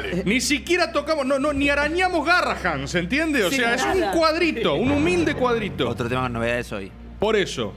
Dale. Ni siquiera tocamos, ni arañamos Garrahan, ¿se entiende? O sea, es un cuadrito, un humilde cuadrito. Otro tema con novedades hoy. Por eso.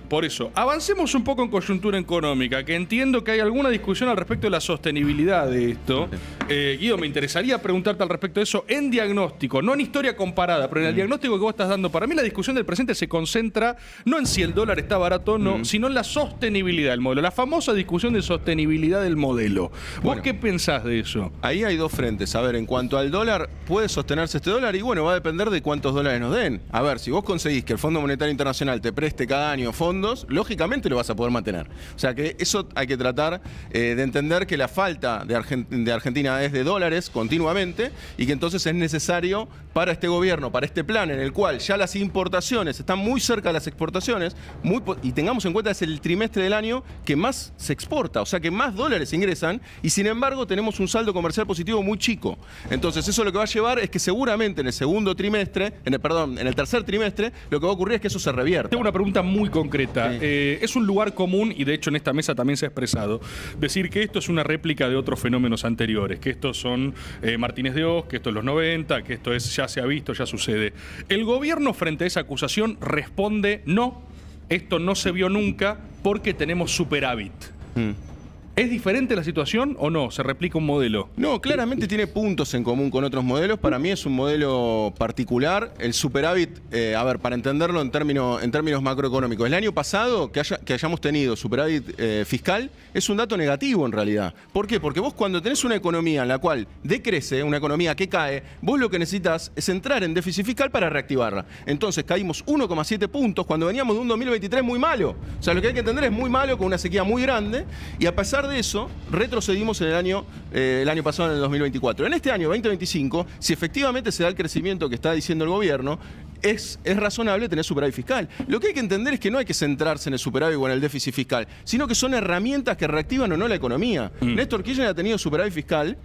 Avancemos un poco en coyuntura económica, que entiendo que hay alguna discusión al respecto de la sostenibilidad de esto. Guido, me interesaría preguntarte al respecto de eso en diagnóstico, no en historia comparada, pero en el diagnóstico que vos estás dando. Para mí la discusión del presente se concentra no en si el dólar está barato o no, sino en la sostenibilidad del modelo, la famosa discusión de sostenibilidad del modelo. ¿Vos qué pensás de eso? Ahí hay dos frentes. A ver, en cuanto al dólar, ¿puede sostenerse este dólar? Y bueno, va a depender de cuántos dólares nos den. A ver, si vos conseguís que el Fondo Monetario Internacional te preste cada año fondos, lógicamente lo vas a poder mantener. O sea que eso hay que tratar de entender que la falta de Argentina es de dólares continuamente y que entonces es necesario para este gobierno, para este plan en el cual ya las importaciones están muy cerca de las exportaciones y tengamos en cuenta que es el trimestre del año que más se exporta, o sea que más dólares ingresan y sin embargo tenemos un saldo comercial positivo muy chico. Entonces eso lo que va a llevar es que seguramente en el segundo trimestre, en el tercer trimestre, lo que va a ocurrir es que eso se revierta. Tengo una pregunta muy concreta. Sí. Es un lugar común, y de hecho en esta mesa también se ha expresado, decir que esto es una réplica de otros fenómenos anteriores, que estos son Martínez de Oz, que esto es los 90, que esto ya se ha visto, ya sucede. El gobierno frente a esa acusación responde: no, esto no se vio nunca porque tenemos superávit. ¿Es diferente la situación o no? ¿Se replica un modelo? No, claramente tiene puntos en común con otros modelos. Para mí es un modelo particular. El superávit, a ver, para entenderlo en términos macroeconómicos, el año pasado que hayamos tenido superávit fiscal es un dato negativo en realidad. ¿Por qué? Porque vos cuando tenés una economía en la cual decrece, una economía que cae, vos lo que necesitas es entrar en déficit fiscal para reactivarla. Entonces caímos 1,7 puntos cuando veníamos de un 2023 muy malo. O sea, lo que hay que entender es muy malo, con una sequía muy grande, y a pesar de eso, retrocedimos en el año pasado, en el 2024. En este año 2025, si efectivamente se da el crecimiento que está diciendo el gobierno, es razonable tener superávit fiscal. Lo que hay que entender es que no hay que centrarse en el superávit o en el déficit fiscal, sino que son herramientas que reactivan o no la economía. Néstor Kirchner ha tenido superávit fiscal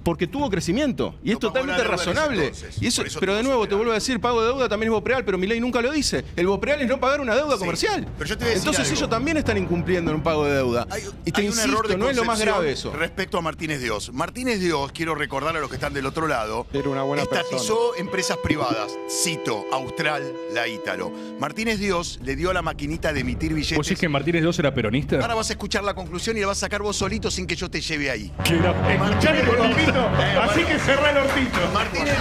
porque tuvo crecimiento y es totalmente razonable. Entonces, y eso, pero de nuevo, te vuelvo a decir, pago de deuda también es BOPREAL, pero Milei nunca lo dice. El BOPREAL es no pagar una deuda comercial. Pero yo te voy a decir entonces algo. ellos también están incumpliendo en un pago de deuda. Y te Hay insisto, un error de no es lo más concepción grave eso. respecto a Martínez de Oz. Martínez de Oz, quiero recordarle a los que están del otro lado, Era una buena estatizó empresas privadas. Cito, Austral, la Ítalo. Martínez de Oz le dio a la maquinita de emitir billetes. ¿Vos decís que Martínez de Oz era peronista? Ahora vas a escuchar la conclusión y la vas a sacar vos solito sin que yo te lleve ahí. Escuchale con Hortito, así que cerrá el Hortito. Martínez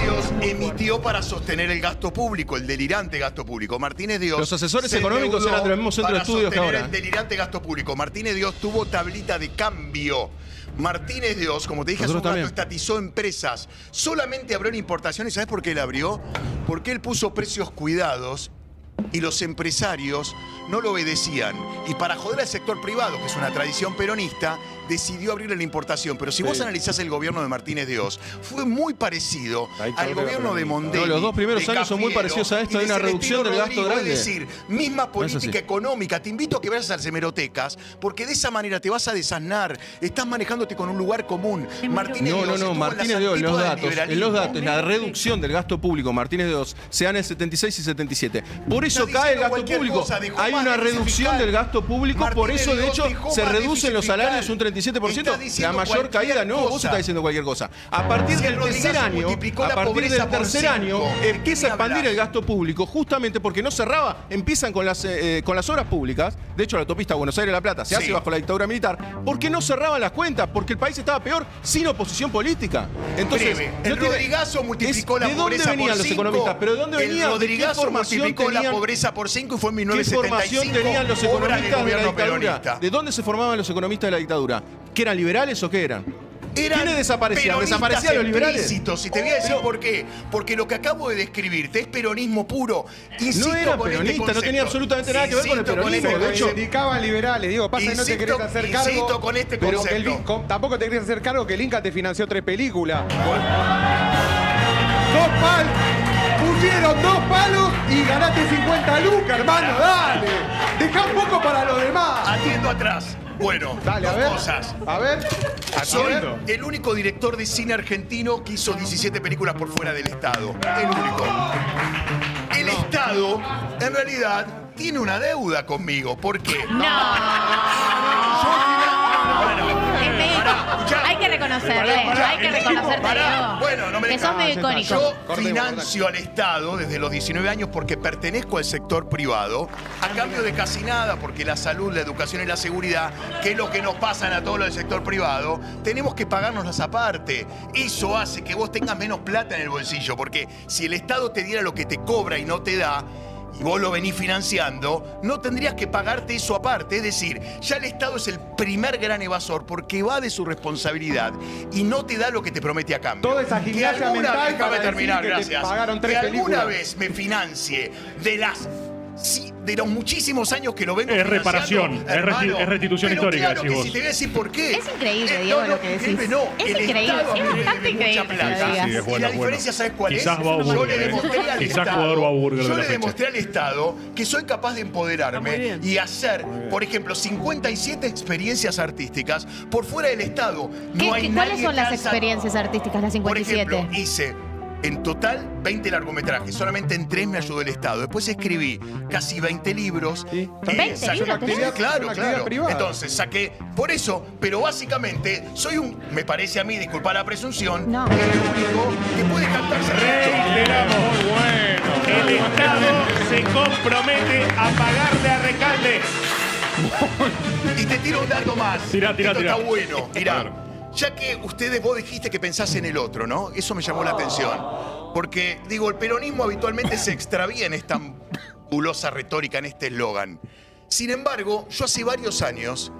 de Oz emitió para sostener el gasto público, el delirante gasto público. Martínez de Oz Los asesores se económicos endeudó eran de los mismos centros de para estudios que sostener ahora. el delirante gasto público. Martínez de Oz tuvo tablita de cambio. Martínez de Oz, como te dije hace un Nosotros rato, también. estatizó empresas. Solamente abrió en importaciones. ¿Sabes por qué él abrió? Porque él puso precios cuidados y los empresarios no lo obedecían. Y para joder al sector privado, que es una tradición peronista, decidió abrirle la importación. Pero si vos analizás el gobierno de Martínez de Oz, fue muy parecido al gobierno de Mondesi. No, los dos primeros años son muy parecidos a esto. Hay una reducción del gasto grande. Es decir, misma política así. económica. Te invito a que vayas a las hemerotecas, porque de esa manera te vas a desasnar. Estás manejándote con un lugar común. Martínez de Oz estuvo en Martínez las de Oz, en los antípodas del datos, liberalismo. la reducción del gasto público, Martínez de Oz, se da en el 76 y 77. Por eso Está cae el diciendo gasto cualquier público. cosa, dejó Hay más una déficit reducción fiscal. del gasto público, por Martínez eso de de Oz hecho dejó se más reducen déficit los salarios fiscal. un 37%. Está La diciendo mayor cualquier caída, no, vos cosa. estás diciendo cualquier cosa. A partir Si el del tercer Rodrigazo año, multiplicó a la partir pobreza del por tercer 5. año, ¿De empieza qué a expandir hablas? el gasto público, justamente porque no cerraba, empiezan con las obras públicas. De hecho, la autopista Buenos Aires-La Plata se hace bajo la dictadura militar, porque no cerraban las cuentas, porque el país estaba peor sin oposición política. Entonces, Breve. no El tiene- Rodrigazo multiplicó ¿De la dónde pobreza venían por los 5? economistas? ¿Pero de dónde venían? El ¿De qué Rodrigazo formación multiplicó la tenían? pobreza por 5 y fue en ¿Qué 1975. formación tenían los obra del economistas de la gobierno dictadura? peronista. ¿De dónde se formaban los economistas de la dictadura? ¿Que eran liberales o qué eran? Eran ¿Quiénes desaparecían? peronistas ¿Desaparecían los liberales? explícitos. Y te voy a decir Pero- por qué. Porque lo que acabo de describirte es peronismo puro. Insisto No era con peronista, este no tenía concepto. absolutamente nada que ver con el Insisto peronismo. este De hecho, concepto. Indicaban liberales, digo, pasa que no te Insisto- querés hacer cargo. insisto con este pero que el concepto. tampoco te querés hacer cargo que el Inca te financió 3 películas. Pusieron 2 palos y ganaste 50 lucas, hermano, dale. Dejá un poco para los demás. Atiendo atrás. Bueno, Dale, a dos ver. cosas. A ver. Soy el único director de cine argentino que hizo 17 películas por fuera del Estado. El único. El Estado, en realidad, tiene una deuda conmigo. ¿Por qué? No. Bueno, Qué pena. Hay que reconocerle, hay que reconocerte, Diego. Bueno, no me Que sos medio icónico. Yo financio al Estado desde los 19 años porque pertenezco al sector privado, a cambio de casi nada, porque la salud, la educación y la seguridad, que es lo que nos pasan a todos los del sector privado, tenemos que pagárnoslas aparte. Eso hace que vos tengas menos plata en el bolsillo, porque si el Estado te diera lo que te cobra y no te da, y vos lo venís financiando, no tendrías que pagarte eso aparte. Es decir, ya el Estado es el primer gran evasor porque va de su responsabilidad y no te da lo que te promete a cambio. Toda esa gimnasia mental déjame para terminar, decir que te gracias. pagaron 3 que alguna películas. vez me financie de los muchísimos años que lo vengo Es financiando, reparación, hermano, es restitución pero histórica, claro decís que vos. sí, te voy a decir por qué. Es increíble, Diego, lo que decís. increíble no. Es El increíble, Estado a es mí me bastante debe mucha increíble que lo plata. digas. Sí, es Y bueno, la es bueno. diferencia, ¿sabes cuál es? Quizás va a Yo Burger, le demostré al Quizás Estado, jugador va a Burger de yo la le fecha. demostré al Estado que soy capaz de Está muy empoderarme bien. y hacer, por ejemplo, 57 experiencias artísticas por fuera del Estado. No hay ¿Cuáles nadie son las que alza- experiencias artísticas, las Por 57? ejemplo, hice en total 20 largometrajes, solamente en 3 me ayudó el Estado. Después escribí casi 20 libros. Sí. 20 saqué- libros tenés. Claro, Una actividad claro. privada. Entonces saqué, por eso, pero básicamente soy me parece a mí, disculpa la presunción, No. el único que puede cantarse Reiteramos. Muy bueno. El Estado se compromete a pagarle a Recalde. Y te tiro un dato más. Tirá, tirá, Esto tirá. está bueno. Mirá, A ver. ya que vos dijiste que pensás en el otro, ¿no? Eso me llamó la atención. Porque, digo, el peronismo habitualmente se extravía en esta bulosa retórica, en este eslogan. Sin embargo, yo hace varios años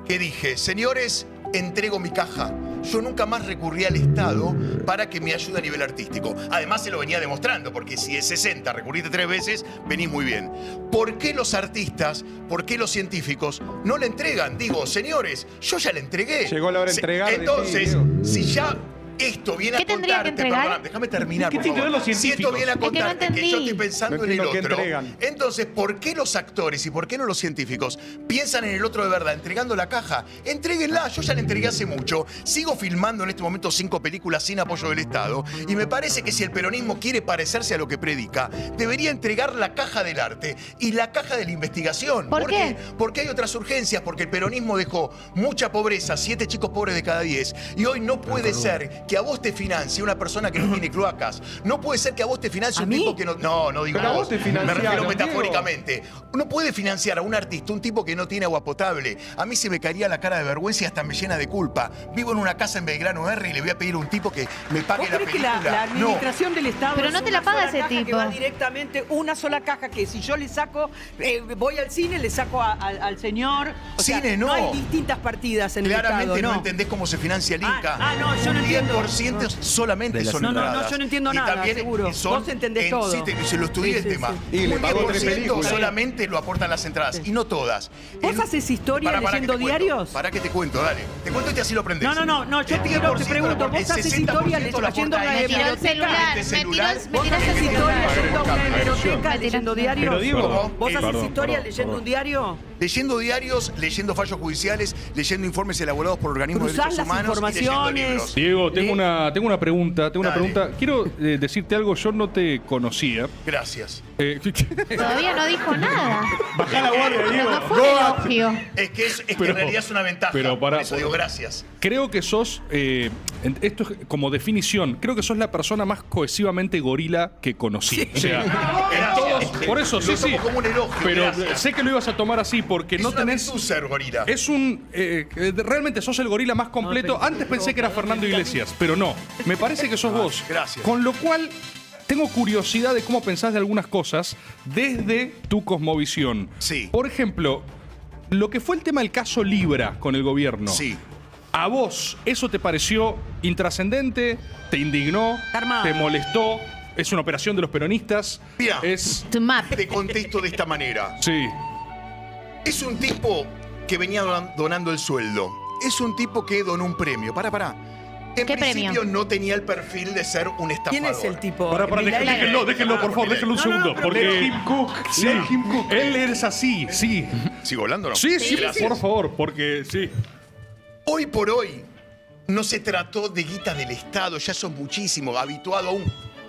que dije, señores, entrego mi caja. Yo nunca más recurrí al Estado para que me ayude a nivel artístico. Además, se lo venía demostrando, porque si es 60, recurriste 3 veces, venís muy bien. ¿Por qué los artistas, por qué los científicos no le entregan? Digo, señores, yo ya le entregué. Llegó la hora de entregar, Entonces, decí, Diego. si ya esto viene ¿Qué a tendría que contarte, entregar? perdón, déjame terminar, ¿Qué por tiene que ver favor. los Si esto científicos? viene a Es que no contarte que, yo entendí. estoy pensando No en el entiendo qué otro, entregan. entonces, ¿por qué los actores y por qué no los científicos piensan en el otro de verdad, entregando la caja? Entréguenla, yo ya la entregué hace mucho, sigo filmando en este momento 5 películas sin apoyo del Estado, y me parece que si el peronismo quiere parecerse a lo que predica, debería entregar la caja del arte y la caja de la investigación. ¿Por qué? Porque hay otras urgencias, porque el peronismo dejó mucha pobreza, 7 chicos pobres de cada 10, y hoy no puede ser que a vos te financie una persona que no tiene cloacas. No puede ser que a vos te financie ¿A un mí? tipo que no... No digo Pero a vos te me financiaron, refiero Diego. metafóricamente. No puede financiar a un artista, un tipo que no tiene agua potable. A mí se me caería la cara de vergüenza y hasta me llena de culpa. Vivo en una casa en Belgrano R y le voy a pedir a un tipo que me pague ¿Vos la crees que película. la administración del Estado Pero es no te una la paga sola ese caja tipo. que va directamente una sola caja que si yo le saco, voy al cine, le saco al señor? O sea, Cine, no. hay distintas partidas en el Claramente Estado, no entendés cómo se financia el Inca. no, yo no entiendo. Un 10% solamente son No, no, no, entradas. yo no entiendo Y nada, también seguro. son Vos entendés en- todo. Sí, se lo estudié Sí, el sí, tema. sí. Y le Un pagó 3 10% películas. solamente lo aportan las entradas, y no todas. ¿Vos haces historia leyendo diarios? Para que te cuento, dale. Te cuento y así lo aprendes. No, yo El te 10% pregunto, ¿vos el haces 60% historia lo leyendo aporta una ella. Me tiró el celular, Este me celular. ¿Vos haces historia yendo a una hemeroteca leyendo diarios? Pero Diego, ¿Vos haces perdón, historia perdón, leyendo perdón. un diario? Leyendo diarios, leyendo fallos judiciales, leyendo informes elaborados por organismos de Cruzás derechos las humanos y leyendo informaciones. libros. Diego, tengo una pregunta. Dale. Quiero decirte algo, yo no te conocía. Gracias. Todavía no dijo nada. Bajá la guardia, Diego. No fue un elogio. Es que, es que Pero- en realidad es una ventaja. pero pará, por eso digo gracias. Creo que sos, esto es como definición, creo que sos la persona más cohesivamente gorila que conocí. O sea, en todos, por eso, Lo sí, sí. tomo como un elogio, Pero gracias. sé que lo ibas a tomar así porque Es no una tenés... virtud ser gorila. Es realmente sos el gorila más completo. Antes pensé que era Fernando Iglesias, pero no. Me parece que sos vos. Gracias. Con lo cual, tengo curiosidad de cómo pensás de algunas cosas desde tu cosmovisión. Sí. Por ejemplo, lo que fue el tema del caso Libra con el gobierno. Sí. ¿A vos eso te pareció intrascendente? ¿Te indignó? Armado. ¿Te molestó? ¿Es una operación de los peronistas? Mira. Es... To map. Te contesto de esta manera. Sí. Es un tipo que venía donando el sueldo. Es un tipo que donó un premio. Pará. En ¿Qué principio premio? no tenía el perfil de ser un estafador. ¿Quién es el tipo? Pará, Milei. déjenlo, por favor, déjenlo un No, segundo. pero porque... Let him cook. Sí, Let him cook. él es así, sí. ¿Sigo hablando o no? Sí, Gracias. por favor, porque sí. Hoy por hoy no se trató de guita del Estado, ya sos muchísimo, habituado a un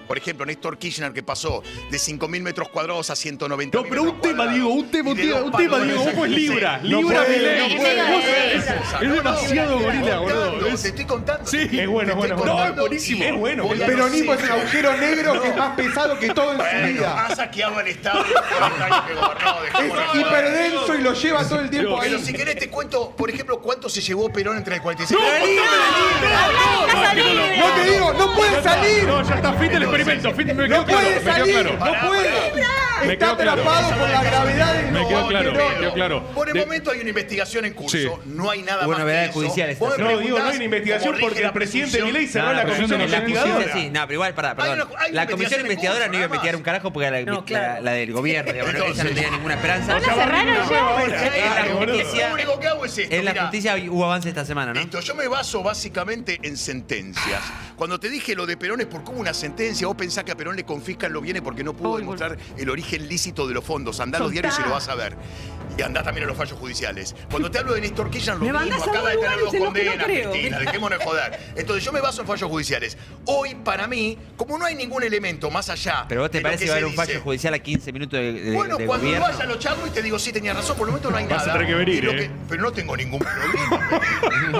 Por ejemplo, Néstor Kirchner, que pasó de 5.000 metros cuadrados a 190.000 No, pero un tema, Diego, un tema, Diego. ¿Cómo es Libra? No Libra, puede, Milei. no puede. Es demasiado gorila, boludo. Te estoy contando. Sí. Es bueno, es bueno. No, es buenísimo. Es bueno. Voy El a peronismo los es un agujero negro que es más pesado que todo en su Bueno, vida. ha saqueado el Estado en los 40 años que gobernó. dejémonos Es de joder. hiperdenso y lo lleva todo el tiempo Pero ahí. si querés te cuento, por ejemplo, cuánto se llevó Perón entre el 46 No te digo, no puede salir. No, ya está, fin del experimento. Me No quedó claro, puede me quedó salir, claro. no puede. Me Está quedó claro. atrapado por la gravedad de Me quedó claro, Perón. me quedó claro. Por el De- momento hay una investigación en curso, Sí. no hay nada Hubo más que novedades eso. judiciales Vos me esta No, preguntás digo, no hay una investigación cómo rige porque el la presidente presunción. Milei cerró No, la pero comisión en la investigadora. justicia sí. No, pero igual, pará, Hay perdón. una- hay una La comisión investigación en investigadora curso, no iba a nada investigar más. un carajo porque No, claro. la del gobierno, digamos, ella no Entonces- tenía ninguna esperanza. ¿No la cerraron ya? En la Lo justicia, único que hago es esto. en la mirá. justicia hubo avance esta semana, ¿no? Listo, yo me baso básicamente en sentencias. Cuando te dije lo de Perón es porque hubo una sentencia, vos pensás que a Perón le confiscan los bienes porque no pudo demostrar el origen lícito de los fondos. Andá a los diarios y lo vas a ver. Y andá también a los fallos judiciales. Cuando te hablo de Néstor Kirchner, lo Me mismo, mandás a acaba de dos tener lugares 2 en los que no condenas, creo. Cristina, dejémonos de joder. Entonces yo me baso en fallos judiciales. Hoy, para mí, como no hay ningún elemento más allá. Pero vos te de lo parece que que va a haber se un fallo dice, judicial a 15 minutos de bueno, de cuando gobierno. vaya lo charlo y te digo, sí, tenía razón, por el momento no hay Vas a nada. tener que venir, Y pero no tengo ningún problema.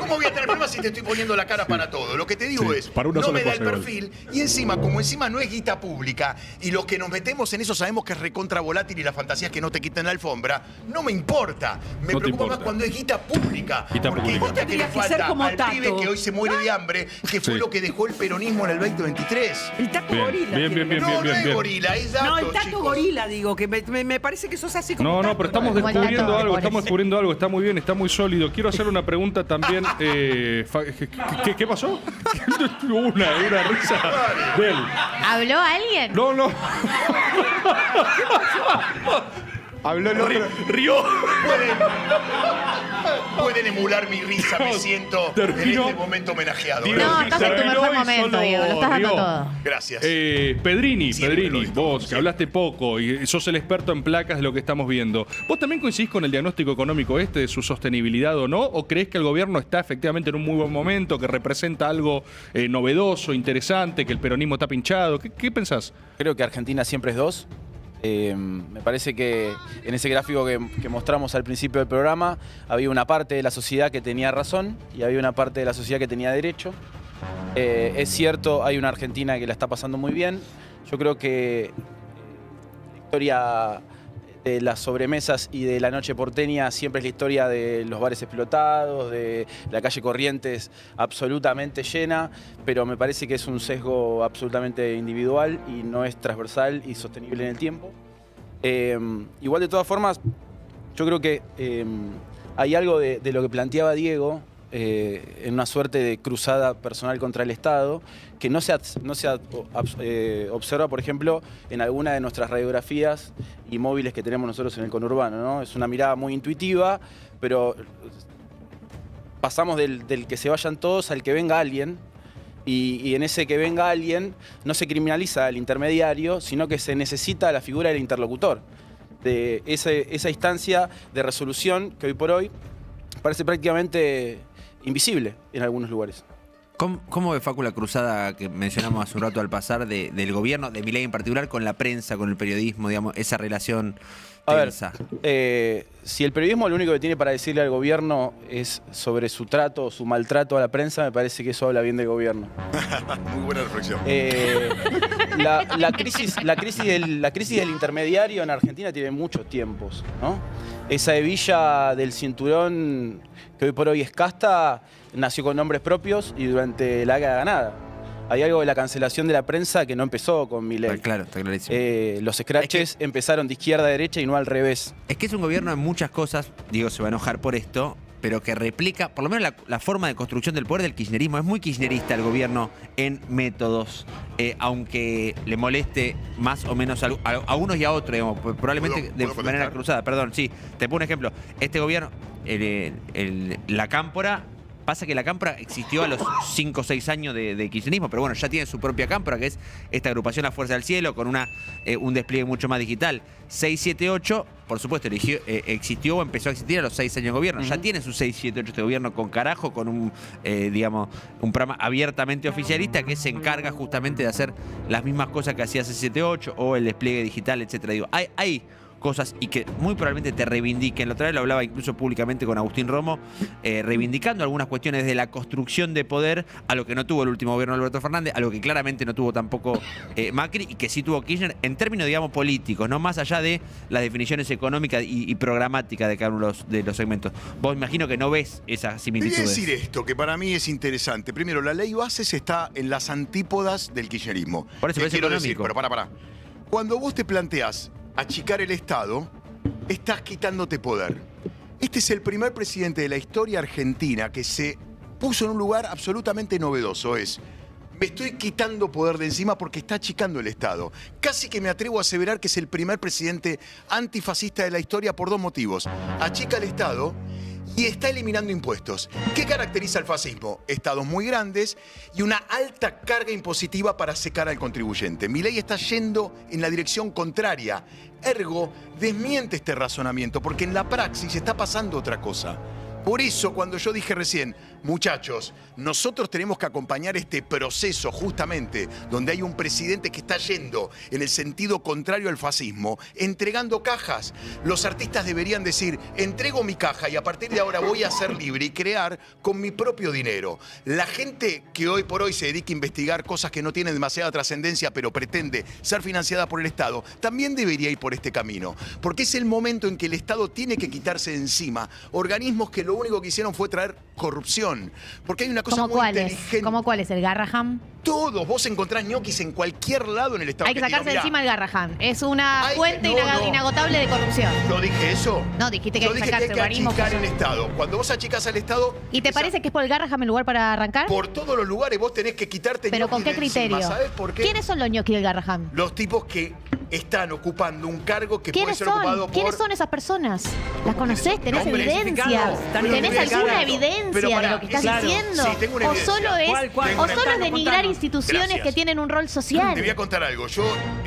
¿Cómo voy a tener problemas si te estoy poniendo la cara para todo? Lo que te digo Sí, es, para una no sola me da cosa el igual. perfil y encima, como encima no es guita pública y los que nos metemos en eso sabemos que es recontra volátil y la fantasía es que no te quiten la alfombra, no me importa. Me No te preocupa importa. más cuando es guita pública. Guita porque pública. guita que le Tendría que ser falta como al Tato. pibe que hoy se muere de hambre, que fue Sí. lo que dejó el peronismo en el 2023. El taco Bien, gorila. bien, tiene. bien, No, no es bien. gorila, es dato, No, el taco chicos. gorila, digo, que me parece que sos así como No, tato. no, pero estamos Como el descubriendo dato, algo, por estamos eso. descubriendo algo, está muy bien, está muy sólido. Quiero hacer una pregunta también. ¿Qué pasó? una risa de él. ¿Habló alguien? No, no. Habló el otro. Rió. Pueden emular mi risa, me siento en Terminó. este momento homenajeado. Diego, No, Gracias. estás en tu terminó mejor y momento, solo Diego. Lo estás dando rió. todo. Gracias. Pedrini, Siempre lo digo. vos que hablaste poco y sos el experto en placas de lo que estamos viendo. ¿Vos también coincidís con el diagnóstico económico de su sostenibilidad o no? ¿O crees que el gobierno está efectivamente en un muy buen momento, que representa algo novedoso, interesante, que el peronismo está pinchado? ¿Qué pensás? Creo que Argentina siempre es dos. Me parece que en ese gráfico que mostramos al principio del programa había una parte de la sociedad que tenía razón y había una parte de la sociedad que tenía derecho. Es cierto, hay una Argentina que la está pasando muy bien. Yo creo que la historia de las sobremesas y de la noche porteña siempre es la historia de los bares explotados, de la calle Corrientes absolutamente llena, pero me parece que es un sesgo absolutamente individual y no es transversal y sostenible en el tiempo. Igual de todas formas, yo creo que hay algo de lo que planteaba Diego en una suerte de cruzada personal contra el Estado, que no se observa, por ejemplo, en alguna de nuestras radiografías y móviles que tenemos nosotros en el conurbano, ¿no? Es una mirada muy intuitiva, pero pasamos del que se vayan todos al que venga alguien, y en ese que venga alguien no se criminaliza al intermediario, sino que se necesita la figura del interlocutor, de esa instancia de resolución que hoy por hoy parece prácticamente invisible en algunos lugares. ¿Cómo ve, Facu, la cruzada que mencionamos hace un rato al pasar del gobierno, de Milei en particular, con la prensa, con el periodismo, digamos, esa relación tensa? A ver, si el periodismo lo único que tiene para decirle al gobierno es sobre su trato o su maltrato a la prensa, me parece que eso habla bien del gobierno. Muy buena reflexión. La crisis del intermediario en Argentina tiene muchos tiempos, ¿no? Esa hebilla del cinturón que hoy por hoy es casta nació con nombres propios y durante la década ganada. Hay algo de la cancelación de la prensa que no empezó con Milei. Está claro, está clarísimo. Los scratches empezaron de izquierda a derecha y no al revés. Es que es un gobierno en muchas cosas, Diego se va a enojar por esto, pero que replica, por lo menos la forma de construcción del poder del kirchnerismo. Es muy kirchnerista el gobierno en métodos, aunque le moleste más o menos a unos y a otros, digamos, probablemente ¿Puedo de contestar? manera cruzada. Perdón, sí, te pongo un ejemplo. Este gobierno, la Cámpora, Pasa que la cámpora existió a los 5 o 6 años de kirchnerismo, pero bueno, ya tiene su propia cámpora, que es esta agrupación La Fuerza del Cielo, con un despliegue mucho más digital. 678, por supuesto, existió o empezó a existir a los 6 años de gobierno. Ya tiene su 678 este gobierno con carajo, con un programa abiertamente oficialista que se encarga justamente de hacer las mismas cosas que hacía 678 o el despliegue digital, etcétera. Digo, hay cosas y que muy probablemente te reivindiquen. La otra vez lo hablaba incluso públicamente con Agustín Romo, reivindicando algunas cuestiones de la construcción de poder, a lo que no tuvo el último gobierno de Alberto Fernández, a lo que claramente no tuvo tampoco Macri y que sí tuvo Kirchner en términos, digamos, políticos, no más allá de las definiciones económicas y programáticas de cada uno de los segmentos. Vos imagino que no ves esas Te voy a similitudes. decir esto, que para mí es interesante. Primero, la ley bases está en las antípodas del kirchnerismo. Por eso ¿Qué es quiero económico. decir? Pero pará. Cuando vos te planteás achicar el Estado, estás quitándote poder. Este es el primer presidente de la historia argentina que se puso en un lugar absolutamente novedoso. Me estoy quitando poder de encima porque está achicando el Estado. Casi que me atrevo a aseverar que es el primer presidente antifascista de la historia por 2 motivos. Achica el Estado y está eliminando impuestos. ¿Qué caracteriza al fascismo? Estados muy grandes y una alta carga impositiva para secar al contribuyente. Milei está yendo en la dirección contraria. Ergo, desmiente este razonamiento, porque en la praxis está pasando otra cosa. Por eso, cuando yo dije recién, muchachos, nosotros tenemos que acompañar este proceso justamente donde hay un presidente que está yendo en el sentido contrario al fascismo, entregando cajas. Los artistas deberían decir, entrego mi caja y a partir de ahora voy a ser libre y crear con mi propio dinero. La gente que hoy por hoy se dedica a investigar cosas que no tienen demasiada trascendencia pero pretende ser financiada por el Estado, también debería ir por este camino. Porque es el momento en que el Estado tiene que quitarse de encima organismos que lo único que hicieron fue traer corrupción. Porque hay una cosa ¿Cómo muy cuál es? inteligente. ¿Cómo cuál es? ¿El Garrahan? Todos, vos encontrás ñoquis en cualquier lado en el Estado Hay que argentino. sacarse Mirá, encima el Garrahan. Es una Hay- fuente no. inagotable de corrupción. ¿Lo dije eso? No, dijiste que Yo hay que dije sacarse que hay que organismos achicar que el son- Estado. Cuando vos achicás al Estado... ¿Y te parece que es por el Garrahan el lugar para arrancar? Por todos los lugares vos tenés que quitarte ¿Pero con ñoquis qué de encima. criterio? ¿Sabés por qué? ¿Quiénes son los ñoquis del Garrahan? Los tipos que están ocupando un cargo que puede ¿Quiénes ser ocupado son? por... ¿Quiénes son esas personas? ¿Las conocés? ¿Tenés Nombres. evidencia? Están ¿Tenés identificados. alguna Pero evidencia pará, de lo que estás claro, diciendo? sí, tengo una ¿O evidencia. solo es, ¿Cuál? o solo es denigrar Contanos. instituciones Gracias. que tienen un rol social? Te voy a contar algo. Yo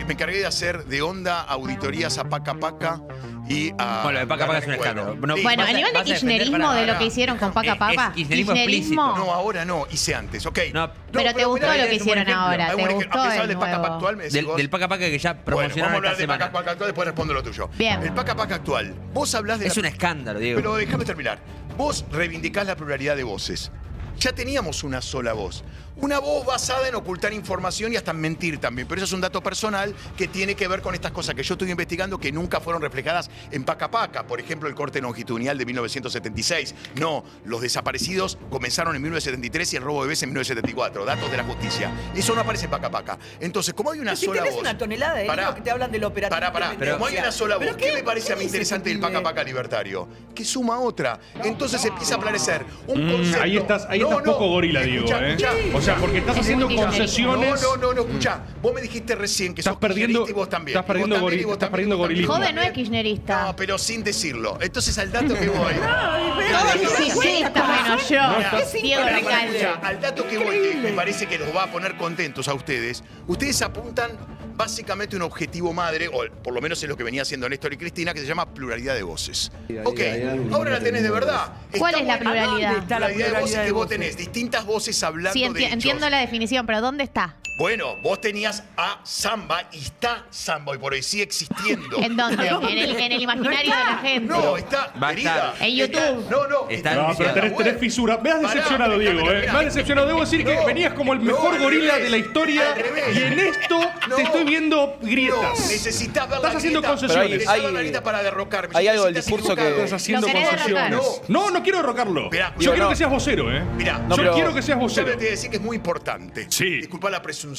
me encargué de hacer de onda auditorías a Paca Paca y a... Bueno, lo de Paca Paca es un Bueno, escándalo. No, sí. Bueno, vas a nivel de vas defender kirchnerismo para- de lo que hicieron con Paca Es Paca. kirchnerismo explícito. No, ahora no, hice antes, ¿ok? No, Pero te gustó mirá, lo que es un buen hicieron ejemplo. ahora, Hay un ¿te ejemplo. gustó ¿A qué el sabes del Paca nuevo? Paca actual? Me decís Del, vos. del Paca Paca que ya Bueno, promocionaron vamos a hablar esta del Paca semana. Paca actual, después respondo lo tuyo. Bien. El Paca Paca actual. Vos hablás de... Es un escándalo, Diego. Pero déjame terminar. Vos reivindicás la pluralidad de voces. Ya teníamos una sola voz. Una voz basada en ocultar información y hasta en mentir también. Pero eso es un dato personal que tiene que ver con estas cosas que yo estuve investigando que nunca fueron reflejadas en Paca Paca. Por ejemplo, el corte longitudinal de 1976. No, los desaparecidos comenzaron en 1973 y el robo de bebés en 1974. Datos de la justicia. Eso no aparece en Paca Paca. Entonces, como hay una Si sola tenés voz... una tonelada de Pará. dinero que te hablan del operativo. Pará. de Como hay una sola voz, ¿Pero ¿qué me parece a mí dice interesante ese del Paca pibe? Paca libertario? Que suma otra. Entonces empieza a aparecer un concepto. Ahí estás poco gorila, Diego, ¿eh? O sea, porque estás Es haciendo muy concesiones. No, escuchá. Vos me dijiste recién que Estás sos perdiendo- kirchnerista y vos también. estás perdiendo Y vos también, y vos estás también, y perdiendo vos también. gorilismo. Joven no es kirchnerista. No, pero sin decirlo. Entonces al dato que voy. Todo es kirchnerista menos yo. Diego Recalde. Escuchá, al dato que voy, que me parece que los va a poner contentos a ustedes. Ustedes apuntan básicamente un objetivo madre, o por lo menos es lo que venía haciendo Néstor y Cristina, que se llama pluralidad de voces. Ok, ahora la tenés de verdad. ¿Cuál es la Está bueno. pluralidad? ¿Dónde está la Pluralidad de voces pluralidad que de vos voces? tenés distintas voces hablando Sí, de hechos. entiendo la definición, pero ¿dónde está? Bueno, vos tenías a Samba y está Samba hoy por hoy, sigue existiendo. ¿En dónde? En el imaginario de la gente. No, está Va a querida. estar. En YouTube. No, Está No, pero anunciado. tenés fisura. Me has Pará, decepcionado, déjame Diego, ¿eh? terminar. Me has decepcionado. Debo decir que No, venías como el no, mejor al gorila revés. de la historia. Al revés. Y en esto No. te estoy viendo No, grietas. necesitas ver Estás la haciendo grieta. concesiones. Necesitas ver Hay- la grieta para derrocarme. hay Si algo del necesitas discurso que- equivocado. Estás haciendo Lo querés concesiones. derrocar. No quiero derrocarlo. Mirá, Yo quiero no. que seas vocero, ¿eh? Mirá, No, Yo pero- quiero que seas yo vocero. te voy a decir que es muy importante. Sí. Disculpa la presunción.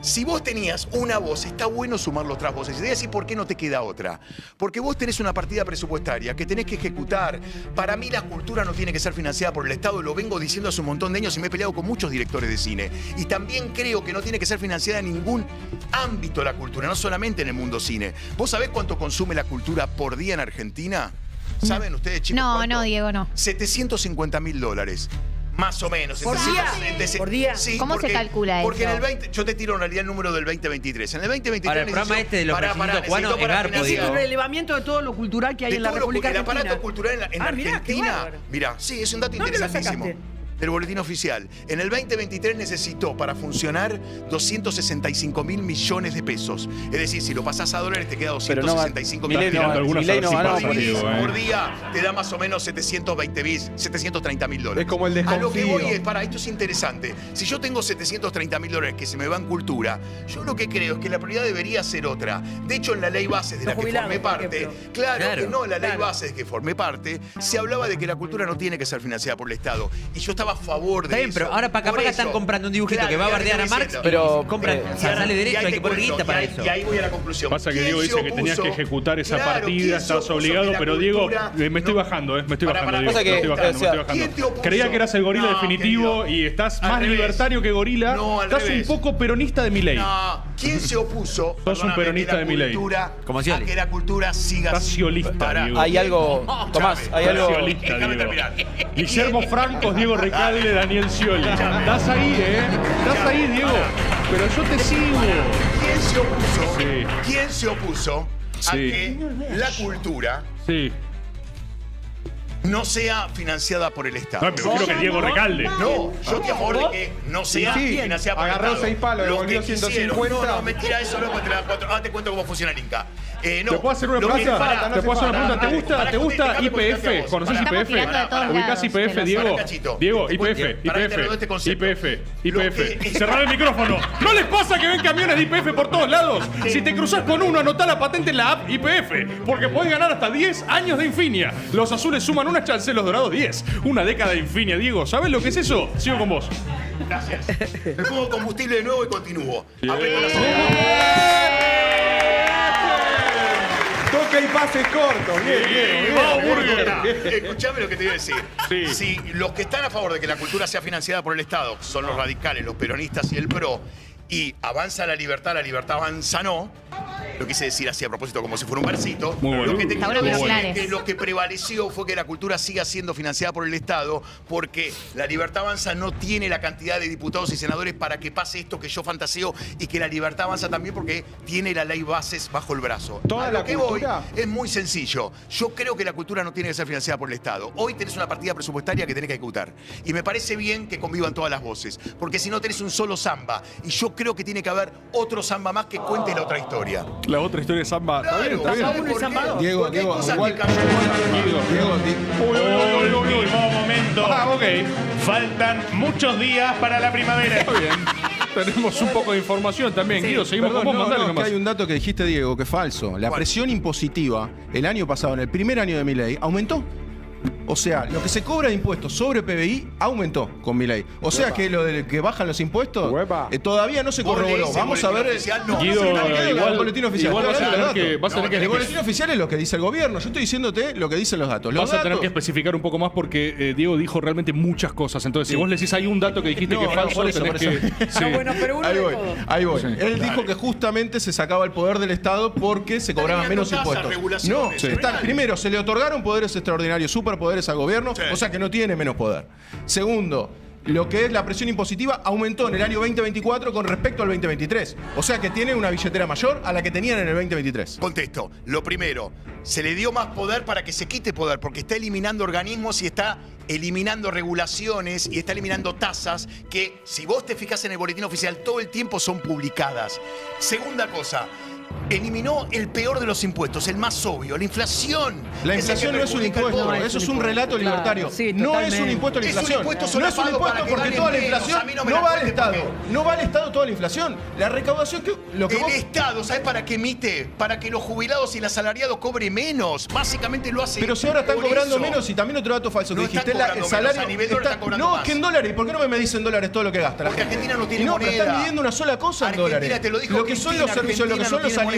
Si vos tenías una voz, está bueno sumar las otras voces. Y te voy a decir por qué no te queda otra. Porque vos tenés una partida presupuestaria que tenés que ejecutar. Para mí la cultura no tiene que ser financiada por el Estado. Lo vengo diciendo hace un montón de años y me he peleado con muchos directores de cine. Y también creo que no tiene que ser financiada en ningún ámbito la cultura, no solamente en el mundo cine. ¿Vos sabés cuánto consume la cultura por día en Argentina? ¿Saben ustedes, chicos? No, cuánto? no, Diego, no. $750.000. Más o menos. ¿Por Entre día? 160. ¿Por día? Sí, ¿Cómo se porque- calcula Porque eso? en el 20, yo te tiro en realidad el número del 2023. En el 2023 Ahora, el programa necesitó- este de los pará, requisitos cubanos necesitó es para garpo, financiar- digo. Un relevamiento de todo lo cultural que hay de en la todo República el Argentina. aparato cultural en Ah, mirá, qué Argentina. bárbaro. Mirá, sí, es un dato ¿Dónde lo interesantísimo. sacaste? Del boletín oficial. En el 2023 necesitó para funcionar 265.000 millones de pesos. Es decir, si lo pasás a dólares te queda Pero no, 265 Milei tirando no, algunas Milei no a ver si ganó pasa, por Dividís eso. Diego, por día te da más o menos 730 mil dólares. Es como el A lo que desconfío. voy es, para, esto es interesante. Si yo tengo 730 mil dólares que se me va en cultura, yo lo que creo es que la prioridad debería ser otra. De hecho, en la ley bases de Los la que jubilados, formé por parte, ejemplo. claro que no, en la ley Claro. bases de que formé parte, se hablaba de que la cultura no tiene que ser financiada por el Estado. Y yo estaba a favor de Está bien, eso. pero ahora capaz Por que están eso. comprando un dibujito Claro, que va a y ahora bardear te a estoy Marx, diciendo. Pero, compran, o sea, sale Y derecho, ahí hay que te poner cuento, guita para y ahí- eso. Y ahí voy a la conclusión. Pasa que ¿Quién Diego se dice que tenías que opuso? ejecutar esa Claro, partida, ¿quién se estabas opuso obligado, que la pero Diego, cultura me estoy no- bajando, me estoy Pará, bajando, pará, Diego, pasa que, me estoy bajando, o sea, me estoy ¿quién te bajando. opuso? Creía que eras el gorila No, definitivo querido. y estás Al más revés. libertario que gorila. No, al Estás revés. un poco peronista de Milei. No, ¿quién se opuso? un perdóname, peronista que la de Milei. cultura- Como a Scioli. que la cultura siga Estás así. sciolista, Pará. Diego. Hay algo, Tomás, hay algo. Sciolista, Déjame Diego. terminar. Guillermo Francos, Diego Recalde, Daniel Scioli. Estás ahí, Estás ahí, Diego. Pero yo te sigo. ¿Quién se opuso? Sí. ¿Quién se opuso a Sí. que la cultura Sí. no sea financiada por el Estado? No, me imagino que Diego Recalde. No, yo estoy a favor de que no sea Sí, financiada por el agarró Estado. 6 palos, Los devolvió que quisieron- 150. No, mentira, eso no, te la 4. Ah, te cuento cómo funciona el Inca. No, ¿Te puedo hacer una lo que- pregunta? pará, ¿Te puedo hacer una pregunta? pará, ¿Te pará, gusta déjame contarte a IPF? vos. ¿Conoces Pará, Estamos IPF? tirando de todos ¿Ubicás lados, IPF, te lo Diego? Pará, cachito. Diego, Te IPF, cuento- pará, te redondeo este IPF, concepto. IPF, Lo IPF. que- Cerrá el micrófono. ¿No les pasa que ven camiones de IPF por todos lados? Si te cruzas con uno, anotá la patente en la app IPF, porque podés ganar hasta 10 años de Infinia. Los azules suman una chance, los dorados 10. Una década de Infinia, Diego. ¿Sabés lo que es eso? Sigo con vos. Gracias. Me pongo combustible de nuevo y continúo. Aprieto el acelerador. Toca y pases cortos. Bien, bien. ¡Vamos, bien, Burger! bien. Escuchame lo que te voy a decir. Sí. Si los que están a favor de que la cultura sea financiada por el Estado son los radicales, los peronistas y el PRO, y avanza la libertad avanza no, lo quise decir así a propósito como si fuera un versito, Muy bueno. lo que te Está quiero bueno que lo decir es aclares. que lo que prevaleció fue que la cultura siga siendo financiada por el Estado porque la libertad avanza no tiene la cantidad de diputados y senadores para que pase esto que yo fantaseo y que la libertad avanza también porque tiene la ley bases bajo el brazo. Toda A lo la que cultura- voy es muy sencillo. Yo creo que la cultura no tiene que ser financiada por el Estado. Hoy tenés una partida presupuestaria que tenés que ejecutar. Y me parece bien que convivan todas las voces. Porque si no tenés un solo samba. Y yo creo que tiene que haber otro samba más que cuente la otra historia. La otra historia de Samba. Está bien, está bien. ¿sabes por qué? Diego, Porque hay Diego, cosas igual- que cayó. Diego, Último momento. Ah, ok. Faltan muchos días para la primavera. Está bien. Tenemos un poco de información también. Guido, seguimos Perdón, con vos, no, mandale no, que nomás. hay un dato que dijiste, Diego, que es falso. La ¿Cuál? presión impositiva el año pasado, en el primer año de Milei, aumentó. O sea, lo que se cobra de impuestos sobre PBI aumentó con Milei. O sea que lo de que bajan los impuestos Uepa. Todavía no se ¿Vos corroboró. lees el Vamos a boletín ver. oficial? No. Guido, No, el igual, boletín oficial. igual vas a Estoy tener hablando de que, datos. vas a tener El que boletín oficial es lo que dice el gobierno. Yo estoy diciénte lo que dicen los datos. Los Vas a tener datos- que especificar un poco más porque Diego dijo realmente muchas cosas. Entonces, si vos le decís hay un dato que dijiste No, que es no, falso, por eso, tenés por que. eso. Sí. Ah, bueno, pero uno Ahí de voy, todo. ahí voy. Él dijo que justamente se sacaba el poder del Estado porque se cobraban eliminando menos tasas, impuestos. regulaciones, No, es está- real. primero, se le otorgaron poderes extraordinarios, superpoderes al gobierno, Sí. o sea que no tiene menos poder. Segundo, lo que es la presión impositiva aumentó en el año 2024 con respecto al 2023. O sea que tiene una billetera mayor a la que tenían en el 2023. Contesto. Lo primero, se le dio más poder para que se quite poder, porque está eliminando organismos y está eliminando regulaciones y está eliminando tasas que, si vos te fijas en el boletín oficial, todo el tiempo son publicadas. Segunda cosa, eliminó el peor de los impuestos, el más obvio, la inflación. La Es el inflación que no es un perjudica al impuesto, pobre. eso es un relato Claro, libertario. sí, No es totalmente. un impuesto a la Es un inflación. impuesto No es un solapado para impuesto que porque ganen toda la menos. inflación A mí no me no la va al cuenten Estado. porque- No va al Estado toda la inflación. La recaudación que lo que El vos- Estado, ¿sabes para qué emite? Para que los jubilados y el asalariado cobren menos. Básicamente lo hace. Pero si ahora están por cobrando eso. menos y también otro dato falso No que están dijiste, cobrando el menos, salario a nivel dólar están cobrando no, más. que en dólares, ¿por qué no me medís en dólares todo lo que gasta la Porque gente? Argentina no tiene Y no, pero moneda. están midiendo una sola cosa en Argentina, dólares. te lo dijo lo que son los Cristina, servicios, lo que son Argentina los no tiene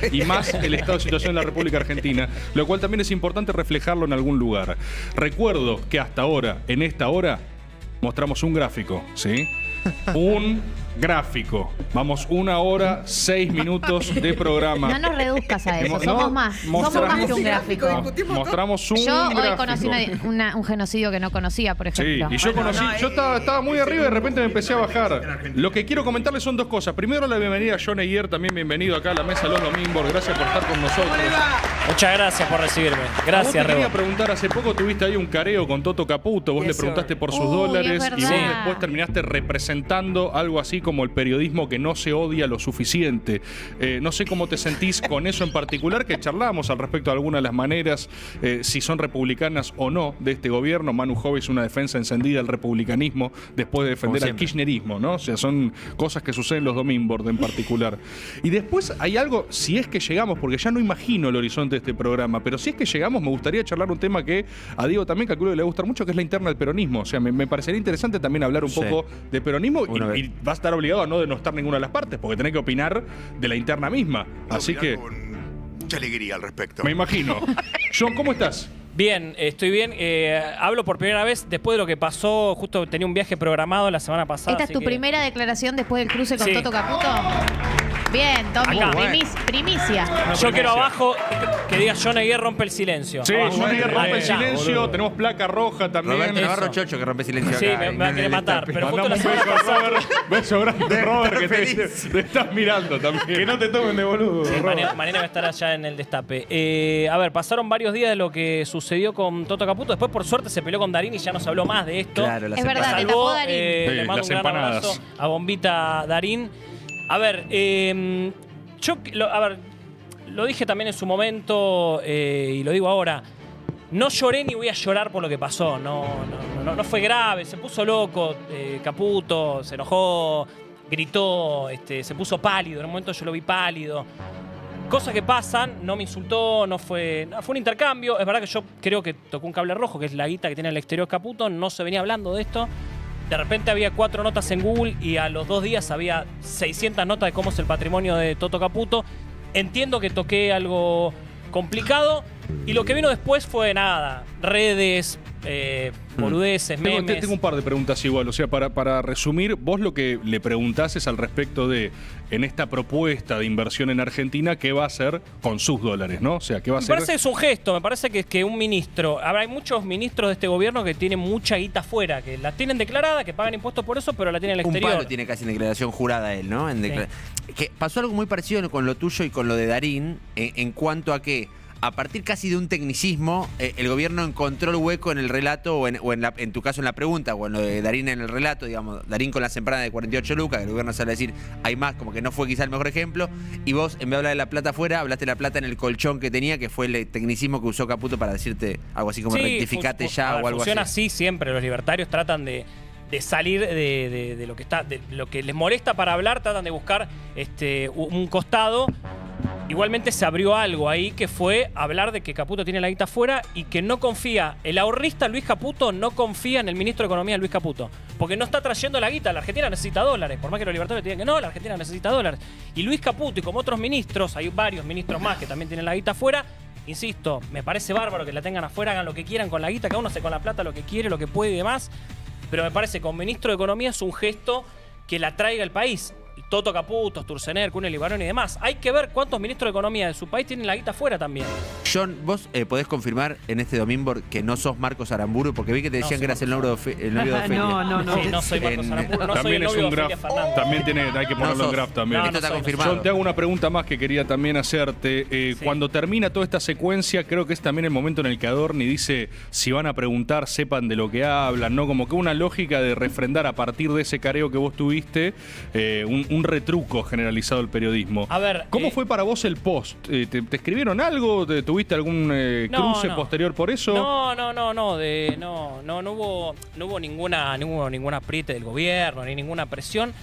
y más el estado de situación de la República Argentina, lo cual también es importante reflejarlo en algún lugar. Recuerdo que hasta ahora, en esta hora, mostramos un gráfico, ¿sí? Un gráfico. Vamos 1 hora, 6 minutos de programa. No nos reduzcas a eso, Hemos- somos no, más. Somos mostramos- más que un gráfico. Mostramos un Yo hoy gráfico. conocí un genocidio que no conocía, por Sí, ejemplo. y yo conocí, yo estaba muy arriba y de repente me empecé a bajar. Lo que quiero comentarles son dos cosas. Primero, la bienvenida a John Eguier, también bienvenido acá a la mesa de los domingos. Gracias por estar con nosotros. Muchas gracias por recibirme. Vos te Gracias, quería Rebo. preguntar, hace poco tuviste ahí un careo con Toto Caputo, vos le preguntaste por sus Uy, dólares es y vos verdad. después terminaste representando algo así como el periodismo que no se odia lo suficiente. No sé cómo te sentís con eso en particular, que charlamos al respecto de algunas de las maneras, si son republicanas o no de este gobierno. Manu Jove es una defensa encendida del republicanismo después de defender Como al siempre. kirchnerismo, ¿no? O sea, son cosas que suceden en los Dominbord en particular. Y después hay algo, si es que llegamos, porque ya no imagino el horizonte de este programa, pero si es que llegamos, me gustaría charlar un tema que a Diego también calculo que le va a gustar mucho, que es la interna del peronismo. O sea, me parecería interesante también hablar un Sí. poco de peronismo Una y vez. vas a estar obligado a no denostar ninguna de las partes, porque tenés que opinar de la interna misma. Así que, Con mucha alegría al respecto. me imagino. John, ¿cómo estás? Bien, estoy bien. Hablo por primera vez después de lo que pasó. Justo tenía un viaje programado la semana pasada. ¿Esta es así tu que- primera declaración después del cruce con Sí. Toto Caputo? Bien, Tommy, Acá. primicia. Yo quiero abajo que diga John Eguier rompe el silencio. Sí, Abajo. John Eguier rompe el Ahí está. silencio, tenemos placa roja también. Roberto Navarro Eso. Chocho, que rompe silencio Sí, acá. me va a querer matar. Pero justo Mandamos la un semana beso a pasada. Robert. Beso grande, Robert, que te estás mirando también. Que no te tomen de boludo. Sí, Mariana va a estar allá en el destape. A ver, pasaron varios días de lo que sucedió con Toto Caputo. Después, por suerte, se peleó con Darín y ya no se habló más de esto. Claro, las Es verdad, La te salvó, tapó Darín. Sí, le mando las un gran empanadas. abrazo a Bombita Darín. A ver, lo dije también en su momento y lo digo ahora. No lloré ni voy a llorar por lo que pasó. No fue grave. Se puso loco Caputo, se enojó, gritó, se puso pálido. En un momento yo lo vi pálido. Cosas que pasan, no me insultó, fue un intercambio. Es verdad que yo creo que tocó un cable rojo, que es la guita que tiene el exterior Caputo. No se venía hablando de esto. De repente había 4 notas en Google y a los 2 días había 600 notas de cómo es el patrimonio de Toto Caputo. Entiendo que toqué algo complicado y lo que vino después fue nada, redes, boludeces, memes. Tengo un par de preguntas igual. O sea, para resumir, vos lo que le preguntás es al respecto de, en esta propuesta de inversión en Argentina, ¿qué va a hacer con sus dólares, no? O sea, ¿qué va a Me hacer? parece que es un gesto, me parece que un ministro, hay muchos ministros de este gobierno que tienen mucha guita afuera, que la tienen declarada, que pagan impuestos por eso, pero la tienen en el Un exterior. palo tiene casi en declaración jurada él, ¿no? Que pasó algo muy parecido con lo tuyo y con lo de Darín, en cuanto a que a partir casi de un tecnicismo, el gobierno encontró el hueco en el relato, o en tu caso en la pregunta, o en lo de Darín en el relato, digamos, Darín con las empanadas de 48 lucas, que el gobierno sale a decir, hay más, como que no fue quizá el mejor ejemplo, y vos, en vez de hablar de la plata afuera, hablaste de la plata en el colchón que tenía, que fue el tecnicismo que usó Caputo para decirte algo así como Sí, rectificate ya o algo funciona así. así siempre, los libertarios tratan de salir de lo que está, de lo que les molesta para hablar, tratan de buscar un costado. Igualmente se abrió algo ahí que fue hablar de que Caputo tiene la guita afuera y que no confía, el ahorrista Luis Caputo no confía en el ministro de Economía Luis Caputo, porque no está trayendo la guita, la Argentina necesita dólares, por más que los libertarios digan que no, la Argentina necesita dólares. Y Luis Caputo y como otros ministros, hay varios ministros más que también tienen la guita afuera, insisto, me parece bárbaro que la tengan afuera, hagan lo que quieran con la guita, cada uno hace con la plata lo que quiere, lo que puede y demás, pero me parece que como ministro de Economía es un gesto que la traiga el país. Toto Caputo, Sturzenegger, Cunel Ibarón y demás. Hay que ver cuántos ministros de Economía de su país tienen la guita afuera también. John, ¿vos podés confirmar en este domingo que no sos Marcos Aramburu? Porque vi que te decían soy que eras el Marcos novio de Ofelia. No. Sí, no soy Marcos Aramburu, no soy También el es novio un de Ofelia graph. Fernández. También hay que ponerlo en sos. graph también. No, Esto está soy, confirmado. John, te hago una pregunta más que quería también hacerte. Sí. Cuando termina toda esta secuencia, creo que es también el momento en el que Adorni dice, si van a preguntar, sepan de lo que hablan, ¿no? Como que una lógica de refrendar a partir de ese careo que vos tuviste, un retruco generalizado del periodismo. A ver, ¿Cómo fue para vos el post? ¿Te escribieron algo? ¿Tuviste algún cruce no. posterior por eso? No hubo ninguna apriete del gobierno, ni ninguna presión.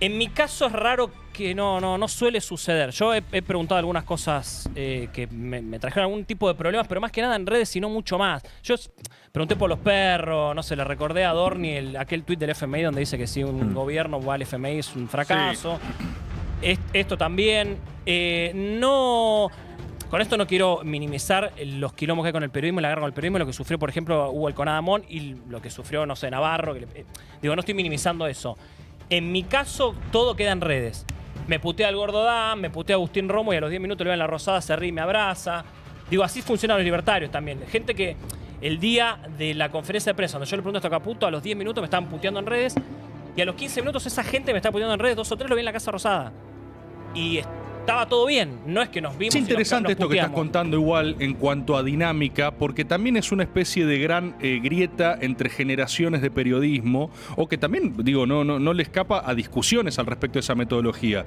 En mi caso es raro que no suele suceder. Yo he preguntado algunas cosas que me trajeron algún tipo de problemas, pero más que nada en redes y no mucho más. Yo pregunté por los perros, no sé, le recordé a Adorni aquel tuit del FMI donde dice que si un gobierno va al FMI es un fracaso. Esto también. Con esto no quiero minimizar los quilombos que hay con el periodismo, la guerra con el periodismo, lo que sufrió, por ejemplo, Hugo el Conadamón y lo que sufrió, no sé, Navarro. No estoy minimizando eso. En mi caso, todo queda en redes. Me putea el Gordo Dan, me putea Agustín Romo y a los 10 minutos le veo en La Rosada, se ríe y me abraza. Digo, así funcionan los libertarios también. Gente que el día de la conferencia de prensa, donde yo le pregunto esto a Caputo, a los 10 minutos me estaban puteando en redes y a los 15 minutos esa gente me está puteando en redes, 2 o 3 lo vi en la Casa Rosada. Y estaba todo bien, no es que nos vimos. Es interesante nos esto que estás puteamos. contando igual en cuanto a dinámica, porque también es una especie de gran grieta entre generaciones de periodismo, o que también, digo, no le escapa a discusiones al respecto de esa metodología.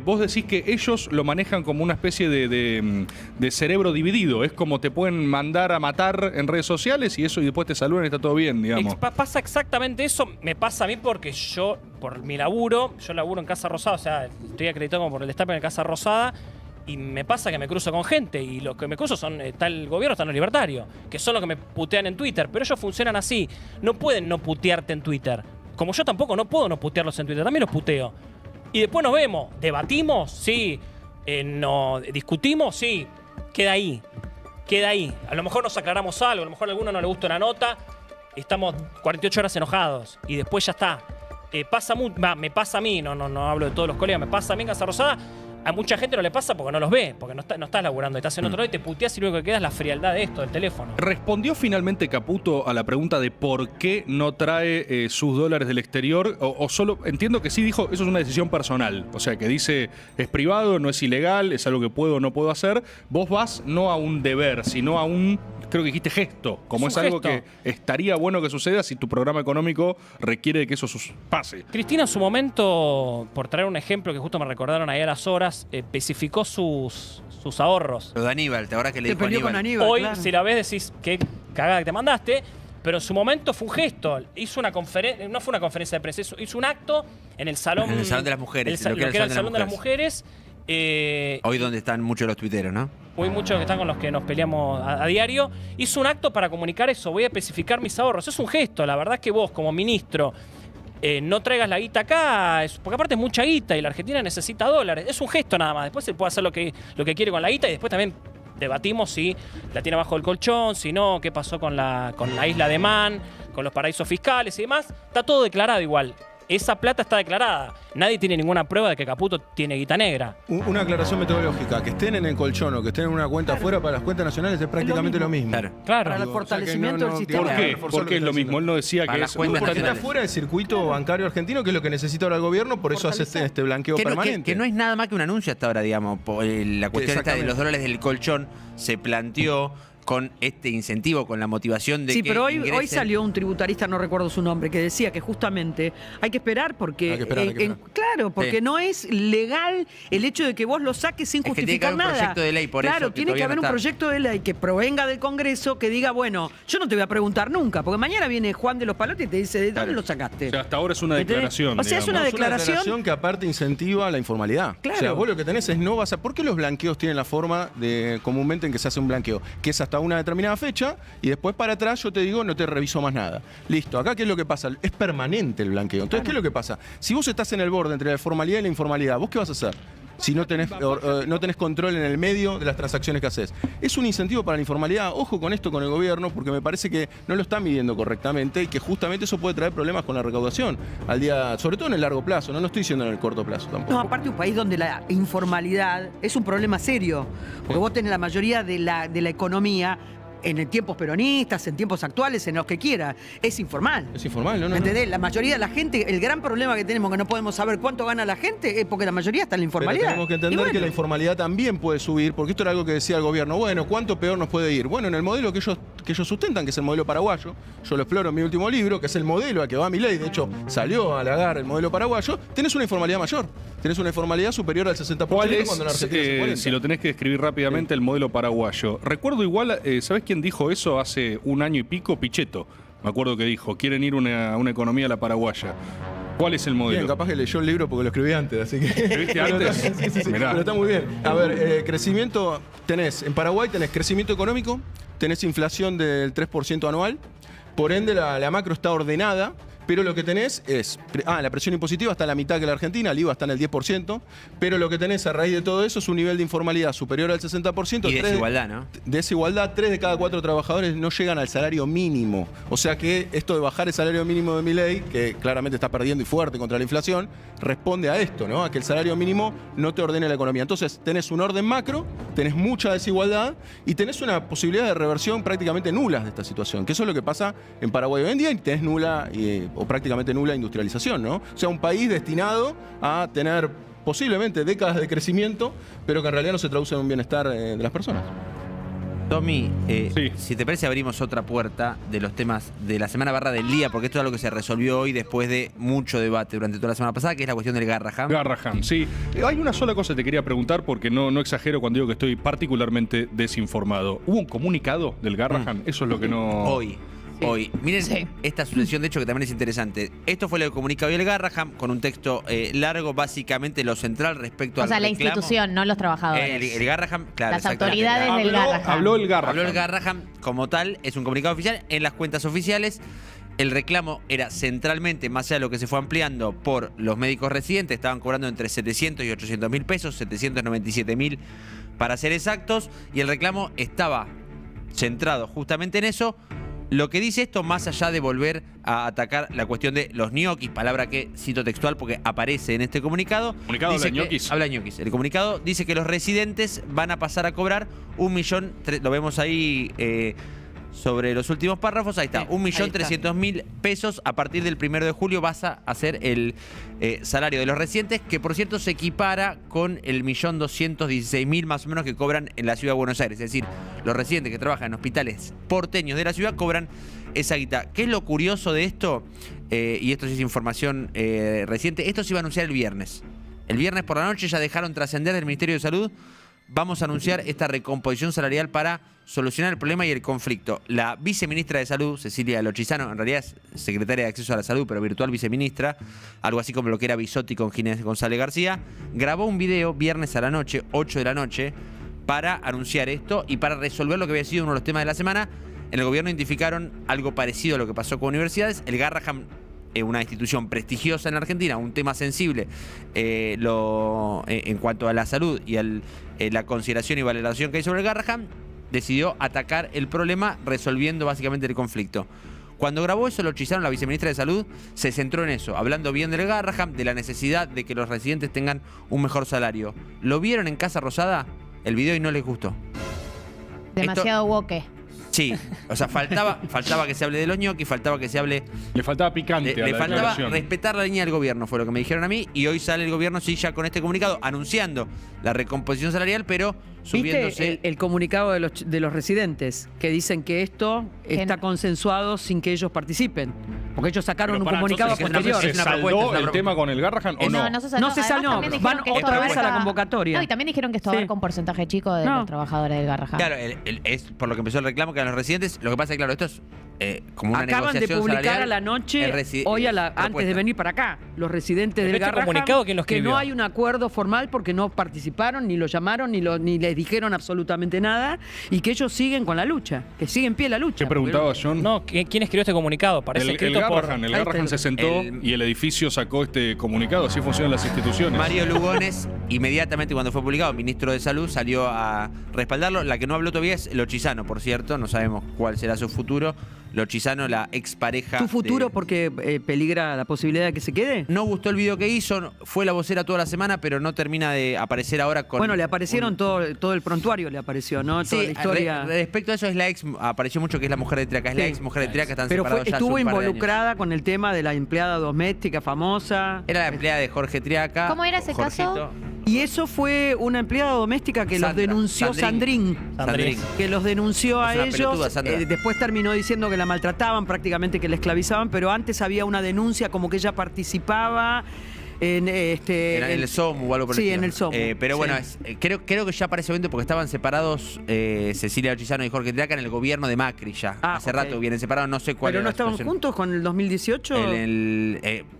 Vos decís que ellos lo manejan como una especie de cerebro dividido, es como te pueden mandar a matar en redes sociales y eso y después te saludan y está todo bien, digamos. Pasa exactamente eso, me pasa a mí porque yo, por mi laburo, yo laburo en Casa Rosada, o sea, estoy acreditado como por el destape en Casa Rosada, y me pasa que me cruzo con gente, y los que me cruzo son, está el gobierno, están los libertarios, que son los que me putean en Twitter, pero ellos funcionan así, no pueden no putearte en Twitter, como yo tampoco no puedo no putearlos en Twitter, también los puteo. Y después nos vemos, debatimos, sí, no, discutimos, sí, queda ahí. A lo mejor nos aclaramos algo, a lo mejor a alguno no le gusta una nota, estamos 48 horas enojados, y después ya está. Me pasa a mí, no hablo de todos los colegas, me pasa a mí en Casa Rosada. A mucha gente no le pasa porque no los ve, porque no estás laburando, estás en otro lado y te puteas y lo único que queda es la frialdad de esto, del teléfono. ¿Respondió finalmente Caputo a la pregunta de por qué no trae sus dólares del exterior? O solo, entiendo que sí dijo, eso es una decisión personal. O sea, que dice, es privado, no es ilegal, es algo que puedo o no puedo hacer. Vos vas no a un deber, sino a un, creo que dijiste gesto. Como es algo que estaría bueno que suceda si tu programa económico requiere de que eso pase. Cristina en su momento, por traer un ejemplo que justo me recordaron ahí a las horas, especificó sus ahorros. Lo de Aníbal, ¿te acordás que le dijo peleó con Aníbal, Hoy, claro. si la ves, decís, qué cagada que te mandaste, pero en su momento fue un gesto. Hizo una conferencia, no fue una conferencia de prensa, hizo un acto en el salón. En el Salón de las Mujeres. Lo que era el Salón de las Mujeres. Hoy donde están muchos los tuiteros, ¿no? Hoy muchos que están con los que nos peleamos a diario. Hizo un acto para comunicar eso, voy a especificar mis ahorros. Es un gesto, la verdad es que vos, como ministro, no traigas la guita acá, porque aparte es mucha guita y la Argentina necesita dólares. Es un gesto nada más. Después se puede hacer lo que quiere con la guita y después también debatimos si la tiene abajo del colchón, si no, qué pasó con la isla de Man, con los paraísos fiscales y demás. Está todo declarado igual. Esa plata está declarada. Nadie tiene ninguna prueba de que Caputo tiene guita negra. Una aclaración metodológica. Que estén en el colchón o que estén en una cuenta afuera para las cuentas nacionales es prácticamente lo mismo. Claro. Para el fortalecimiento del sistema. ¿Por qué? ¿Por qué es lo mismo? Él no decía Para que las es cuentas Porque está nacionales. fuera del circuito bancario argentino, que es lo que necesita ahora el gobierno, por eso hace este blanqueo permanente. Que no es nada más que un anuncio hasta ahora, digamos. La cuestión esta de los dólares del colchón se planteó con este incentivo, con la motivación de Sí, que pero hoy ingresen. salió un tributarista, no recuerdo su nombre, que decía que justamente hay que esperar porque... Hay que esperar. Claro, porque Sí. no es legal el hecho de que vos lo saques sin Es que tiene que justificar haber un nada. proyecto de ley, por claro, eso, que tiene que todavía haber no un está. proyecto de ley que provenga del Congreso que diga, bueno, yo no te voy a preguntar nunca, porque mañana viene Juan de los Palotes y te dice, ¿de dónde lo sacaste? O sea, hasta ahora es una ¿Entendés? declaración. O sea, es digamos. una Es una declaración- declaración que aparte incentiva la informalidad. Claro. O sea, vos lo que tenés es no vas a... ¿Por qué los blanqueos tienen la forma de comúnmente en que se hace un blanqueo? Que es hasta una determinada fecha y después para atrás yo te digo no te reviso más nada. Listo, acá ¿qué es lo que pasa? Es permanente el blanqueo. Entonces, ¿qué es lo que pasa? Si vos estás en el borde entre la formalidad y la informalidad, ¿vos qué vas a hacer? Si no tenés control en el medio de las transacciones que haces. Es un incentivo para la informalidad. Ojo con esto con el gobierno, porque me parece que no lo está midiendo correctamente y que justamente eso puede traer problemas con la recaudación al día, sobre todo en el largo plazo. No lo estoy diciendo en el corto plazo tampoco. No, aparte un país donde la informalidad es un problema serio, porque vos tenés la mayoría de la economía en tiempos peronistas, en tiempos actuales, en los que quiera, es informal. Es informal, ¿no? ¿Me entendés? La mayoría de la gente, el gran problema que tenemos que no podemos saber cuánto gana la gente es porque la mayoría está en la Pero informalidad. tenemos que entender Y bueno, que la informalidad también puede subir, porque esto era algo que decía el gobierno. Bueno, ¿cuánto peor nos puede ir? Bueno, en el modelo que ellos sustentan, que es el modelo paraguayo, yo lo exploro en mi último libro, que es el modelo a que va Milei, de hecho salió a halagar el modelo paraguayo, tenés una informalidad mayor, tenés una informalidad superior al 60% ¿Cuál es, cuando en Argentina es el 40%. si lo tenés que describir rápidamente, el modelo paraguayo? Recuerdo igual, ¿sabés quién dijo eso hace un año y pico? Pichetto. Me acuerdo que dijo, quieren ir a una economía a la paraguaya. ¿Cuál es el modelo? Bien, capaz que leyó el libro porque lo escribí antes, así que... ¿Escribiste antes? Sí, Mirá. pero está muy bien. A ver, crecimiento, en Paraguay tenés crecimiento económico, tenés inflación del 3% anual, por ende la macro está ordenada, pero lo que tenés es, la presión impositiva está en la mitad que la Argentina, el IVA está en el 10%, pero lo que tenés a raíz de todo eso es un nivel de informalidad superior al 60%. Y desigualdad, ¿no? Desigualdad, 3 de cada 4 trabajadores no llegan al salario mínimo. O sea que esto de bajar el salario mínimo de Milei, que claramente está perdiendo y fuerte contra la inflación, responde a esto, ¿no? A que el salario mínimo no te ordene la economía. Entonces, tenés un orden macro, tenés mucha desigualdad y tenés una posibilidad de reversión prácticamente nula de esta situación, que eso es lo que pasa en Paraguay hoy en día, y tenés nula o prácticamente nula industrialización, ¿no? O sea, un país destinado a tener posiblemente décadas de crecimiento, pero que en realidad no se traduce en un bienestar de las personas. Tommy, Sí. si te parece abrimos otra puerta de los temas de la semana / del día, porque esto es algo que se resolvió hoy después de mucho debate durante toda la semana pasada, que es la cuestión del Garrahan. Garrahan, sí. Hay una sola cosa que te quería preguntar, porque no exagero cuando digo que estoy particularmente desinformado. ¿Hubo un comunicado del Garrahan? Eso es lo que no... Hoy. Miren esta sucesión de hecho que también es interesante. Esto fue lo que comunica hoy el Garrahan con un texto largo, básicamente lo central respecto al O sea, la reclamo. institución, no los trabajadores. El Garrahan, claro. Las exactamente. autoridades del Garrahan. Habló el Garrahan. Habló el Garrahan como tal, es un comunicado oficial en las cuentas oficiales. El reclamo era centralmente, más allá de lo que se fue ampliando por los médicos residentes, estaban cobrando entre 700 y 800 mil pesos, 797 mil para ser exactos, y el reclamo estaba centrado justamente en eso. Lo que dice esto, más allá de volver a atacar la cuestión de los ñoquis, palabra que cito textual porque aparece en este comunicado. ¿Comunicado dice habla de ñoquis? Habla de ñoquis. El comunicado dice que los residentes van a pasar a cobrar 1 millón, lo vemos ahí sobre los últimos párrafos, ahí está, 1.300.000 pesos a partir del 1 de julio vas a hacer el salario de los residentes, que por cierto se equipara con el 1.216.000 más o menos que cobran en la ciudad de Buenos Aires. Es decir, los residentes que trabajan en hospitales porteños de la ciudad cobran esa guita. ¿Qué es lo curioso de esto? Y esto sí es información reciente. Esto se iba a anunciar el viernes. El viernes por la noche ya dejaron trascender del Ministerio de Salud. Vamos a anunciar esta recomposición salarial para solucionar el problema y el conflicto. La viceministra de Salud, Cecilia Lochisano, en realidad es secretaria de Acceso a la Salud, pero virtual viceministra, algo así como lo que era Bisotti con Ginés González García, grabó un video viernes a la noche, 8 de la noche, para anunciar esto y para resolver lo que había sido uno de los temas de la semana. En el gobierno identificaron algo parecido a lo que pasó con universidades. El Garrahan, una institución prestigiosa en Argentina, un tema sensible en cuanto a la salud y la consideración y valoración que hay sobre el Garrahan, decidió atacar el problema resolviendo básicamente el conflicto. Cuando grabó eso, Lochisano, la viceministra de Salud, se centró en eso, hablando bien del Garrahan, de la necesidad de que los residentes tengan un mejor salario. ¿Lo vieron en Casa Rosada? El video y no les gustó. Demasiado woke. Sí, o sea, faltaba que se hable de los ñoquis, faltaba que se hable... Le faltaba picante a Le la faltaba declaración. respetar la línea del gobierno, fue lo que me dijeron a mí, y hoy sale el gobierno, sí, ya con este comunicado, anunciando la recomposición salarial, pero subiéndose... ¿Viste el comunicado de los residentes? Que dicen que esto está consensuado sin que ellos participen. Porque ellos sacaron Pero un pará, comunicado entonces, posterior. ¿se Es una saldó propuesta, es una el propuesta. tema con el Garrahan o no? No se saldó. No se Además, saldó. también Van dijeron que esto otra vez a la abarca- convocatoria. No, y también dijeron que esto Sí. abarca un porcentaje chico de No. los trabajadores del Garrahan. Claro, es por lo que empezó el reclamo que eran los residentes. Lo que pasa es que, claro, esto es como una Acaban de negociación publicar salarial. a la noche, El hoy antes propuesta. de venir para acá, los residentes Pero del este Garrahan, comunicado, ¿quién lo que escribió? no hay un acuerdo formal porque no participaron, ni lo llamaron, ni les dijeron absolutamente nada, y que ellos siguen con la lucha, que sigue en pie la lucha. ¿Qué preguntaba John? No, ¿quién escribió este comunicado? Parece El escrito Garrahan, el Ahí Garrahan está. se sentó y el edificio sacó este comunicado. Así funcionan las instituciones. Mario Lugones, inmediatamente cuando fue publicado, ministro de Salud, salió a respaldarlo. La que no habló todavía es Lochisano, por cierto. No sabemos cuál será su futuro. Lochisano, la expareja. ¿Tu futuro de- porque peligra la posibilidad de que se quede? No gustó el video que hizo, fue la vocera toda la semana, pero no termina de aparecer ahora con... Bueno, le aparecieron un- todo el prontuario, le apareció, ¿no? Toda Sí, la historia. respecto a eso es la ex, apareció mucho que es la mujer de Triaca, es la Sí. ex mujer de Triaca, están Pero separados ya hace estuvo un par de años. involucrada con el tema de la empleada doméstica famosa. Era la empleada de Jorge Triaca. ¿Cómo era ese caso? Y eso fue una empleada doméstica que los Sandra, denunció Sandrín. Sandrín. Que los denunció Es a una ellos. pelotuda, Sandra. Después terminó diciendo que la maltrataban, prácticamente que la esclavizaban, pero antes había una denuncia como que ella participaba en Era en el SOMU o algo por el Sí, estilo. en el SOMU. Pero bueno, Sí. creo que ya para ese momento, porque estaban separados Cecilia Lochisano y Jorge Triaca en el gobierno de Macri ya. Ah, Hace ok. rato vienen separados, no sé cuál ¿Pero era no la estaban situación. juntos con el 2018?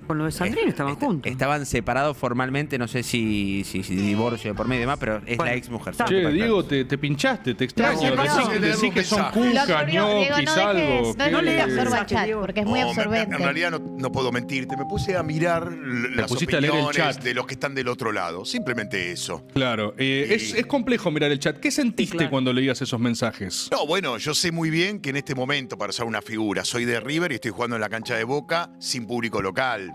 Con lo de Sandrine estaban juntos. Estaban separados formalmente, no sé si divorcio de por medio y demás, pero es Bueno, la ex mujer. Che, Diego, te pinchaste, te extraño. No, Decí que son Lo cuca, ñoquis, algo. No le que- absorba el chat, porque es muy No, absorbente. en realidad no puedo mentirte. Me puse a mirar las pusiste a leer el opiniones chat. de los que están del otro lado. Simplemente eso. Claro, es complejo mirar el chat. ¿Qué sentiste claro. cuando leías esos mensajes? No, bueno, yo sé muy bien que en este momento, para usar una figura, soy de River y estoy jugando en la cancha de Boca sin público local.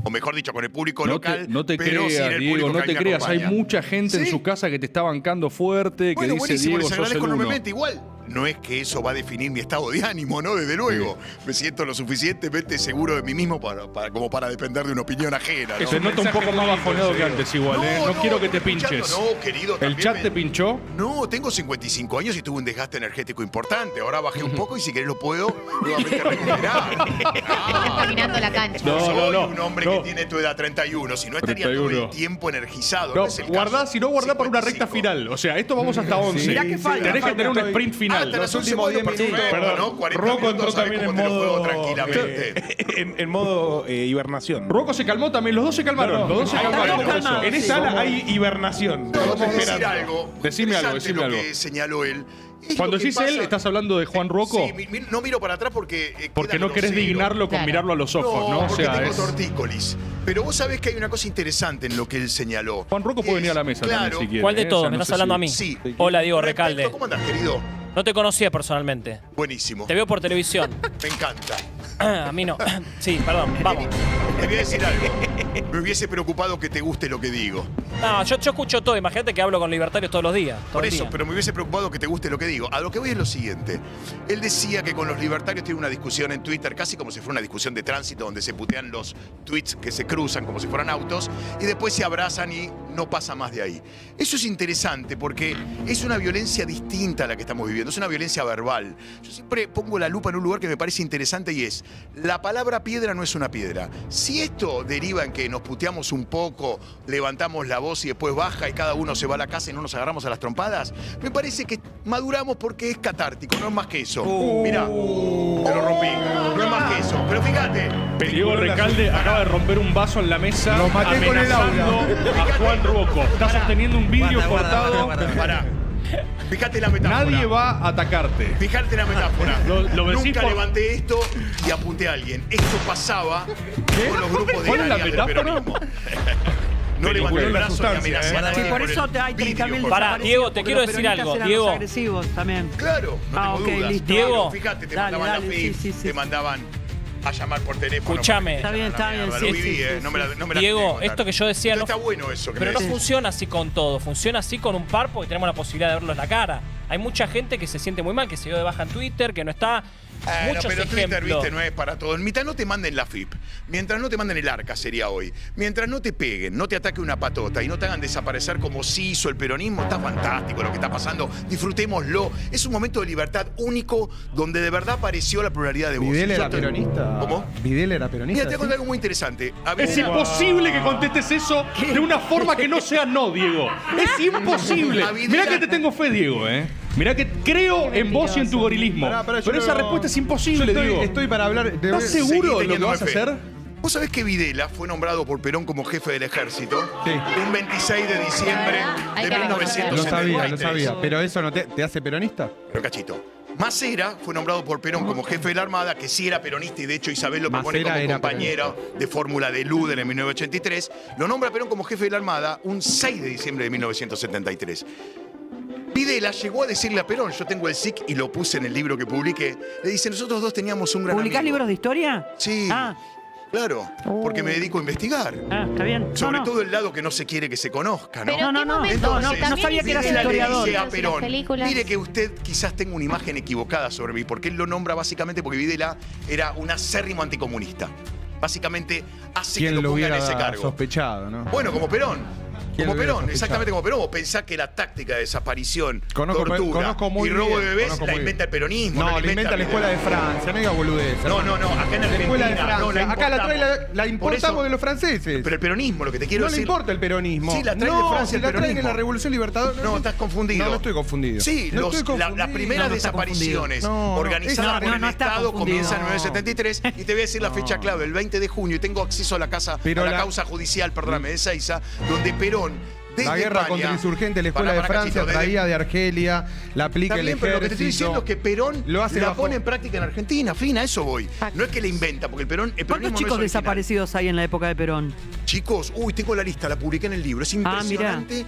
O mejor dicho, con el público local. No te pero sin creas, el Diego, público no que te me creas. Hay acompaña. mucha gente en ¿Sí? su casa que te está bancando fuerte, Bueno, que dice buenísimo, Diego, les sos agradezco el uno. enormemente. Igual, no es que eso va a definir mi estado de ánimo, ¿no? Desde luego. Me siento lo suficientemente seguro de mí mismo como para depender de una opinión ajena, ¿no? Se nota un poco más bajoneado que antes igual, ¿eh? No quiero que te estoy pinches. pinchando, no, querido. ¿El también chat te pinchó? No, tengo 55 años y tuve un desgaste energético importante. Ahora bajé un poco y si querés lo puedo nuevamente recuperar. Estás caminando la cancha. No, Soy no, un hombre no. que tiene tu edad 31, si no estaría todo 31. el tiempo energizado. No, es el guardá, caso. si no guardá para una recta 55. final. O sea, esto vamos hasta 11. Mirá que falta, Tenés que falta, tener un estoy- sprint final. Hasta las Los 11 últimos 10 perfecto, minutos. ¿no? 40 Rocco minutos, entró ¿sabés también cómo en te lo juego modo. tranquilamente. En modo hibernación. Rocco se calmó también, los dos se calmaron. No, los dos se ahí calmaron. está, por eso. calmado. En esta sala hay hibernación. No, Estamos te voy a decir esperando. algo. Decime algo, Interesante decime lo algo. que señaló él. Es Cuando lo que decís él, pasa- ¿estás hablando de Juan Rocco? Sí, no miro para atrás porque. Porque queda no querés grosero. dignarlo con Claro. mirarlo a los ojos, ¿no? O porque sea, tengo es. tortícolis. Pero vos sabés que hay una cosa interesante en lo que él señaló. Juan Rocco puede venir a la mesa Claro. también si quiere. ¿Cuál de ¿eh? todos? O sea, ¿Me no estás sé hablando si- a mí? Sí. Hola, Diego Respecto, Recalde. ¿Cómo andás, querido? No te conocía personalmente. Buenísimo. Te veo por televisión. Me encanta. A mí no. Sí, perdón, vamos. Te voy a decir algo. Me hubiese preocupado que te guste lo que digo. No, yo escucho todo. Imagínate que hablo con libertarios todos los días. todo Por el eso, día. pero me hubiese preocupado que te guste lo que digo. A lo que voy es lo siguiente. Él decía que con los libertarios tiene una discusión en Twitter, casi como si fuera una discusión de tránsito, donde se putean los tweets que se cruzan como si fueran autos, y después se abrazan y no pasa más de ahí. Eso es interesante porque es una violencia distinta a la que estamos viviendo, es una violencia verbal. Yo siempre pongo la lupa en un lugar que me parece interesante y es, la palabra piedra no es una piedra. Si esto deriva en que nos puteamos un poco, levantamos la voz y después baja y cada uno se va a la casa y no nos agarramos a las trompadas, me parece que maduramos porque es catártico, no es más que eso. Mirá, te lo rompí, no es más que eso. Pero fíjate, Diego Recalde acaba de romper un vaso en la mesa Lo maté con el amenazando aura. a Juan Rocco. Está sosteniendo un vidrio cortado. pará. Fíjate la metáfora. Nadie va a atacarte. Fíjate la metáfora. Lo decís Nunca por- levanté esto y apunté a alguien. Esto pasaba con los grupos de ¿Cuál es la alias del metáfora? peronismo. No levanté el la brazo y sustancia, amenacé a Sí, nadie por con eso el te hay 30.000 vidrio. Pará, desaparecidos, Diego, te porque quiero los decir peronistas algo, eran Diego. los agresivos también. Claro, no Ah, tengo ok, dudas. listo. Diego. Fíjate, te Dale, mandaban dale, la FIP, sí, sí, sí. te mandaban a llamar por teléfono. Escuchame. Está bien, está bien, Lo sí, viví, sí, sí, no me la tengo Diego, que contar. esto que yo decía Pero no- está bueno eso que Pero me no decís. funciona así con todo, funciona así con un par porque tenemos la posibilidad de verlo en la cara. Hay mucha gente que se siente muy mal, que se dio de baja en Twitter, que no está. Muchos pero Twitter, ejemplos. viste, no es para todo. Mientras no te manden la FIP, mientras no te manden el arca, sería hoy, mientras no te peguen, no te ataque una patota y no te hagan desaparecer como sí hizo el peronismo, está fantástico lo que está pasando. Disfrutémoslo. Es un momento de libertad único donde de verdad apareció la pluralidad de voces. ¿Videla Yo era te- peronista? ¿Cómo? ¿Videla era peronista? Mira, te voy a ¿sí? contar algo muy interesante. Es imposible que contestes eso de una forma que no sea no, Diego. Es imposible. A Videla- Mirá que te tengo fe, Diego, ¿eh? Mirá que creo en vos y en tu gorilismo. Pará, yo Pero esa no- respuesta es Yo imposible, Diego. estoy para hablar. ¿Estás Seguí seguro de lo que teniéndome vas a fe. hacer? ¿Vos sabés que Videla fue nombrado por Perón como jefe del ejército? Sí. Un 26 de diciembre Hay de que reconocerlo. 1973. Lo sabía. Pero eso no te hace peronista. Pero cachito. Macera fue nombrado por Perón como jefe de la Armada, que sí era peronista y de hecho Isabel lo propone Macera como era compañero de fórmula de Luder en 1983. Lo nombra Perón como jefe de la Armada un 6 de diciembre de 1973. Videla llegó a decirle a Perón, yo tengo el SIC y lo puse en el libro que publiqué, le dice, nosotros dos teníamos un gran ¿Publicás amigo. libros de historia? Sí, Ah, claro, porque me dedico a investigar. está bien. Sobre No, no. todo el lado que no se quiere que se conozca, ¿no? Pero ¿en No, qué no, momento? entonces, Porque no también sabía que eras hiciste Videla le historiador. dice a las Perón, películas. mire que usted quizás tenga una imagen equivocada sobre mí, porque él lo nombra básicamente porque Videla era un acérrimo anticomunista. Básicamente hace que ¿Quién lo lo ponga en hubiera ese cargo. sospechado, no? Bueno, como Perón. Como lo hubiera Perón, sospechado? exactamente como Perón. Vos pensás que la táctica de desaparición, Conozco muy y robo bien, de bebés conozco la muy inventa el bien. peronismo. No, la inventa la escuela de Francia, no diga boludez. No, acá en La Argentina. escuela de no, Francia. Acá la trae la Por importamos eso- de los franceses. Pero el peronismo, lo que te quiero No le decir. importa el peronismo. Sí, la traen no, de Francia se el la traen en peronismo. la Revolución Libertadora. No, estás confundido. No estoy confundido. Sí, No estoy las confundido. primeras No está desapariciones confundido. organizadas por el no está Estado confundido. comienzan en 1973 y te voy a decir la fecha clave, el 20 de junio, y tengo acceso a la causa judicial, perdóname, de Seiza, donde Perón desde La guerra España, contra el insurgente, la escuela Pará, de pará, Francia cachito, traía de Argelia, la aplica Está el bien, ejército. pero lo que te estoy diciendo es que Perón lo hace la bajo- pone en práctica en Argentina, fin, a eso voy. No es que la inventa, porque el peronismo ¿Cuántos no chicos es original. desaparecidos hay en la época de Perón? Chicos, tengo la lista, la publiqué en el libro, es impresionante.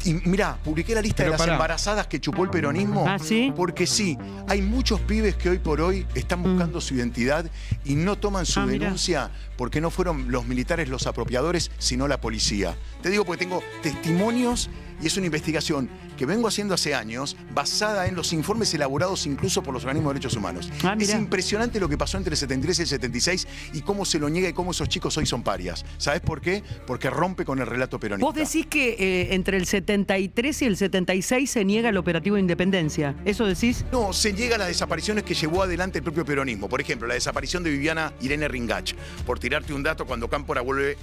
Y mirá, publiqué la lista Pero de las pará. embarazadas que chupó el peronismo. ¿Ah, sí? Porque sí, hay muchos pibes que hoy por hoy están buscando su identidad y no toman su Mirá. denuncia porque no fueron los militares los apropiadores, sino la policía. Te digo porque tengo testimonios y es una investigación que vengo haciendo hace años, basada en los informes elaborados incluso por los organismos de derechos humanos. Ah, Es mirá. impresionante lo que pasó entre el 73 y el 76 y cómo se lo niega y cómo esos chicos hoy son parias. ¿Sabes por qué? Porque rompe con el relato peronista. Vos decís que entre el 73 y el 76 se niega el operativo de Independencia. ¿Eso decís? No, se llega a las desapariciones que llevó adelante el propio peronismo. Por ejemplo, la desaparición de Viviana Irene Ringach. Por tirarte un dato, cuando Cámpora vuelve,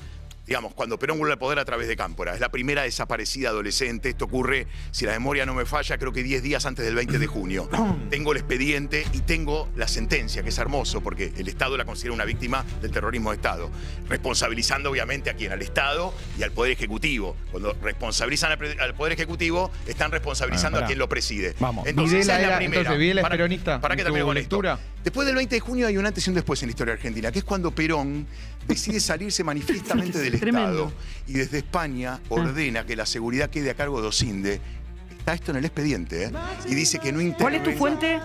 digamos, cuando Perón vuelve al poder a través de Cámpora. Es la primera desaparecida adolescente. Esto ocurre, si la memoria no me falla, creo que 10 días antes del 20 de junio. Tengo el expediente y tengo la sentencia, que es hermoso, porque el Estado la considera una víctima del terrorismo de Estado. Responsabilizando, obviamente, a quién, al Estado y al Poder Ejecutivo. Cuando responsabilizan al Poder Ejecutivo, están responsabilizando pará. a quien lo preside. Vamos, Entonces, Videla esa es la era- primera. entonces, Videla es peronista Para que en termine tu con esto. lectura. Después del 20 de junio hay un antes y un después en la historia argentina, que es cuando Perón decide salirse manifiestamente del Tremendo. Estado y desde España ordena que la seguridad quede a cargo de Osinde. Está esto en el expediente, ¿eh? Y dice que no intervenga. ¿Cuál es tu fuente?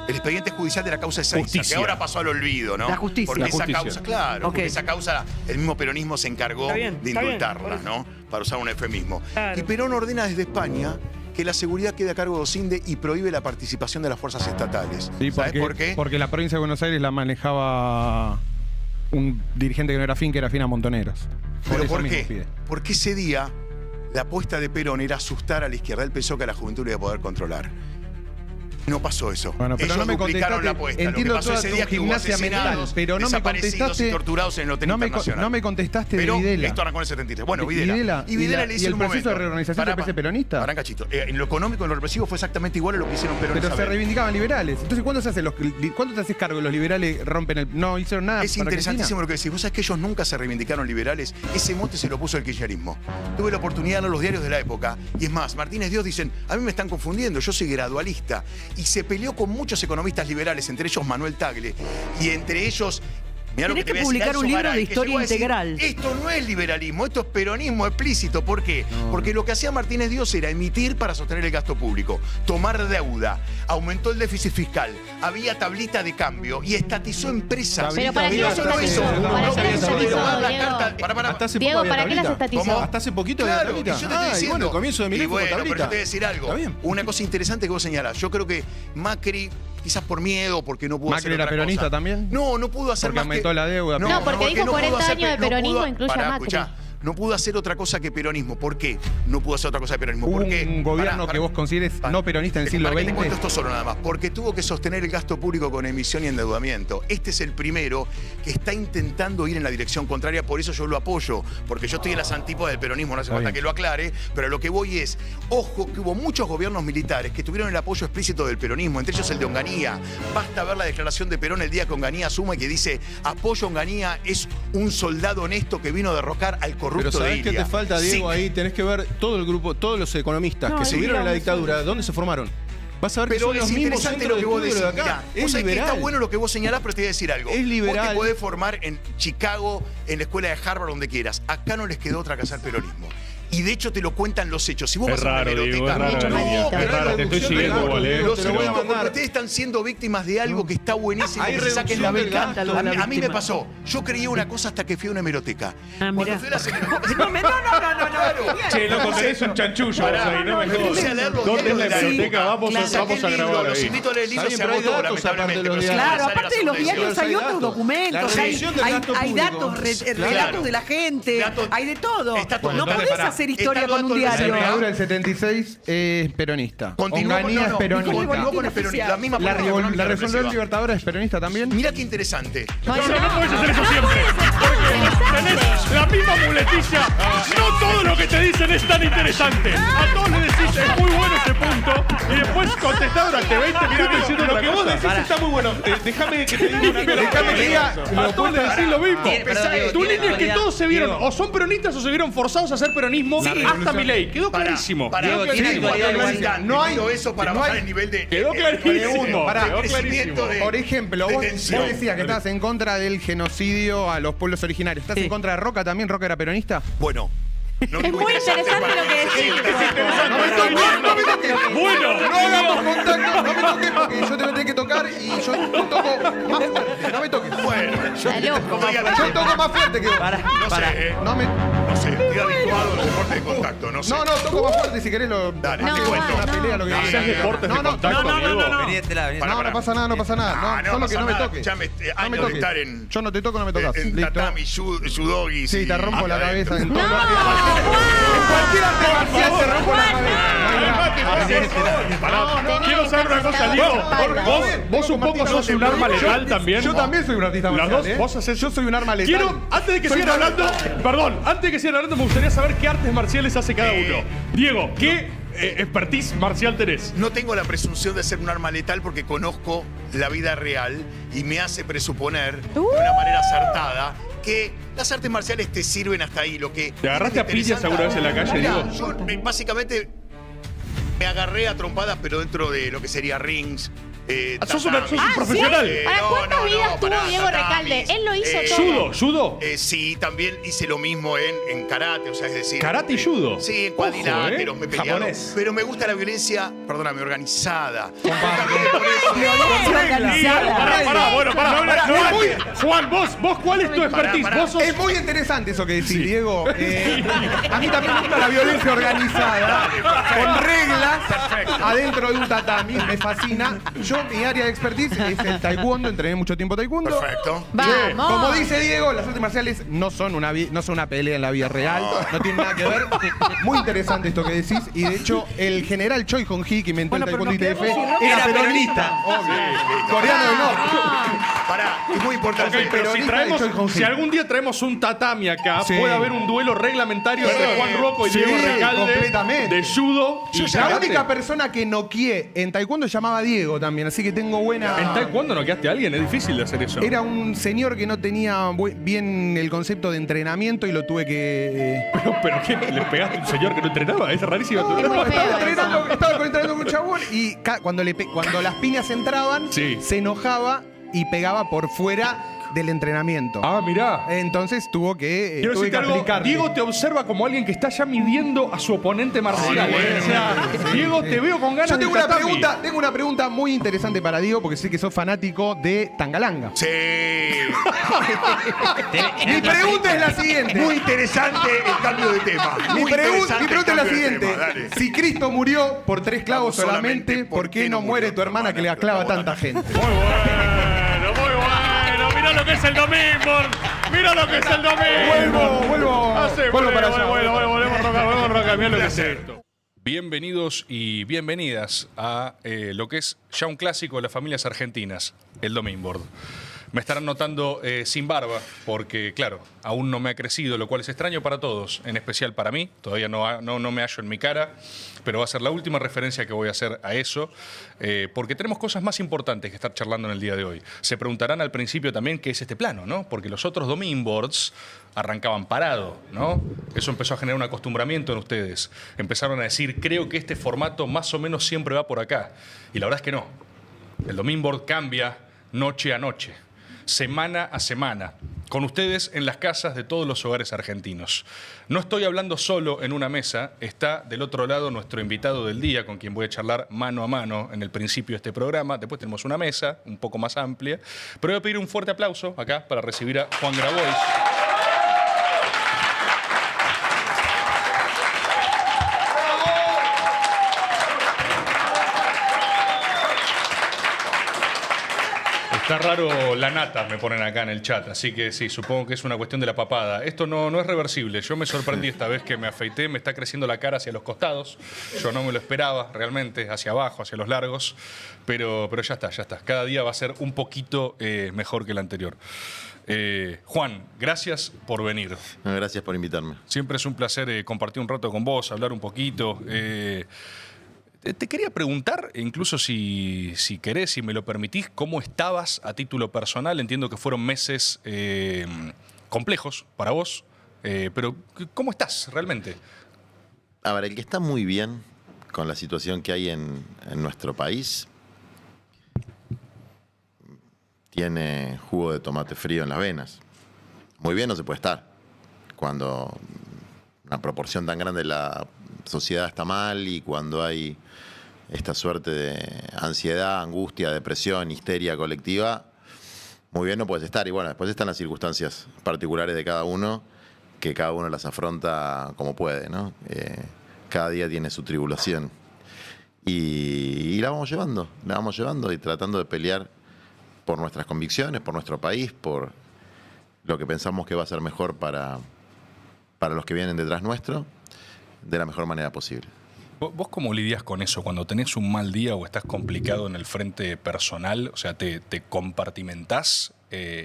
El expediente judicial de la causa de Seiza, Justicia. que ahora pasó al olvido, ¿no? La justicia. Porque La esa justicia. causa, claro, Ok. porque esa causa el mismo peronismo se encargó Está bien, de está bien, indultarla, por eso. ¿no? Para usar un eufemismo. Claro. Y Perón ordena desde España que la seguridad quede a cargo de Osinde y prohíbe la participación de las fuerzas estatales. Sí, ¿Sabes por qué? Porque la provincia de Buenos Aires la manejaba un dirigente que no era Fin, que era Fina Montoneros. ¿Pero eso por mismo qué? pide. Porque ese día la apuesta de Perón era asustar a la izquierda. Él pensó que a la juventud le iba a poder controlar. No pasó eso. Bueno, pero Ellos no me duplicaron contestaste. la apuesta. Entiendo Lo que pasó toda ese tu día que hubo gimnasia mental, asesinados, pero no me desaparecidos contestaste. y torturados en el Hotel Internacional. No me contestaste Pero de Videla. esto arrancó en el 73. Bueno, Y Videla. Videla, le y dice el un proceso momento. de reorganización del PC peronista. Pará, cachito. En lo económico, en lo represivo fue exactamente igual a lo que hicieron Perón y Pero se Isabel. reivindicaban liberales. Entonces, ¿cuándo te haces cargo de los liberales rompen el... No hicieron nada Es para interesantísimo lo que decís. Vos sabés que ellos nunca se reivindicaron liberales. Ese mote se lo puso el kirchnerismo. Tuve la oportunidad de leer los diarios de la época. Y es más, Martínez Dios dicen, a mí me están confundiendo, yo soy gradualista. Y se peleó con muchos economistas liberales, entre ellos Manuel Tagle. Y entre ellos... Mirá lo Tenés te que voy a decir, publicar Alzo un libro de Garay, que historia llegó a decir, integral. Esto no es liberalismo, esto es peronismo explícito. ¿Por qué? Porque lo que hacía Martínez Dios era emitir para sostener el gasto público, tomar deuda, aumentó el déficit fiscal, había tablita de cambio y estatizó empresas. Pero ¿para qué Digo, las eso no hizo. estatizó? ¿Para qué las estatizó, La Diego? carta- Pará. Hasta hace Diego, poco había ¿para qué las tablita. estatizó? ¿Cómo? Hasta hace poquito Claro, había tablita. y yo te estoy diciendo. Bueno, el comienzo de mi Y libro bueno, fue pero yo tablita. te voy a decir algo. Está bien. Una cosa interesante que vos señalás. Yo creo que Macri, quizás por miedo, porque no pudo ¿Macri hacer era otra peronista cosa. también? No pudo hacer Porque más aumentó que... la deuda. No, porque dijo no 40 pudo hacer- años de no peronismo, pudo- incluye a Pará, Macri. escuchá. No pudo hacer otra cosa que peronismo. ¿Por qué? No pudo hacer otra cosa que peronismo. ¿Hubo Porque un gobierno que vos consideres no peronista en el siglo Para que te XX? cuento esto solo nada más. Porque tuvo que sostener el gasto público con emisión y endeudamiento. Este es el primero que está intentando ir en la dirección contraria. Por eso yo lo apoyo. Porque yo estoy en las antípodas del peronismo. No hace Está falta bien. que lo aclare. Pero lo que voy es, ojo, que hubo muchos gobiernos militares que tuvieron el apoyo explícito del peronismo. Entre ellos el de Onganía. Basta ver la declaración de Perón el día que Onganía asuma y que dice, apoyo a Onganía, es un soldado honesto que vino a derrocar al corrupto Pero de ¿sabés qué Ilia. te falta, Diego? Sí. Ahí tenés que ver todo el grupo, todos los economistas No, que ahí se vieron en la miramos dictadura, ¿dónde se formaron? Vas a ver que Pero son es los mismos interesante centros lo que de vos estudio decís. de acá. Mirá, Es vos sabés que liberal. está bueno lo que vos señalás, pero te voy a decir algo. Es liberal. Vos te podés formar en Chicago, en la escuela de Harvard, donde quieras. Acá no les quedó otra que hacer peronismo. Y de hecho te lo cuentan los hechos. Si vos Es vas a una raro, hemeroteca, Diego, es raro la línea. no, Es pero raro, hay te estoy reducción siguiendo del igual, gasto. Los te lo voy a invito porque mandar. ustedes están siendo víctimas de algo que está buenísimo. Hay Que se saquen la reducción del beca. gasto. A mí me pasó. Yo creía una cosa hasta que fui a una hemeroteca. Cuando mirá. fui a las hemerotecas... No. Che, loco, tenés un chanchullo vos Pará, ahí, no me me puse jodas. a leer los ¿Dónde es diarios la de la biblioteca? época. Vamos Saqué a el libro, grabar los ahí. invito a leer el libro, Está se bien, pero hay agotó, datos aparte de los lamentablemente. diarios. Claro, Sale aparte de la los diarios hay subvención. otros documentos, La hay, reducción del gasto hay público. datos, Claro. relatos de la gente, Datos- hay de todo. Está todo. No Entonces, podés pará, hacer hacer historia Está con un todo el diario. La dictadura del 76 es peronista. Continuó con, Onganía es peronista. continuó con el peronismo. La misma La política económica Revolución represiva. Libertadora es peronista también. Mirá qué interesante. No puedes hacer eso siempre. Porque tenés la misma muletilla. No todo lo que te dicen es tan interesante. A todos les decís, es muy bueno ese punto. Y después contestás durante 20 minutos diciendo Lo otra que vos cosa. decís está muy bueno. Déjame que te diga una cosa. Déjame que diga. A todos les decís lo mismo. Diego, Tu línea es que Diego, todos se vieron Diego. o son peronistas o se vieron forzados a hacer peronismo hasta Milei. Quedó clarísimo. Diego, tiene actualidad No hay- eso para no bajar hay- el nivel de Quedó clarísimo. Pará, Quedó crecimiento clarísimo. de- Por ejemplo, vos Detención. decías que estabas en contra del genocidio a los pueblos originarios. ¿Estás en contra de Roca también? ¿Roca era peronista? Bueno. No Es muy interesante lo que decís. No me toques, no me toques. Bueno. No hagamos contacto, no me toques porque yo te voy a tener que tocar y yo te toco más fuerte. No me toques. Bueno, Está loco. Yo toco más fuerte que vos. no sé, No me. no sé, estoy habituado al deporte de contacto, no sé. No, toco más fuerte si querés lo. Dale, hacemos te cuento. una pelea, lo que Haces quieras. deportes de No, no, contacto, no, no, Diego. no, no. Vení de este lado, vení. Pará, No, pará. no pasa nada, no pasa nada. Ah, No, solo que pasa no me nada. toques. Ya me, No me años de toques. estar en, Yo no te toco, no me tocas. en Listo. tatami, judogis. Sí, te rompo la cabeza en No, todo. Juan. Cualquier arte marcial te rompo la Quiero saber una cosa, Diego. Vos un poco sos un arma letal también. Yo también soy un artista Las marcial, dos, ¿eh? vos haces. Yo soy un arma letal. Quiero, antes de que sigan hablando, perdón, antes de que sigan hablando, me gustaría saber qué artes marciales hace cada uno. Diego, ¿qué expertise marcial tenés? No tengo la presunción de ser un arma letal porque conozco la vida real y me hace presuponer de una manera acertada que las artes marciales te sirven hasta ahí. Lo que ¿Te agarraste a piñas interesante- alguna vez en la calle, Mirá, Diego? yo básicamente me agarré a trompadas, pero dentro de lo que sería rings. Sos un tatami. profesional. ¿Para cuántas vidas tuvo Diego Recalde? Él lo hizo todo. ¿Judo? Sí, también hice lo mismo en karate, o sea, es decir... ¿Karate y judo? Sí, en Ojo, cuadriláteros, me he peleado. Japonés. Pero me gusta la violencia, perdóname, organizada. Pará. Juan, vos ¿cuál es tu expertise? Pará. Vos sos... Es muy interesante eso que decís, Diego. A mí también me gusta la violencia organizada, con reglas, adentro de un tatami, me fascina. Yo, mi área de expertise es el taekwondo, entrené mucho tiempo taekwondo. Perfecto. Vamos. Como dice Diego, las artes marciales no son una pelea en la vida real, no tienen nada que ver. Muy interesante esto que decís, y de hecho, el general Choi Hong-hee, que inventó el taekwondo ITF, era peronista. Obvio. Coreano del Norte. Pará, es muy importante. Ok, pero si algún día traemos un tatami acá, Sí. puede haber un duelo reglamentario entre Juan Rocco y Diego Recalde completamente. de judo y La karate. única persona que noqueé en taekwondo se llamaba Diego también, así que tengo buena... ¿En taekwondo no quedaste a alguien? Es difícil de hacer eso. Era un señor que no tenía bien el concepto de entrenamiento y lo tuve que... ¿Pero qué? ¿Le pegaste a un señor que no entrenaba? Es rarísimo. Es muy Estaba feo entrenando con un chabón y cuando las piñas entraban, Sí. se enojaba y pegaba por fuera del entrenamiento. Ah, mirá. Entonces tuvo que, Quiero tuve decirte que algo, aplicarle. Diego te observa como alguien que está ya midiendo a su oponente marcial. O sea, Diego, te veo con ganas Yo tengo de una, tatami. tengo una pregunta muy interesante para Diego, porque sé que sos fanático de Tangalanga. Sí. Mi pregunta es la siguiente. Muy interesante el cambio de tema. Mi Muy pregunta interesante es la el cambio de siguiente. tema, dale. Si Cristo murió por 3 clavos solamente, ¿por qué no muere tu hermana que le clava tanta gente? Muy bueno. Mirá lo que es el domingo. Mirá lo que es el domingo. Vuelvo para allá. Volvemos Roca. Mirá lo que es esto. Bienvenidos y bienvenidas a lo que es ya un clásico de las familias argentinas, el Dominboard. Me estarán notando sin barba porque, claro, aún no me ha crecido, lo cual es extraño para todos, en especial para mí. Todavía no me hallo en mi cara, pero va a ser la última referencia que voy a hacer a eso, porque tenemos cosas más importantes que estar charlando en el día de hoy. Se preguntarán al principio también qué es este plano, ¿no? Porque los otros Dominboards arrancaban parado, ¿no? Eso empezó a generar un acostumbramiento en ustedes. Empezaron a decir, creo que este formato más o menos siempre va por acá. Y la verdad es que no. El Dominboard cambia noche a noche, semana a semana, con ustedes en las casas de todos los hogares argentinos. No estoy hablando solo en una mesa, está del otro lado nuestro invitado del día, con quien voy a charlar mano a mano en el principio de este programa. Después tenemos una mesa un poco más amplia, pero voy a pedir un fuerte aplauso acá para recibir a Juan Grabois. Está raro la nata, me ponen acá en el chat, así que sí, supongo que es una cuestión de la papada. Esto no es reversible. Yo me sorprendí esta vez que me afeité, me está creciendo la cara hacia los costados. Yo no me lo esperaba realmente, hacia abajo, hacia los largos. Pero ya está. Cada día va a ser un poquito mejor que el anterior. Juan, gracias por venir. Gracias por invitarme. Siempre es un placer compartir un rato con vos, hablar un poquito. Te quería preguntar, incluso si querés, si me lo permitís, ¿cómo estabas a título personal? Entiendo que fueron meses complejos para vos, pero ¿cómo estás realmente? A ver, el que está muy bien con la situación que hay en nuestro país tiene jugo de tomate frío en las venas. Muy bien no se puede estar cuando una proporción tan grande de la sociedad está mal y cuando hay esta suerte de ansiedad, angustia, depresión, histeria colectiva, muy bien no puedes estar. Y bueno, después están las circunstancias particulares de cada uno, que cada uno las afronta como puede, ¿no? Cada día tiene su tribulación. Y la vamos llevando y tratando de pelear por nuestras convicciones, por nuestro país, por lo que pensamos que va a ser mejor para los que vienen detrás nuestro, de la mejor manera posible. ¿Vos cómo lidias con eso? Cuando tenés un mal día o estás complicado en el frente personal, o sea, ¿te compartimentás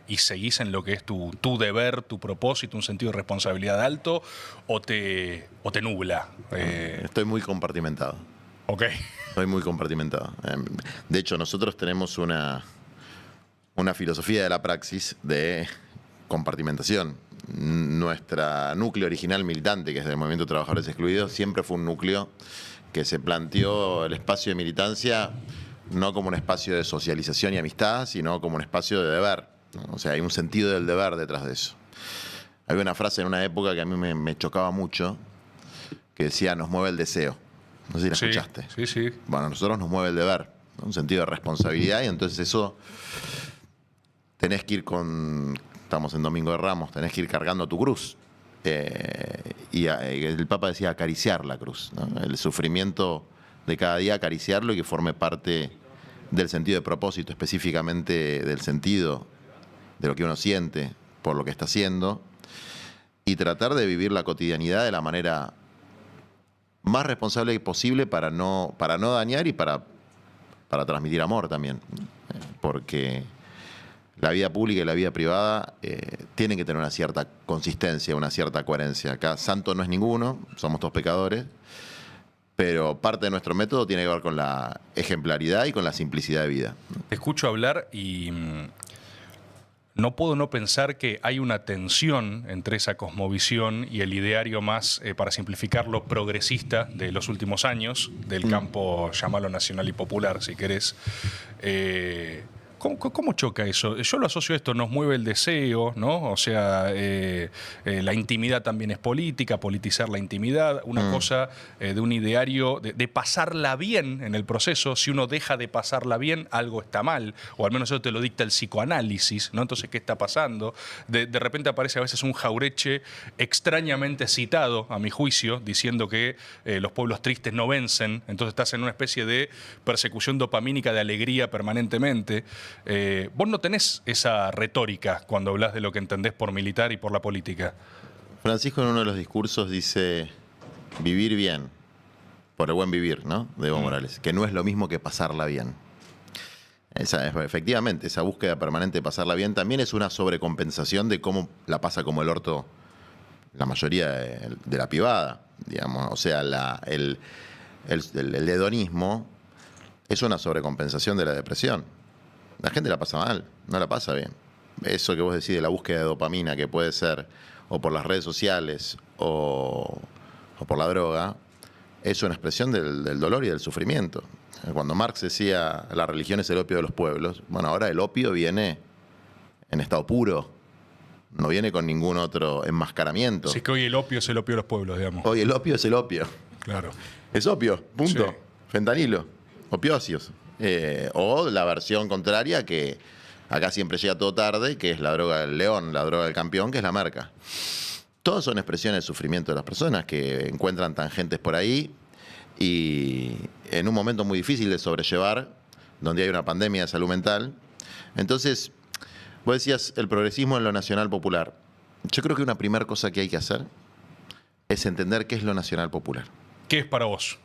y seguís en lo que es tu deber, tu propósito, un sentido de responsabilidad alto, o te nubla? Estoy muy compartimentado. Ok. Estoy muy compartimentado. De hecho, nosotros tenemos una filosofía de la praxis de compartimentación. Nuestra núcleo original militante, que es del Movimiento de Trabajadores Excluidos, siempre fue un núcleo que se planteó el espacio de militancia no como un espacio de socialización y amistad, sino como un espacio de deber, ¿no? O sea, hay un sentido del deber detrás de eso. Había una frase en una época que a mí me chocaba mucho, que decía, nos mueve el deseo. No sé si la escuchaste. Sí. Bueno, a nosotros nos mueve el deber, ¿no? Un sentido de responsabilidad, y entonces eso tenés que ir estamos en Domingo de Ramos, tenés que ir cargando tu cruz. Y el Papa decía acariciar la cruz, ¿no? El sufrimiento de cada día, acariciarlo y que forme parte del sentido de propósito, específicamente del sentido de lo que uno siente por lo que está haciendo, y tratar de vivir la cotidianidad de la manera más responsable posible para no dañar y para transmitir amor también. Porque la vida pública y la vida privada tienen que tener una cierta consistencia, una cierta coherencia. Acá santo no es ninguno, somos todos pecadores, pero parte de nuestro método tiene que ver con la ejemplaridad y con la simplicidad de vida. Te escucho hablar y no puedo no pensar que hay una tensión entre esa cosmovisión y el ideario más, para simplificarlo, progresista de los últimos años, del campo, llamalo nacional y popular, si querés. ¿Cómo choca eso? Yo lo asocio a esto, nos mueve el deseo, ¿no? O sea, la intimidad también es política, politizar la intimidad, una cosa de un ideario, de pasarla bien en el proceso. Si uno deja de pasarla bien, algo está mal, o al menos eso te lo dicta el psicoanálisis, ¿no? Entonces, ¿qué está pasando? De repente aparece a veces un Jauretche extrañamente citado, a mi juicio, diciendo que los pueblos tristes no vencen, entonces estás en una especie de persecución dopamínica de alegría permanentemente. Vos no tenés esa retórica cuando hablas de lo que entendés por militar y por la política. Francisco en uno de los discursos dice vivir bien, por el buen vivir, ¿no? De Evo Morales, que no es lo mismo que pasarla bien. Efectivamente, esa búsqueda permanente de pasarla bien también es una sobrecompensación de cómo la pasa como el orto la mayoría de la pibada, digamos. O sea, el hedonismo es una sobrecompensación de la depresión. La gente la pasa mal, no la pasa bien. Eso que vos decís de la búsqueda de dopamina, que puede ser o por las redes sociales o por la droga, es una expresión del dolor y del sufrimiento. Cuando Marx decía la religión es el opio de los pueblos, bueno, ahora el opio viene en estado puro, no viene con ningún otro enmascaramiento. Así que hoy el opio es el opio de los pueblos, digamos. Hoy el opio es el opio. Claro. Es opio, punto. Sí. Fentanilo, opióceos. O la versión contraria, que acá siempre llega todo tarde, que es la droga del león, la droga del campeón, que es la merca. Todas son expresiones de sufrimiento de las personas que encuentran tangentes por ahí y en un momento muy difícil de sobrellevar, donde hay una pandemia de salud mental, Entonces, vos decías el progresismo en lo nacional popular. Yo creo que una primera cosa que hay que hacer es entender qué es lo nacional popular. ¿Qué es para vos?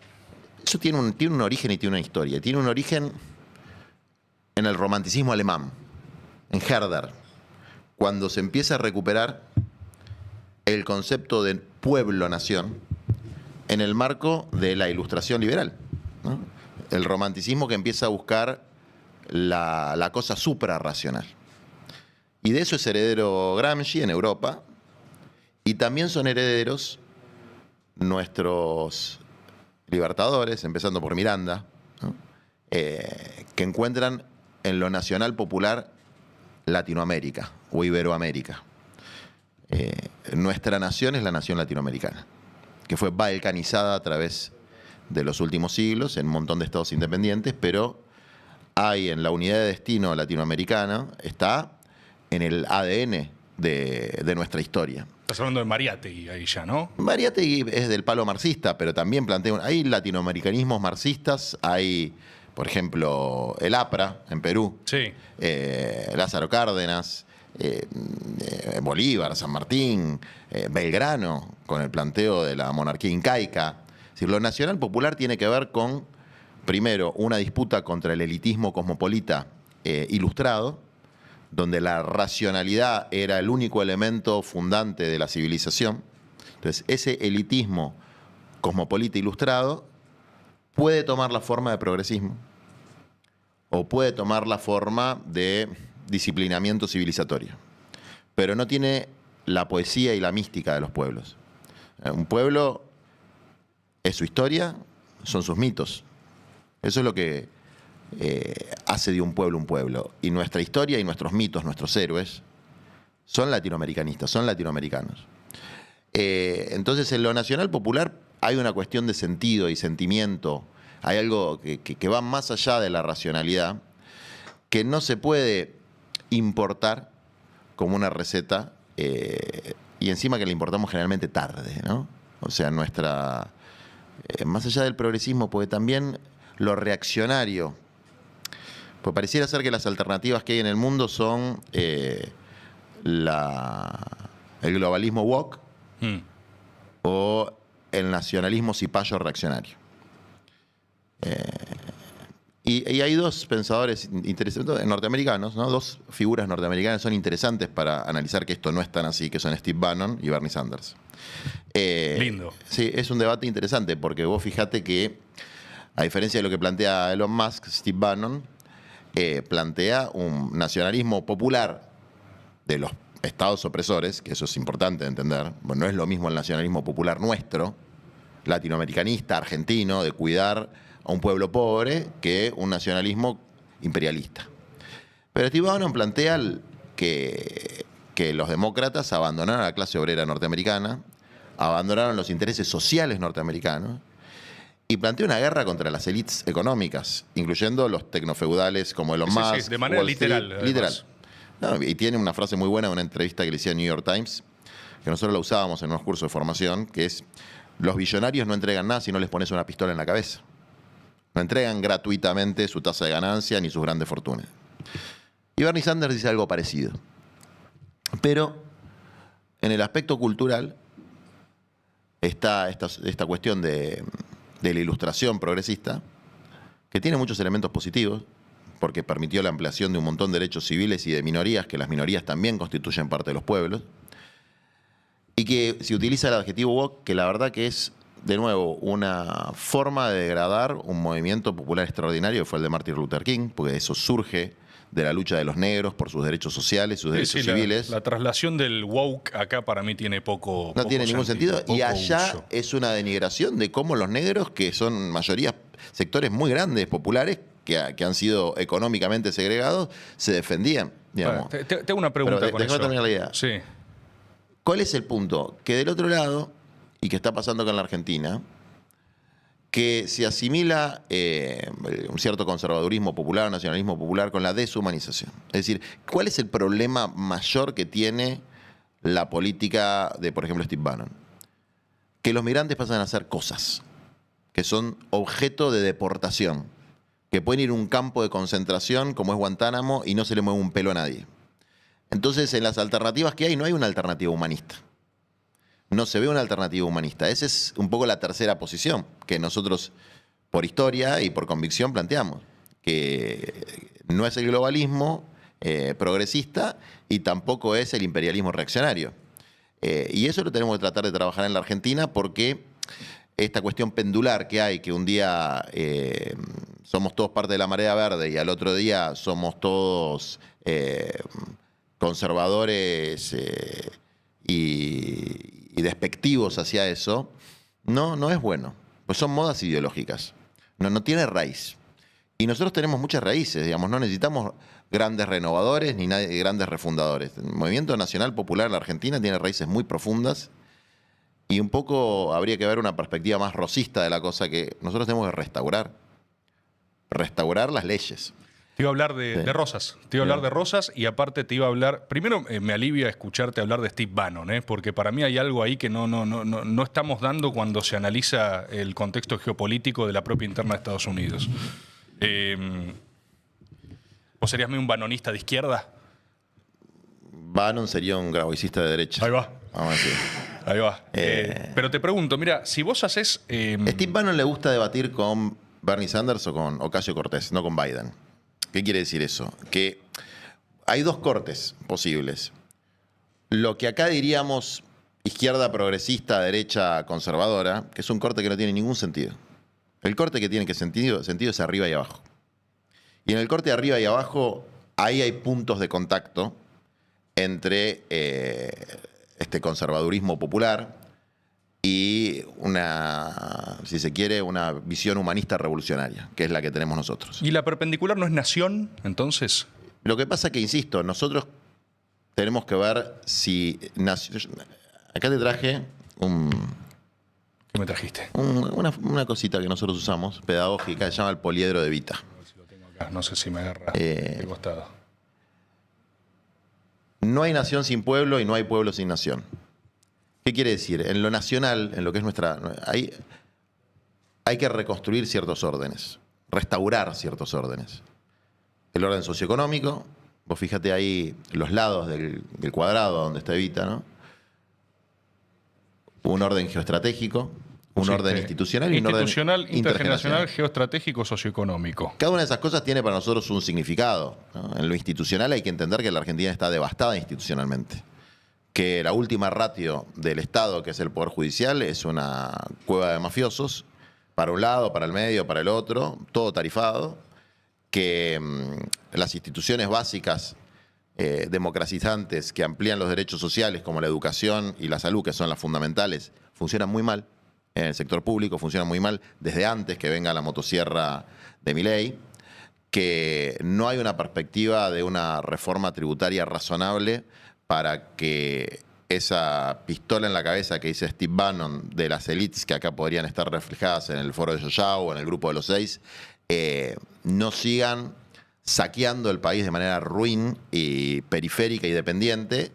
Eso tiene un origen y tiene una historia. Tiene un origen en el romanticismo alemán, en Herder, cuando se empieza a recuperar el concepto de pueblo-nación en el marco de la Ilustración liberal, ¿no? El romanticismo que empieza a buscar la cosa suprarracional. Y de eso es heredero Gramsci en Europa, y también son herederos nuestros libertadores, empezando por Miranda, ¿no? Que encuentran en lo nacional popular Latinoamérica o Iberoamérica. Nuestra nación es la nación latinoamericana, que fue balcanizada a través de los últimos siglos en un montón de estados independientes, pero hay en la unidad de destino latinoamericana, está en el ADN de nuestra historia. Estás hablando de Mariátegui ahí ya, ¿no? Mariátegui es del palo marxista, pero también plantea, hay latinoamericanismos marxistas, hay, por ejemplo, el APRA en Perú, Sí. Lázaro Cárdenas, Bolívar, San Martín, Belgrano, con el planteo de la monarquía incaica. Es decir, lo nacional popular tiene que ver con, primero, una disputa contra el elitismo cosmopolita ilustrado, donde la racionalidad era el único elemento fundante de la civilización. Entonces, ese elitismo cosmopolita ilustrado puede tomar la forma de progresismo o puede tomar la forma de disciplinamiento civilizatorio, pero no tiene la poesía y la mística de los pueblos. Un pueblo es su historia, son sus mitos. Eso es lo que hace de un pueblo. Y nuestra historia y nuestros mitos, nuestros héroes, son latinoamericanistas, son latinoamericanos. Entonces, en lo nacional popular hay una cuestión de sentido y sentimiento, hay algo que va más allá de la racionalidad, que no se puede importar como una receta, y encima que la importamos generalmente tarde, ¿no? O sea, nuestra... más allá del progresismo, porque también lo reaccionario, pues pareciera ser que las alternativas que hay en el mundo son el globalismo woke o el nacionalismo cipayo reaccionario. Y hay dos pensadores interesantes, norteamericanos, ¿no? Dos figuras norteamericanas son interesantes para analizar que esto no es tan así, que son Steve Bannon y Bernie Sanders. Lindo. Sí, es un debate interesante porque vos fijate que, a diferencia de lo que plantea Elon Musk, Steve Bannon plantea un nacionalismo popular de los estados opresores, que eso es importante de entender. Bueno, no es lo mismo el nacionalismo popular nuestro, latinoamericanista, argentino, de cuidar a un pueblo pobre, que un nacionalismo imperialista. Pero Steve Bannon plantea que los demócratas abandonaron a la clase obrera norteamericana, abandonaron los intereses sociales norteamericanos y plantea una guerra contra las élites económicas, incluyendo los tecnofeudales como Elon Musk. Sí, de manera Wall Street, literal. literal. No, y tiene una frase muy buena en una entrevista que le hacía a New York Times, que nosotros la usábamos en unos cursos de formación, que es: los billonarios no entregan nada si no les pones una pistola en la cabeza. No entregan gratuitamente su tasa de ganancia ni sus grandes fortunas. Y Bernie Sanders dice algo parecido. Pero en el aspecto cultural está esta cuestión de la ilustración progresista, que tiene muchos elementos positivos, porque permitió la ampliación de un montón de derechos civiles y de minorías, que las minorías también constituyen parte de los pueblos, y que se utiliza el adjetivo woke, que la verdad que es, de nuevo, una forma de degradar un movimiento popular extraordinario, que fue el de Martin Luther King, porque eso surge de la lucha de los negros por sus derechos sociales, sus derechos civiles. La traslación del woke acá para mí tiene poco No tiene ningún sentido. Y poco allá uso. es una denigración de cómo los negros, que son mayoría, sectores muy grandes, populares, que han sido económicamente segregados, se defendían. Digamos. Bueno, te hago una pregunta Pero con déjame eso. terminar la idea. Sí. ¿Cuál es el punto? Que del otro lado, y que está pasando con la Argentina, que se asimila un cierto conservadurismo popular, nacionalismo popular, con la deshumanización. Es decir, ¿cuál es el problema mayor que tiene la política de, por ejemplo, Steve Bannon? Que los migrantes pasan a ser cosas, que son objeto de deportación, que pueden ir a un campo de concentración como es Guantánamo y no se le mueve un pelo a nadie. Entonces, en las alternativas que hay, no hay una alternativa humanista. No se ve una alternativa humanista. Esa es un poco la tercera posición que nosotros, por historia y por convicción, planteamos. Que no es el globalismo progresista y tampoco es el imperialismo reaccionario. Y eso lo tenemos que tratar de trabajar en la Argentina porque esta cuestión pendular que hay, que un día somos todos parte de la marea verde y al otro día somos todos conservadores y despectivos hacia eso, no es bueno. Pues son modas ideológicas. No tiene raíz. Y nosotros tenemos muchas raíces, digamos, no necesitamos grandes renovadores ni grandes refundadores. El movimiento nacional popular en la Argentina tiene raíces muy profundas y un poco habría que ver una perspectiva más rosista de la cosa, que nosotros tenemos que restaurar las leyes. Te iba a hablar de Rosas. Te iba a hablar de Rosas y aparte te iba a hablar... Primero me alivia escucharte hablar de Steve Bannon, porque para mí hay algo ahí que no estamos dando cuando se analiza el contexto geopolítico de la propia interna de Estados Unidos. ¿Vos serías un banonista de izquierda? Bannon sería un graboicista de derecha. Ahí va. Vamos a decir. Ahí va. Pero te pregunto, mira, si vos haces... Steve Bannon le gusta debatir con Bernie Sanders o con Ocasio-Cortez, no con Biden. ¿Qué quiere decir eso? Que hay dos cortes posibles. Lo que acá diríamos izquierda progresista, derecha conservadora, que es un corte que no tiene ningún sentido. El corte que tiene sentido es arriba y abajo. Y en el corte de arriba y abajo, ahí hay puntos de contacto entre este conservadurismo popular y si se quiere, una visión humanista revolucionaria, que es la que tenemos nosotros. ¿Y la perpendicular no es nación, entonces? Lo que pasa es que, insisto, nosotros tenemos que ver si... Acá te traje ¿Qué me trajiste? Una cosita que nosotros usamos, pedagógica, se llama el poliedro de Vita. A ver si lo tengo acá. No sé si me agarra de costado. No hay nación sin pueblo y no hay pueblo sin nación. ¿Qué quiere decir? En lo nacional, en lo que es nuestra... Hay que reconstruir ciertos órdenes, restaurar ciertos órdenes. El orden socioeconómico, vos fíjate ahí los lados del cuadrado donde está Evita, ¿no? Un orden geoestratégico, un orden institucional y un orden intergeneracional, geoestratégico, socioeconómico. Cada una de esas cosas tiene para nosotros un significado, ¿no? En lo institucional hay que entender que la Argentina está devastada institucionalmente. Que la última ratio del Estado, que es el Poder Judicial, es una cueva de mafiosos, para un lado, para el medio, para el otro, todo tarifado. Que las instituciones básicas democratizantes que amplían los derechos sociales, como la educación y la salud, que son las fundamentales, funcionan muy mal. En el sector público funcionan muy mal desde antes que venga la motosierra de Milei. Que no hay una perspectiva de una reforma tributaria razonable para que esa pistola en la cabeza que dice Steve Bannon de las élites que acá podrían estar reflejadas en el foro de Yoyao o en el grupo de los 6, no sigan saqueando el país de manera ruin y periférica y dependiente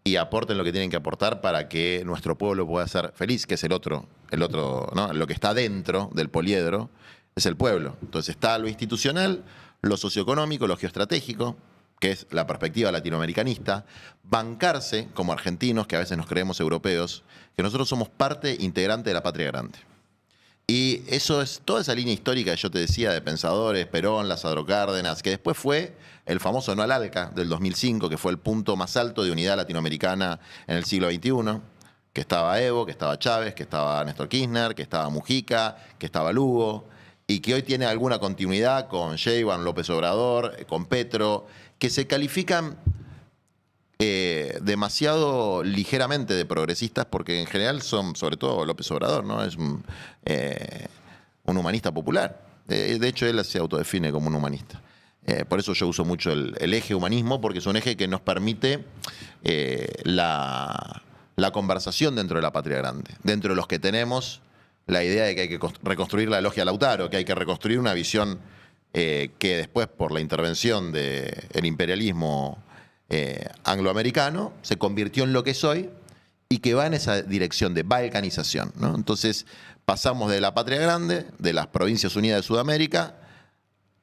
y aporten lo que tienen que aportar para que nuestro pueblo pueda ser feliz, que es el otro, ¿no? Lo que está dentro del poliedro es el pueblo. Entonces está lo institucional, lo socioeconómico, lo geoestratégico, que es la perspectiva latinoamericanista, bancarse como argentinos, que a veces nos creemos europeos, que nosotros somos parte integrante de la patria grande. Y eso es toda esa línea histórica que yo te decía de pensadores, Perón, Lázaro Cárdenas, que después fue el famoso No al ALCA del 2005, que fue el punto más alto de unidad latinoamericana en el siglo XXI, que estaba Evo, que estaba Chávez, que estaba Néstor Kirchner, que estaba Mujica, que estaba Lugo, y que hoy tiene alguna continuidad con Sheinbaum, López Obrador, con Petro, que se califican demasiado ligeramente de progresistas, porque en general son, sobre todo López Obrador, ¿no? Es un humanista popular. De hecho, él se autodefine como un humanista. Por eso yo uso mucho el eje humanismo, porque es un eje que nos permite la conversación dentro de la patria grande. Dentro de los que tenemos la idea de que hay que reconstruir la logia Lautaro, que hay que reconstruir una visión que después, por la intervención del imperialismo angloamericano, se convirtió en lo que es hoy y que va en esa dirección de balcanización, ¿no? Entonces pasamos de la patria grande, de las Provincias Unidas de Sudamérica,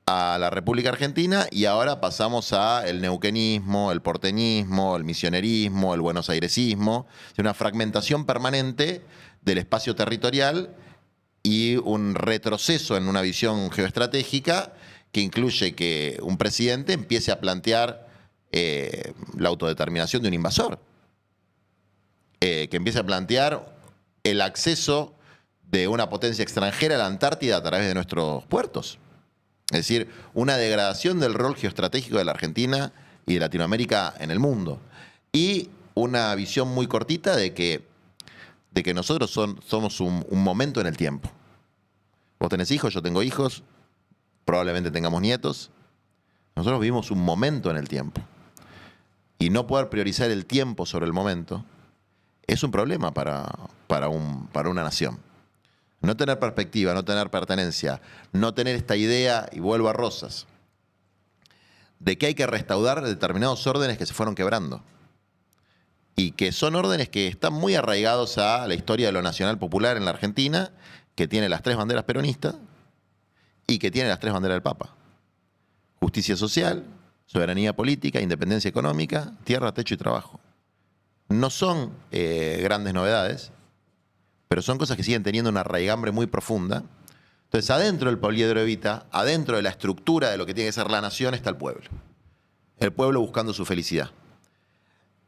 a la República Argentina y ahora pasamos a el neuquenismo, el porteñismo, el misionerismo, el buenosairesismo, una fragmentación permanente del espacio territorial y un retroceso en una visión geoestratégica que incluye que un presidente empiece a plantear la autodeterminación de un invasor, que empiece a plantear el acceso de una potencia extranjera a la Antártida a través de nuestros puertos. Es decir, una degradación del rol geoestratégico de la Argentina y de Latinoamérica en el mundo. Y una visión muy cortita de que nosotros somos un momento en el tiempo. Vos tenés hijos, yo tengo hijos, probablemente tengamos nietos. Nosotros vivimos un momento en el tiempo. Y no poder priorizar el tiempo sobre el momento es un problema para una nación. No tener perspectiva, no tener pertenencia, no tener esta idea, y vuelvo a Rosas, de que hay que restaurar determinados órdenes que se fueron quebrando. Y que son órdenes que están muy arraigados a la historia de lo nacional popular en la Argentina, que tiene las 3 banderas peronistas y que tiene las 3 banderas del Papa. Justicia social, soberanía política, independencia económica, tierra, techo y trabajo. No son grandes novedades, pero son cosas que siguen teniendo una raigambre muy profunda. Entonces, adentro del poliedro Evita, adentro de la estructura de lo que tiene que ser la nación, está el pueblo. El pueblo buscando su felicidad.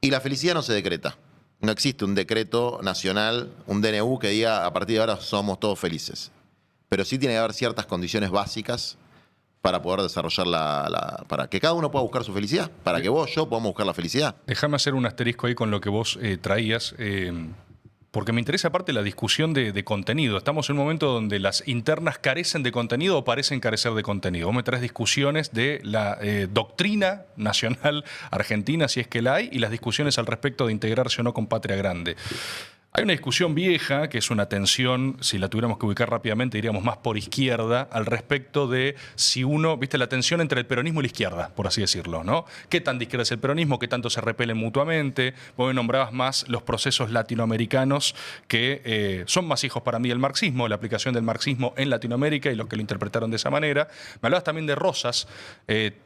Y la felicidad no se decreta. No existe un decreto nacional, un DNU que diga a partir de ahora somos todos felices. Pero sí tiene que haber ciertas condiciones básicas para poder desarrollar para que cada uno pueda buscar su felicidad, para que vos, yo, podamos buscar la felicidad. Déjame hacer un asterisco ahí con lo que vos traías, porque me interesa aparte la discusión de contenido. Estamos en un momento donde las internas carecen de contenido o parecen carecer de contenido. Vos me traes discusiones de la doctrina nacional argentina, si es que la hay, y las discusiones al respecto de integrarse o no con Patria Grande. Hay una discusión vieja, que es una tensión, si la tuviéramos que ubicar rápidamente, diríamos más por izquierda, al respecto de si uno, viste, la tensión entre el peronismo y la izquierda, por así decirlo, ¿no? ¿Qué tan de izquierda es el peronismo? ¿Qué tanto se repelen mutuamente? Vos me nombrabas más los procesos latinoamericanos que son más hijos para mí del marxismo, la aplicación del marxismo en Latinoamérica y los que lo interpretaron de esa manera. Me hablabas también de Rosas.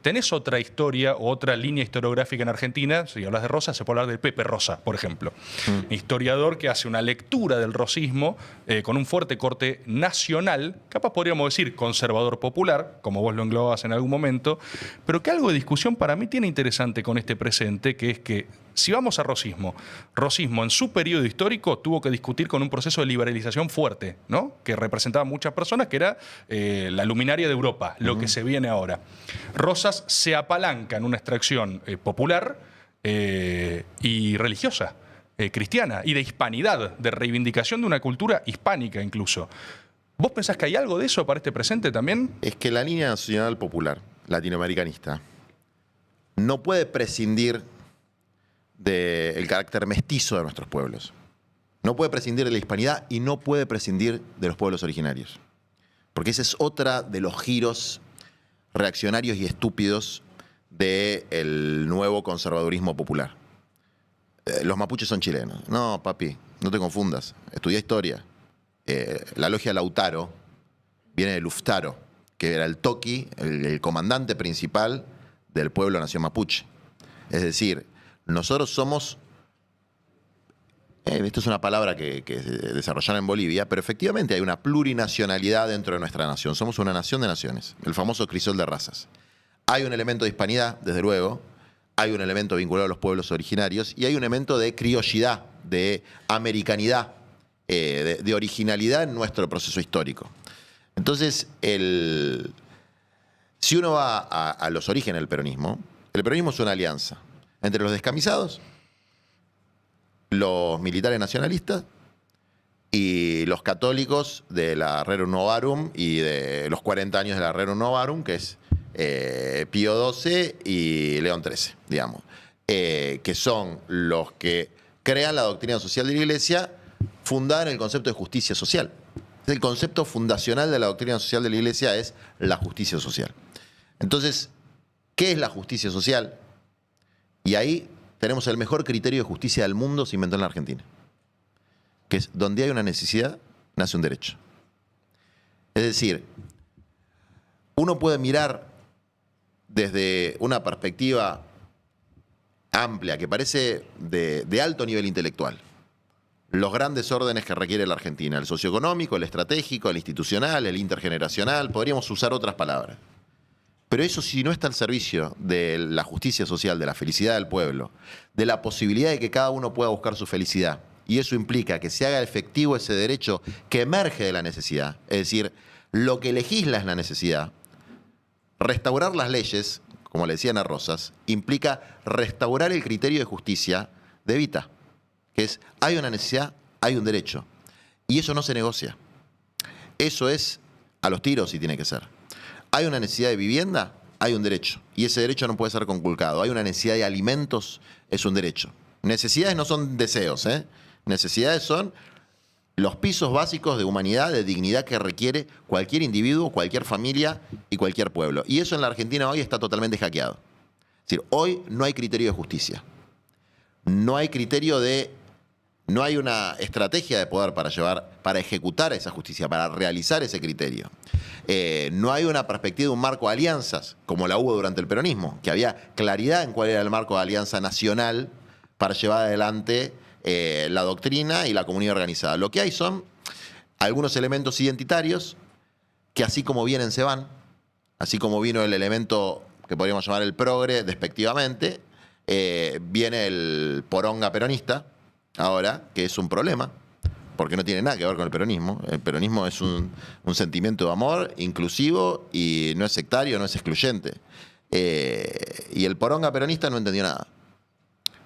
¿Tenés otra historia o otra línea historiográfica en Argentina? Si hablas de Rosas, se puede hablar del Pepe Rosa, por ejemplo. Historiador que hace una lectura del rosismo con un fuerte corte nacional, capaz podríamos decir conservador popular, como vos lo englobabas en algún momento, pero que algo de discusión para mí tiene interesante con este presente, que es que si vamos a Rosismo en su periodo histórico tuvo que discutir con un proceso de liberalización fuerte, ¿no? Que representaba a muchas personas, que era la luminaria de Europa, lo que se viene ahora. Rosas se apalanca en una extracción popular y religiosa, cristiana y de hispanidad, de reivindicación de una cultura hispánica incluso. ¿Vos pensás que hay algo de eso para este presente también? Es que la línea nacional popular, latinoamericanista, no puede prescindir del carácter mestizo de nuestros pueblos. No puede prescindir de la hispanidad y no puede prescindir de los pueblos originarios. Porque ese es otra de los giros reaccionarios y estúpidos del nuevo conservadurismo popular. Los mapuches son chilenos. No, papi, no te confundas. Estudia historia. La logia Lautaro viene de Luftaro, que era el toqui, el comandante principal del pueblo nación mapuche. Es decir, nosotros somos... esto es una palabra que desarrollaron en Bolivia, pero efectivamente hay una plurinacionalidad dentro de nuestra nación. Somos una nación de naciones, el famoso crisol de razas. Hay un elemento de hispanidad, desde luego. Hay un elemento vinculado a los pueblos originarios y hay un elemento de criollidad, de americanidad, de originalidad en nuestro proceso histórico. Entonces, si uno va a los orígenes del peronismo, el peronismo es una alianza entre los descamisados, los militares nacionalistas y los católicos de la Rerum Novarum y de los 40 años de la Rerum Novarum, que es Pío XII y León XIII, digamos, que son los que crean la doctrina social de la Iglesia fundada en el concepto de justicia social. El concepto fundacional de la doctrina social de la Iglesia es la justicia social. Entonces, ¿qué es la justicia social? Y ahí tenemos el mejor criterio de justicia del mundo, se inventó en la Argentina, que es donde hay una necesidad, nace un derecho. Es decir, uno puede mirar desde una perspectiva amplia, que parece de alto nivel intelectual, los grandes órdenes que requiere la Argentina, el socioeconómico, el estratégico, el institucional, el intergeneracional, podríamos usar otras palabras. Pero eso, si no está al servicio de la justicia social, de la felicidad del pueblo, de la posibilidad de que cada uno pueda buscar su felicidad, y eso implica que se haga efectivo ese derecho que emerge de la necesidad, es decir, lo que legisla es la necesidad. Restaurar las leyes, como le decían a Rosas, implica restaurar el criterio de justicia de Evita, que es, hay una necesidad, hay un derecho. Y eso no se negocia. Eso es a los tiros si tiene que ser. Hay una necesidad de vivienda, hay un derecho. Y ese derecho no puede ser conculcado. Hay una necesidad de alimentos, es un derecho. Necesidades no son deseos, ¿eh? Necesidades son los pisos básicos de humanidad, de dignidad que requiere cualquier individuo, cualquier familia y cualquier pueblo. Y eso en la Argentina hoy está totalmente hackeado. Es decir, hoy no hay criterio de justicia. No hay criterio de... No hay una estrategia de poder para ejecutar esa justicia, para realizar ese criterio. No hay una perspectiva de un marco de alianzas, como la hubo durante el peronismo, que había claridad en cuál era el marco de alianza nacional para llevar adelante la doctrina y la comunidad organizada. Lo que hay son algunos elementos identitarios que así como vienen se van, así como vino el elemento que podríamos llamar el progre despectivamente, viene el poronga peronista, ahora, que es un problema, porque no tiene nada que ver con el peronismo. El peronismo es un sentimiento de amor inclusivo y no es sectario, no es excluyente. Y el poronga peronista no entendió nada.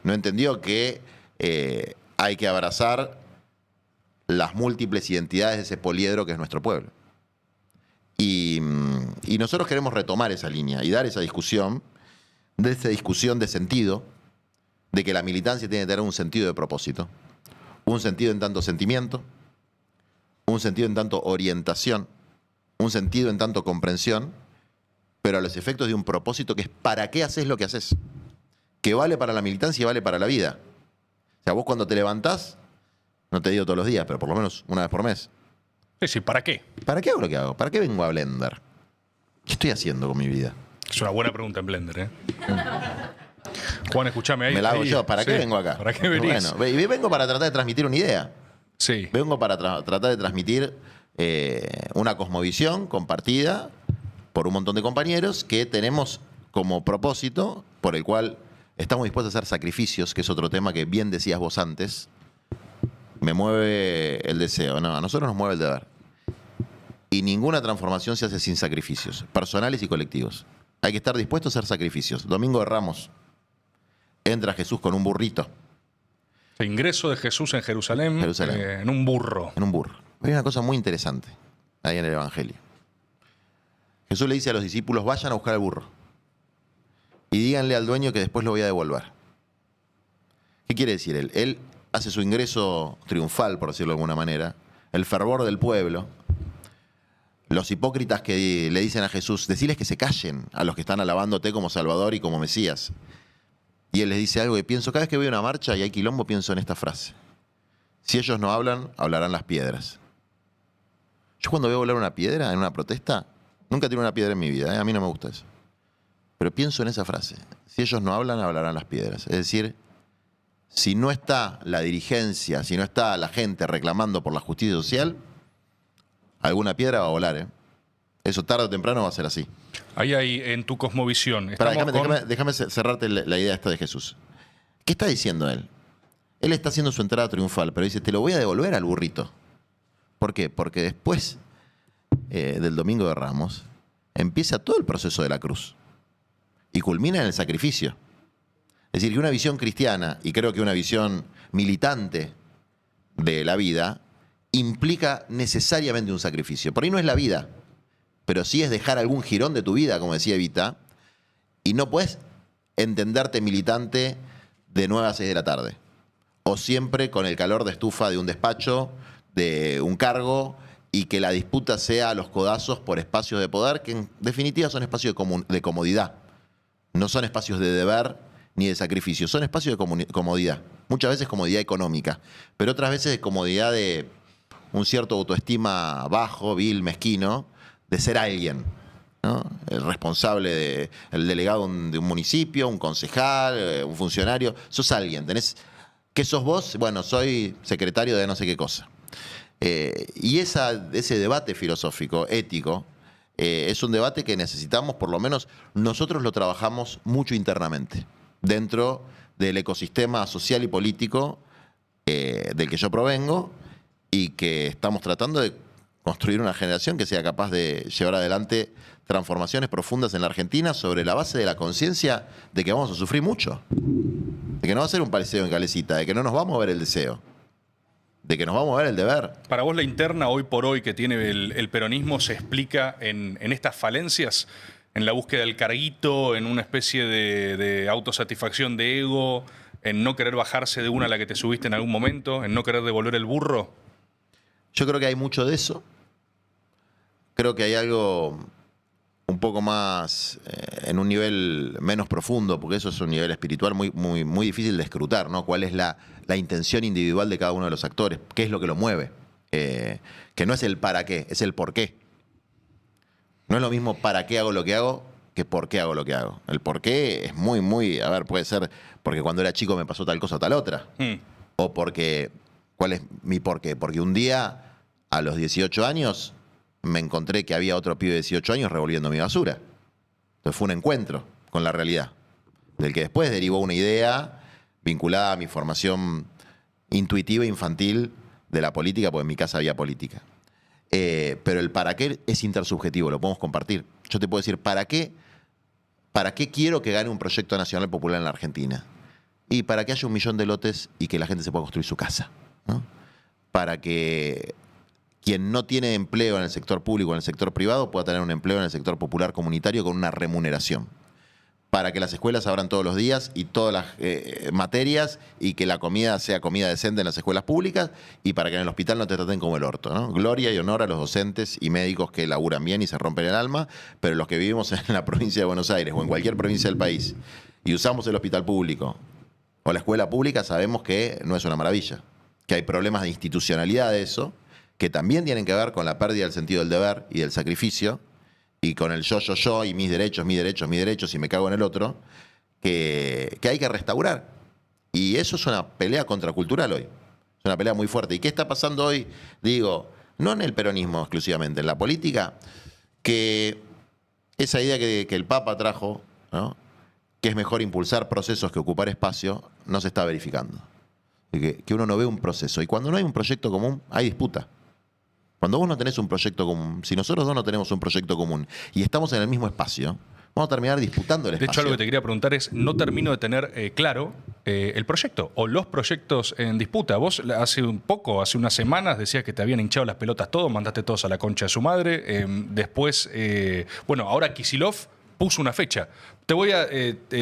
No entendió que hay que abrazar las múltiples identidades de ese poliedro que es nuestro pueblo. Y nosotros queremos retomar esa línea y dar esa discusión, de esa discusión de sentido, de que la militancia tiene que tener un sentido de propósito, un sentido en tanto sentimiento, un sentido en tanto orientación, un sentido en tanto comprensión, pero a los efectos de un propósito que es ¿para qué haces lo que haces? Que vale para la militancia y vale para la vida. O sea, vos cuando te levantás, no te digo todos los días, pero por lo menos una vez por mes. Sí, ¿para qué? ¿Para qué hago lo que hago? ¿Para qué vengo a Blender? ¿Qué estoy haciendo con mi vida? Es una buena pregunta en Blender, ¿eh? Juan, escúchame ahí. Me la hago yo. ¿Para qué vengo acá? ¿Para qué venís? Bueno, y vengo para tratar de transmitir una idea. Sí. Vengo para tratar de transmitir una cosmovisión compartida por un montón de compañeros que tenemos como propósito, por el cual estamos dispuestos a hacer sacrificios, que es otro tema que bien decías vos antes. Me mueve el deseo. No, a nosotros nos mueve el deber. Y ninguna transformación se hace sin sacrificios, personales y colectivos. Hay que estar dispuestos a hacer sacrificios. Domingo de Ramos. Entra Jesús con un burrito. El ingreso de Jesús en Jerusalén. En un burro. En un burro. Hay una cosa muy interesante ahí en el Evangelio. Jesús le dice a los discípulos, vayan a buscar al burro. Y díganle al dueño que después lo voy a devolver. ¿Qué quiere decir él? Él hace su ingreso triunfal, por decirlo de alguna manera. El fervor del pueblo. Los hipócritas que le dicen a Jesús, deciles que se callen a los que están alabándote como Salvador y como Mesías. Y él les dice algo que pienso, cada vez que veo una marcha y hay quilombo, pienso en esta frase. Si ellos no hablan, hablarán las piedras. Yo cuando veo volar una piedra en una protesta, nunca tiro una piedra en mi vida, ¿eh? A mí no me gusta eso. Pero pienso en esa frase. Si ellos no hablan, hablarán las piedras. Es decir, si no está la dirigencia, si no está la gente reclamando por la justicia social, alguna piedra va a volar, ¿eh? Eso tarde o temprano va a ser así. Ahí en tu cosmovisión. Déjame cerrarte la idea esta de Jesús. ¿Qué está diciendo él? Él está haciendo su entrada triunfal, pero dice, te lo voy a devolver al burrito. ¿Por qué? Porque después del Domingo de Ramos empieza todo el proceso de la cruz y culmina en el sacrificio. Es decir, que una visión cristiana, y creo que una visión militante de la vida, implica necesariamente un sacrificio. Por ahí no es la vida, pero sí es dejar algún jirón de tu vida, como decía Evita, y no puedes entenderte militante de 9 a 6 de la tarde, o siempre con el calor de estufa de un despacho, de un cargo, y que la disputa sea a los codazos por espacios de poder, que en definitiva son espacios de comodidad, no son espacios de deber ni de sacrificio, son espacios de comodidad, muchas veces comodidad económica, pero otras veces de comodidad de un cierto autoestima bajo, vil, mezquino, de ser alguien. ¿no? El responsable, el delegado de un municipio, un concejal, un funcionario. Sos alguien. ¿Qué sos vos? Bueno, soy secretario de no sé qué cosa. Y ese debate filosófico, ético, es un debate que necesitamos, por lo menos nosotros lo trabajamos mucho internamente, dentro del ecosistema social y político del que yo provengo, y que estamos tratando de construir una generación que sea capaz de llevar adelante transformaciones profundas en la Argentina sobre la base de la conciencia de que vamos a sufrir mucho, de que no va a ser un paseo en calecita, de que no nos va a mover el deseo, de que nos va a mover el deber. Para vos la interna hoy por hoy que tiene el peronismo se explica en estas falencias, en la búsqueda del carguito, en una especie de autosatisfacción de ego, en no querer bajarse de una a la que te subiste en algún momento, en no querer devolver el burro. Yo creo que hay mucho de eso. Creo que hay algo un poco más, en un nivel menos profundo, porque eso es un nivel espiritual muy difícil de escrutar, ¿no? ¿Cuál es la intención individual de cada uno de los actores? ¿Qué es lo que lo mueve? Que no es el para qué, es el por qué. No es lo mismo para qué hago lo que hago que por qué hago lo que hago. El por qué es a ver, puede ser porque cuando era chico me pasó tal cosa o tal otra. O porque, ¿cuál es mi por qué? Porque un día, a los 18 años, me encontré que había otro pibe de 18 años revolviendo mi basura. Entonces fue un encuentro con la realidad, del que después derivó una idea vinculada a mi formación intuitiva e infantil de la política, porque en mi casa había política. Pero el para qué es intersubjetivo, lo podemos compartir. Yo te puedo decir, ¿para qué quiero que gane un proyecto nacional popular en la Argentina? Y para que haya 1 millón de lotes y que la gente se pueda construir su casa, ¿no? Para que quien no tiene empleo en el sector público o en el sector privado pueda tener un empleo en el sector popular comunitario con una remuneración. Para que las escuelas abran todos los días y todas las materias, y que la comida sea comida decente en las escuelas públicas, y para que en el hospital no te traten como el orto, ¿no? Gloria y honor a los docentes y médicos que laburan bien y se rompen el alma, pero los que vivimos en la provincia de Buenos Aires o en cualquier provincia del país y usamos el hospital público o la escuela pública, sabemos que no es una maravilla, que hay problemas de institucionalidad de eso, que también tienen que ver con la pérdida del sentido del deber y del sacrificio, y con el yo, y mis derechos, y me cago en el otro, que hay que restaurar. Y eso es una pelea contracultural hoy. Es una pelea muy fuerte. ¿Y qué está pasando hoy? Digo, no en el peronismo exclusivamente, en la política, que esa idea que el Papa trajo, ¿no? Que es mejor impulsar procesos que ocupar espacio, no se está verificando. Que uno no ve un proceso. Y cuando no hay un proyecto común, hay disputa. Cuando vos no tenés un proyecto común, si nosotros dos no tenemos un proyecto común y estamos en el mismo espacio, vamos a terminar disputando el espacio. De hecho, algo que te quería preguntar es, no termino de tener claro el proyecto o los proyectos en disputa. Vos hace unas semanas decías que te habían hinchado las pelotas todos, mandaste todos a la concha de su madre. Después, ahora Kicillof puso una fecha. Te voy a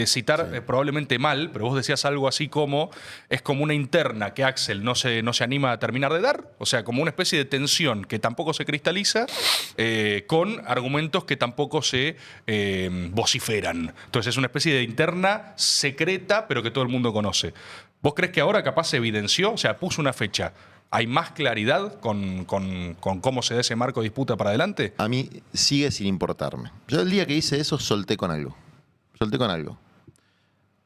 citar probablemente mal, pero vos decías algo así como, es como una interna que Axel no se anima a terminar de dar, o sea, como una especie de tensión que tampoco se cristaliza, con argumentos que tampoco se vociferan. Entonces es una especie de interna secreta, pero que todo el mundo conoce. ¿Vos crees que ahora capaz se evidenció? O sea, puso una fecha. ¿Hay más claridad con cómo se da ese marco de disputa para adelante? A mí sigue sin importarme. Yo el día que hice eso solté con algo.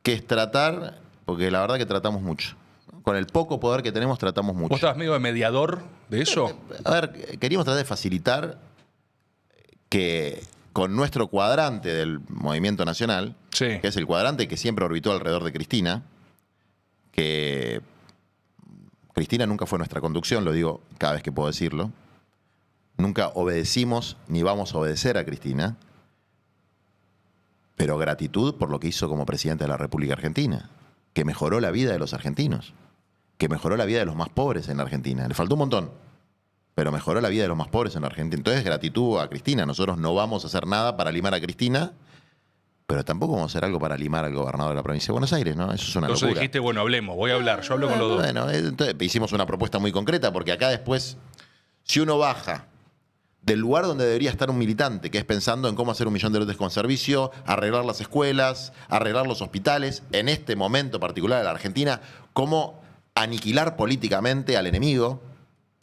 Que es tratar, porque la verdad que tratamos mucho. Con el poco poder que tenemos tratamos mucho. ¿Vos estabas medio de mediador de eso? A ver, queríamos tratar de facilitar que con nuestro cuadrante del movimiento nacional, que es el cuadrante que siempre orbitó alrededor de Cristina, que Cristina nunca fue nuestra conducción, lo digo cada vez que puedo decirlo. Nunca obedecimos ni vamos a obedecer a Cristina, pero gratitud por lo que hizo como presidente de la República Argentina, que mejoró la vida de los argentinos, que mejoró la vida de los más pobres en la Argentina. Le faltó un montón, pero mejoró la vida de los más pobres en la Argentina. Entonces, gratitud a Cristina. Nosotros no vamos a hacer nada para limar a Cristina, pero tampoco vamos a hacer algo para limar al gobernador de la provincia de Buenos Aires, ¿no? Eso es una locura. Entonces dijiste, hablemos, voy a hablar, yo hablo con los dos. Bueno, entonces hicimos una propuesta muy concreta, porque acá después, si uno baja del lugar donde debería estar un militante, que es pensando en cómo hacer 1 millón de lotes con servicio, arreglar las escuelas, arreglar los hospitales, en este momento particular de la Argentina, cómo aniquilar políticamente al enemigo,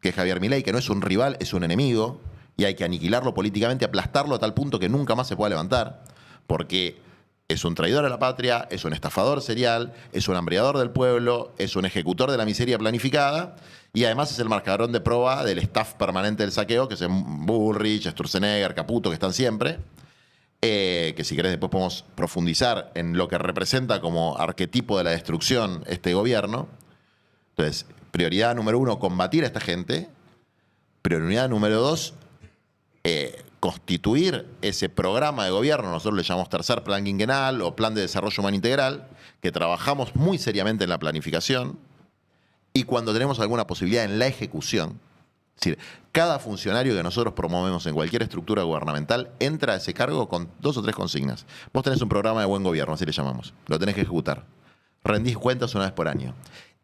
que es Javier Milei, que no es un rival, es un enemigo, y hay que aniquilarlo políticamente, aplastarlo a tal punto que nunca más se pueda levantar, porque es un traidor a la patria, es un estafador serial, es un hambriador del pueblo, es un ejecutor de la miseria planificada y además es el marcador de prueba del staff permanente del saqueo, que es Bullrich, Sturzenegger, Caputo, que están siempre. Que si querés después podemos profundizar en lo que representa como arquetipo de la destrucción este gobierno. Entonces, prioridad número 1, combatir a esta gente. Prioridad número 2, constituir ese programa de gobierno, nosotros le llamamos tercer plan quinquenal o plan de desarrollo humano integral, que trabajamos muy seriamente en la planificación y cuando tenemos alguna posibilidad en la ejecución. Es decir, cada funcionario que nosotros promovemos en cualquier estructura gubernamental entra a ese cargo con 2 o 3 consignas. Vos tenés un programa de buen gobierno, así le llamamos. Lo tenés que ejecutar. Rendís cuentas una vez por año.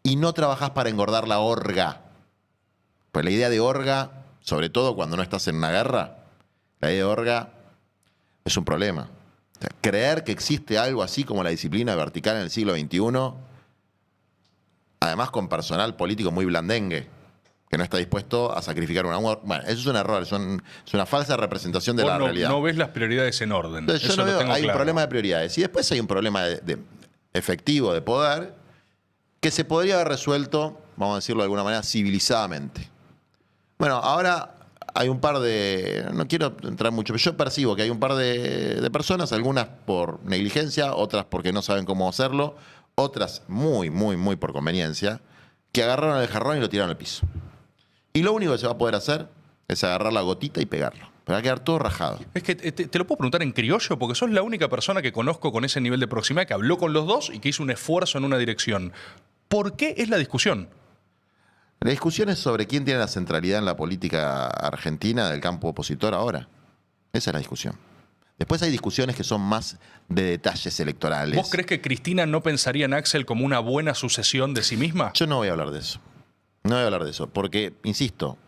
Y no trabajás para engordar la orga. Pues la idea de orga, sobre todo cuando no estás en una guerra, la idea de orga es un problema. O sea, creer que existe algo así como la disciplina vertical en el siglo XXI, además con personal político muy blandengue, que no está dispuesto a sacrificar una... Bueno, eso es un error, es una falsa representación de la realidad. No ves las prioridades en orden. Entonces, yo no veo, hay un problema de prioridades. Y después hay un problema de efectivo de poder que se podría haber resuelto, vamos a decirlo de alguna manera, civilizadamente. Bueno, ahora hay un par de... No quiero entrar mucho, pero yo percibo que hay un par de personas, algunas por negligencia, otras porque no saben cómo hacerlo, otras muy, muy, muy por conveniencia, que agarraron el jarrón y lo tiraron al piso. Y lo único que se va a poder hacer es agarrar la gotita y pegarlo. Pero va a quedar todo rajado. Es que te lo puedo preguntar en criollo, porque sos la única persona que conozco con ese nivel de proximidad, que habló con los dos y que hizo un esfuerzo en una dirección. ¿Por qué es la discusión? La discusión es sobre quién tiene la centralidad en la política argentina del campo opositor ahora. Esa es la discusión. Después hay discusiones que son más de detalles electorales. ¿Vos crees que Cristina no pensaría en Axel como una buena sucesión de sí misma? Yo no voy a hablar de eso. No voy a hablar de eso, porque, insisto,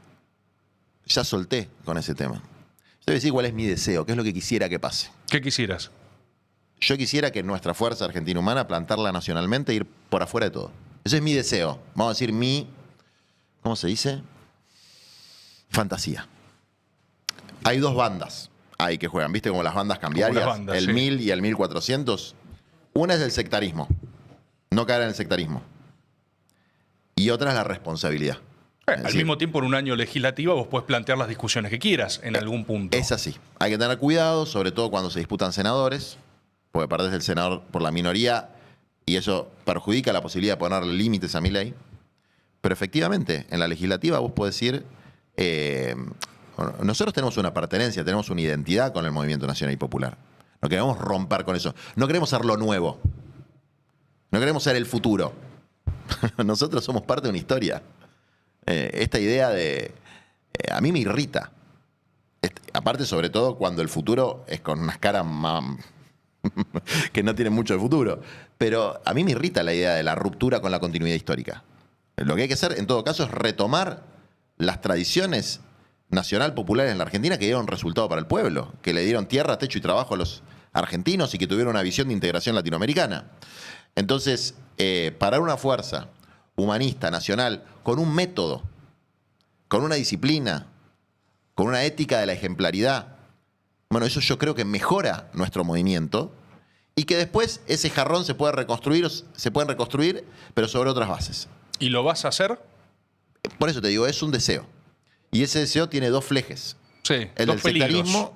ya solté con ese tema. Yo te voy a decir cuál es mi deseo, qué es lo que quisiera que pase. ¿Qué quisieras? Yo quisiera que nuestra Fuerza Argentina Humana, plantarla nacionalmente e ir por afuera de todo. Ese es mi deseo. Vamos a decir mi, ¿cómo se dice? Fantasía. Hay 2 bandas ahí que juegan, ¿viste? Como las bandas cambiarias, bandas, el sí. 1000 y el 1400. Una es el sectarismo, no caer en el sectarismo. Y otra es la responsabilidad. Al mismo tiempo, en un año legislativo, vos podés plantear las discusiones que quieras en algún punto. Es así. Hay que tener cuidado, sobre todo cuando se disputan senadores, porque perdés el senador por la minoría y eso perjudica la posibilidad de ponerle límites a mi ley. Pero efectivamente, en la legislativa vos podés decir, nosotros tenemos una pertenencia, tenemos una identidad con el movimiento nacional y popular. No queremos romper con eso. No queremos ser lo nuevo. No queremos ser el futuro. Nosotros somos parte de una historia. Esta idea de... a mí me irrita. Aparte, sobre todo, cuando el futuro es con unas caras que no tienen mucho de futuro. Pero a mí me irrita la idea de la ruptura con la continuidad histórica. Lo que hay que hacer, en todo caso, es retomar las tradiciones nacional populares en la Argentina que dieron resultado para el pueblo, que le dieron tierra, techo y trabajo a los argentinos y que tuvieron una visión de integración latinoamericana. Entonces, parar una fuerza humanista, nacional, con un método, con una disciplina, con una ética de la ejemplaridad, bueno, eso yo creo que mejora nuestro movimiento y que después ese jarrón se pueden reconstruir, pero sobre otras bases. ¿Y lo vas a hacer? Por eso te digo, es un deseo. Y ese deseo tiene 2 flejes. Sí, el 2 del peligros. sectarismo.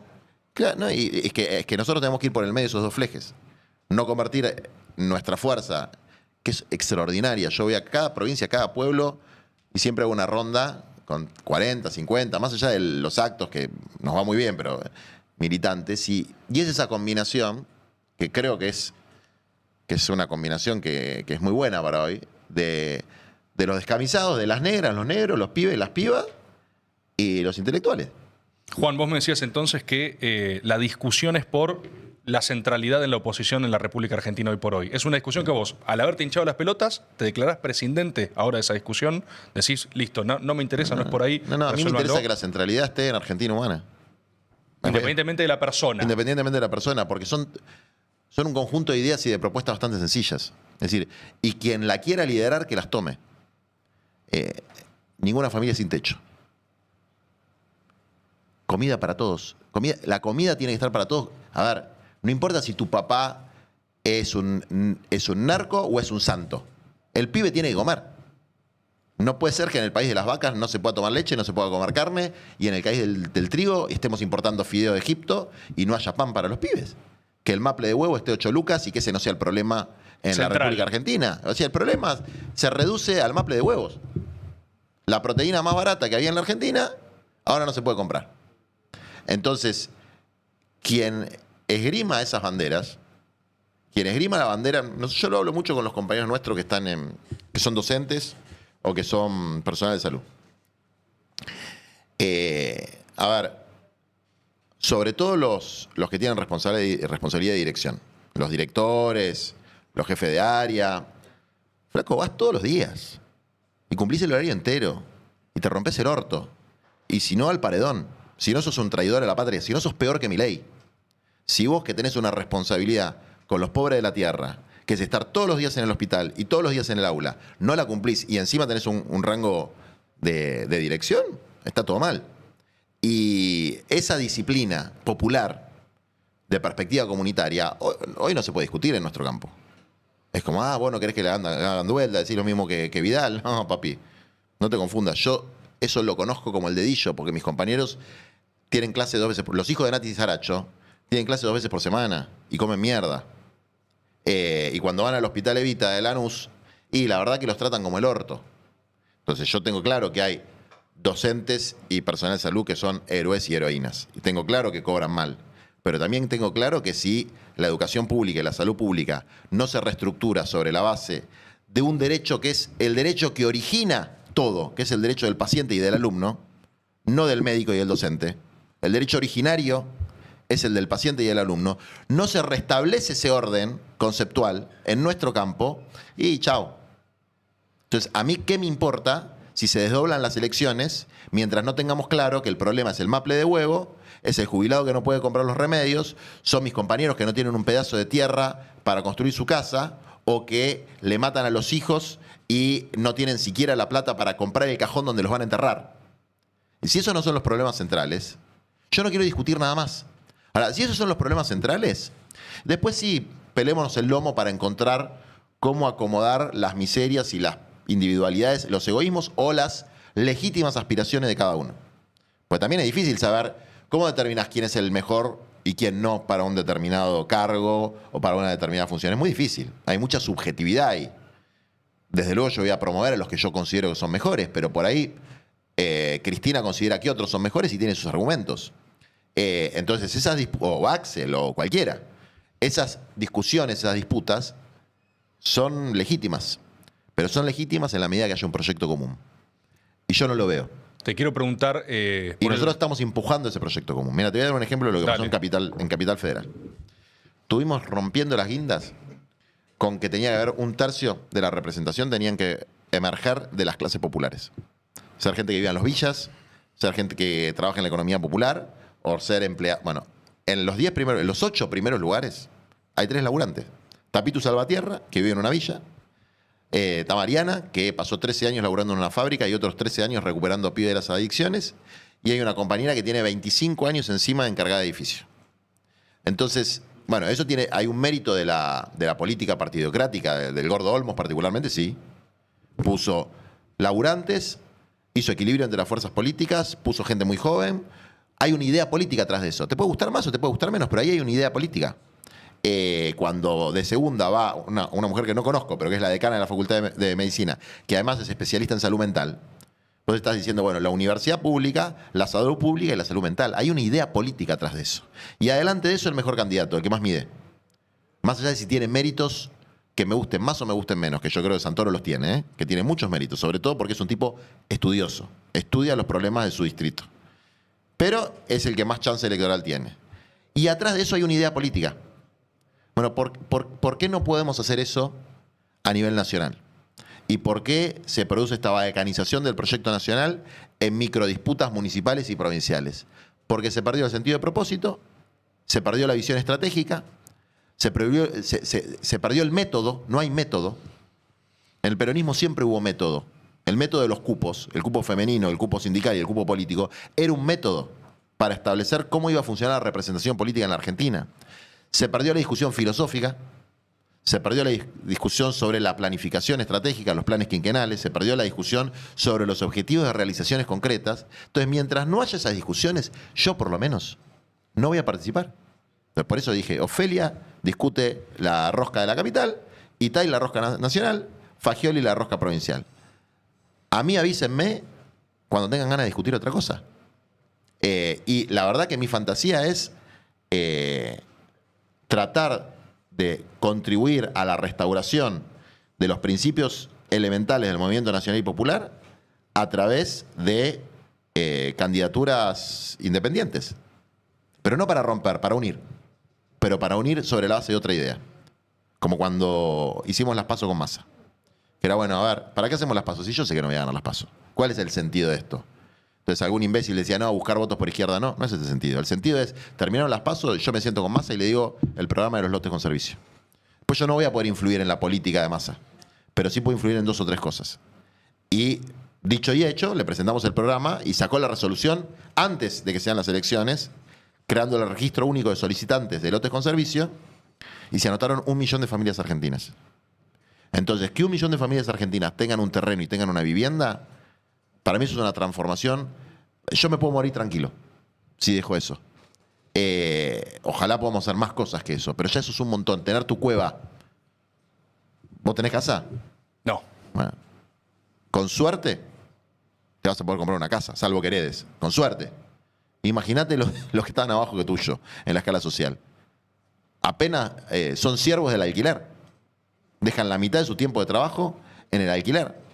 Claro, no, y es que nosotros tenemos que ir por el medio de esos 2 flejes. No convertir nuestra fuerza, que es extraordinaria. Yo voy a cada provincia, a cada pueblo, y siempre hago una ronda con 40, 50, más allá de los actos, que nos va muy bien, pero militantes. Y es esa combinación, que creo que es una combinación que es muy buena para hoy, de los descamisados, de las negras, los negros, los pibes, las pibas, y los intelectuales. Juan, vos me decías entonces que la discusión es por la centralidad en la oposición en la República Argentina hoy por hoy. Es una discusión que vos, al haberte hinchado las pelotas, te declarás prescindente ahora de esa discusión, decís, listo, no me interesa, no es por ahí. No, a mí me interesa que la centralidad esté en Argentina Humana. Independientemente de la persona. Independientemente de la persona, porque son un conjunto de ideas y de propuestas bastante sencillas. Es decir, y quien la quiera liderar, que las tome. Ninguna familia sin techo. comida para todos. La comida tiene que estar para todos. A ver, no importa si tu papá es un narco o es un santo. El pibe tiene que comer. No puede ser que en el país de las vacas no se pueda tomar leche, no se pueda comer carne, y en el país del trigo estemos importando fideo de Egipto y no haya pan para los pibes. Que el maple de huevo esté 8 lucas y que ese no sea el problema en la República Argentina. O sea, el problema se reduce al maple de huevos. La proteína más barata que había en la Argentina, ahora no se puede comprar. Entonces, quien esgrima esas banderas, quien esgrima la bandera, yo lo hablo mucho con los compañeros nuestros que son docentes o que son personal de salud. A ver, sobre todo los que tienen responsabilidad de dirección, los directores, los jefes de área. Flaco, vas todos los días y cumplís el horario entero y te rompes el orto. Y si no, al paredón. Si no, sos un traidor a la patria. Si no, sos peor que Milei. Si vos, que tenés una responsabilidad con los pobres de la tierra, que es estar todos los días en el hospital y todos los días en el aula, no la cumplís y encima tenés un rango de dirección, está todo mal. Y esa disciplina popular de perspectiva comunitaria hoy no se puede discutir en nuestro campo. Es como, vos no querés que le hagan duelda, decís lo mismo que Vidal. No, papi, no te confundas. Yo eso lo conozco como el dedillo, porque mis compañeros tienen clase 2 veces. Los hijos de Nati Saracho tienen clase 2 veces por semana y comen mierda. Y cuando van al hospital Evita de Lanús, y la verdad que los tratan como el orto. Entonces yo tengo claro que hay docentes y personal de salud que son héroes y heroínas. Y tengo claro que cobran mal. Pero también tengo claro que si la educación pública y la salud pública no se reestructura sobre la base de un derecho que es el derecho que origina todo, que es el derecho del paciente y del alumno, no del médico y del docente. El derecho originario es el del paciente y del alumno. No se restablece ese orden conceptual en nuestro campo y chao. Entonces, ¿a mí qué me importa si se desdoblan las elecciones mientras no tengamos claro que el problema es el maple de huevo, es el jubilado que no puede comprar los remedios, son mis compañeros que no tienen un pedazo de tierra para construir su casa o que le matan a los hijos y no tienen siquiera la plata para comprar el cajón donde los van a enterrar? Y si esos no son los problemas centrales, yo no quiero discutir nada más. Ahora, si esos son los problemas centrales, después sí, pelémonos el lomo para encontrar cómo acomodar las miserias y las individualidades, los egoísmos o las legítimas aspiraciones de cada uno. Pues también es difícil saber cómo determinás quién es el mejor y quién no para un determinado cargo o para una determinada función. Es muy difícil. Hay mucha subjetividad ahí. Desde luego yo voy a promover a los que yo considero que son mejores, pero por ahí Cristina considera que otros son mejores y tiene sus argumentos. Entonces, o Axel o cualquiera, esas discusiones, esas disputas son legítimas, pero son legítimas en la medida que haya un proyecto común. Y yo no lo veo. Te quiero preguntar... y nosotros estamos empujando ese proyecto común. Mira, te voy a dar un ejemplo de lo que pasó en Capital Federal. Estuvimos rompiendo las guindas con que tenía que haber 1/3 de la representación tenían que emerger de las clases populares. Ser gente que vive en los villas, ser gente que trabaja en la economía popular o ser empleado. Bueno, en los 8 primeros lugares hay 3 laburantes. Tapitu Salvatierra, que vive en una villa. Está Mariana, que pasó 13 años laburando en una fábrica y otros 13 años recuperando pibes de las adicciones. Y hay una compañera que tiene 25 años encima de encargada de edificio. Entonces, bueno, hay un mérito de la política partidocrática, del Gordo Olmos particularmente, sí. Puso laburantes, hizo equilibrio entre las fuerzas políticas, puso gente muy joven. Hay una idea política atrás de eso. Te puede gustar más o te puede gustar menos, pero ahí hay una idea política. Cuando de segunda va una mujer que no conozco, pero que es la decana de la Facultad de Medicina, que además es especialista en salud mental, vos estás diciendo, bueno, la universidad pública, la salud pública y la salud mental. Hay una idea política atrás de eso. Y adelante de eso el mejor candidato, el que más mide. Más allá de si tiene méritos que me gusten más o me gusten menos, que yo creo que Santoro los tiene, que tiene muchos méritos, sobre todo porque es un tipo estudioso, estudia los problemas de su distrito. Pero es el que más chance electoral tiene. Y atrás de eso hay una idea política. Bueno, ¿por qué no podemos hacer eso a nivel nacional? ¿Y por qué se produce esta balcanización del proyecto nacional en microdisputas municipales y provinciales? Porque se perdió el sentido de propósito, se perdió la visión estratégica, se perdió el método, no hay método. En el peronismo siempre hubo método. El método de los cupos, el cupo femenino, el cupo sindical y el cupo político, era un método. para establecer cómo iba a funcionar la representación política en la Argentina. Se perdió la discusión filosófica, se perdió la discusión sobre la planificación estratégica, los planes quinquenales, se perdió la discusión sobre los objetivos de realizaciones concretas. Entonces, mientras no haya esas discusiones, yo por lo menos no voy a participar. Entonces, por eso dije, Ofelia discute la rosca de la capital, Itay la rosca nacional, Fagioli la rosca provincial. A mí avísenme cuando tengan ganas de discutir otra cosa. Y la verdad que mi fantasía es tratar de contribuir a la restauración de los principios elementales del movimiento nacional y popular a través de candidaturas independientes. Pero no para romper, para unir. Pero para unir sobre la base de otra idea. Como cuando hicimos las PASO con Massa. Que era, bueno, a ver, ¿para qué hacemos las PASO? Si yo sé que no voy a ganar las PASO. ¿Cuál es el sentido de esto? Entonces algún imbécil decía, no, buscar votos por izquierda, no es ese sentido. El sentido es, terminaron las PASO, yo me siento con Massa y le digo el programa de los lotes con servicio. Pues yo no voy a poder influir en la política de Massa, pero sí puedo influir en 2 o 3 cosas. Y dicho y hecho, le presentamos el programa y sacó la resolución antes de que sean las elecciones, creando el registro único de solicitantes de lotes con servicio, y se anotaron 1 millón de familias argentinas. Entonces, que 1 millón de familias argentinas tengan un terreno y tengan una vivienda, para mí eso es una transformación. Yo me puedo morir tranquilo si dejo eso. Ojalá podamos hacer más cosas que eso, pero ya eso es un montón. Tener tu cueva. ¿Vos tenés casa? No. Bueno, con suerte te vas a poder comprar una casa, salvo que heredes. Con suerte. Imagínate los que están abajo que tuyo en la escala social. Apenas son siervos del alquiler. Dejan la mitad de su tiempo de trabajo en el alquiler.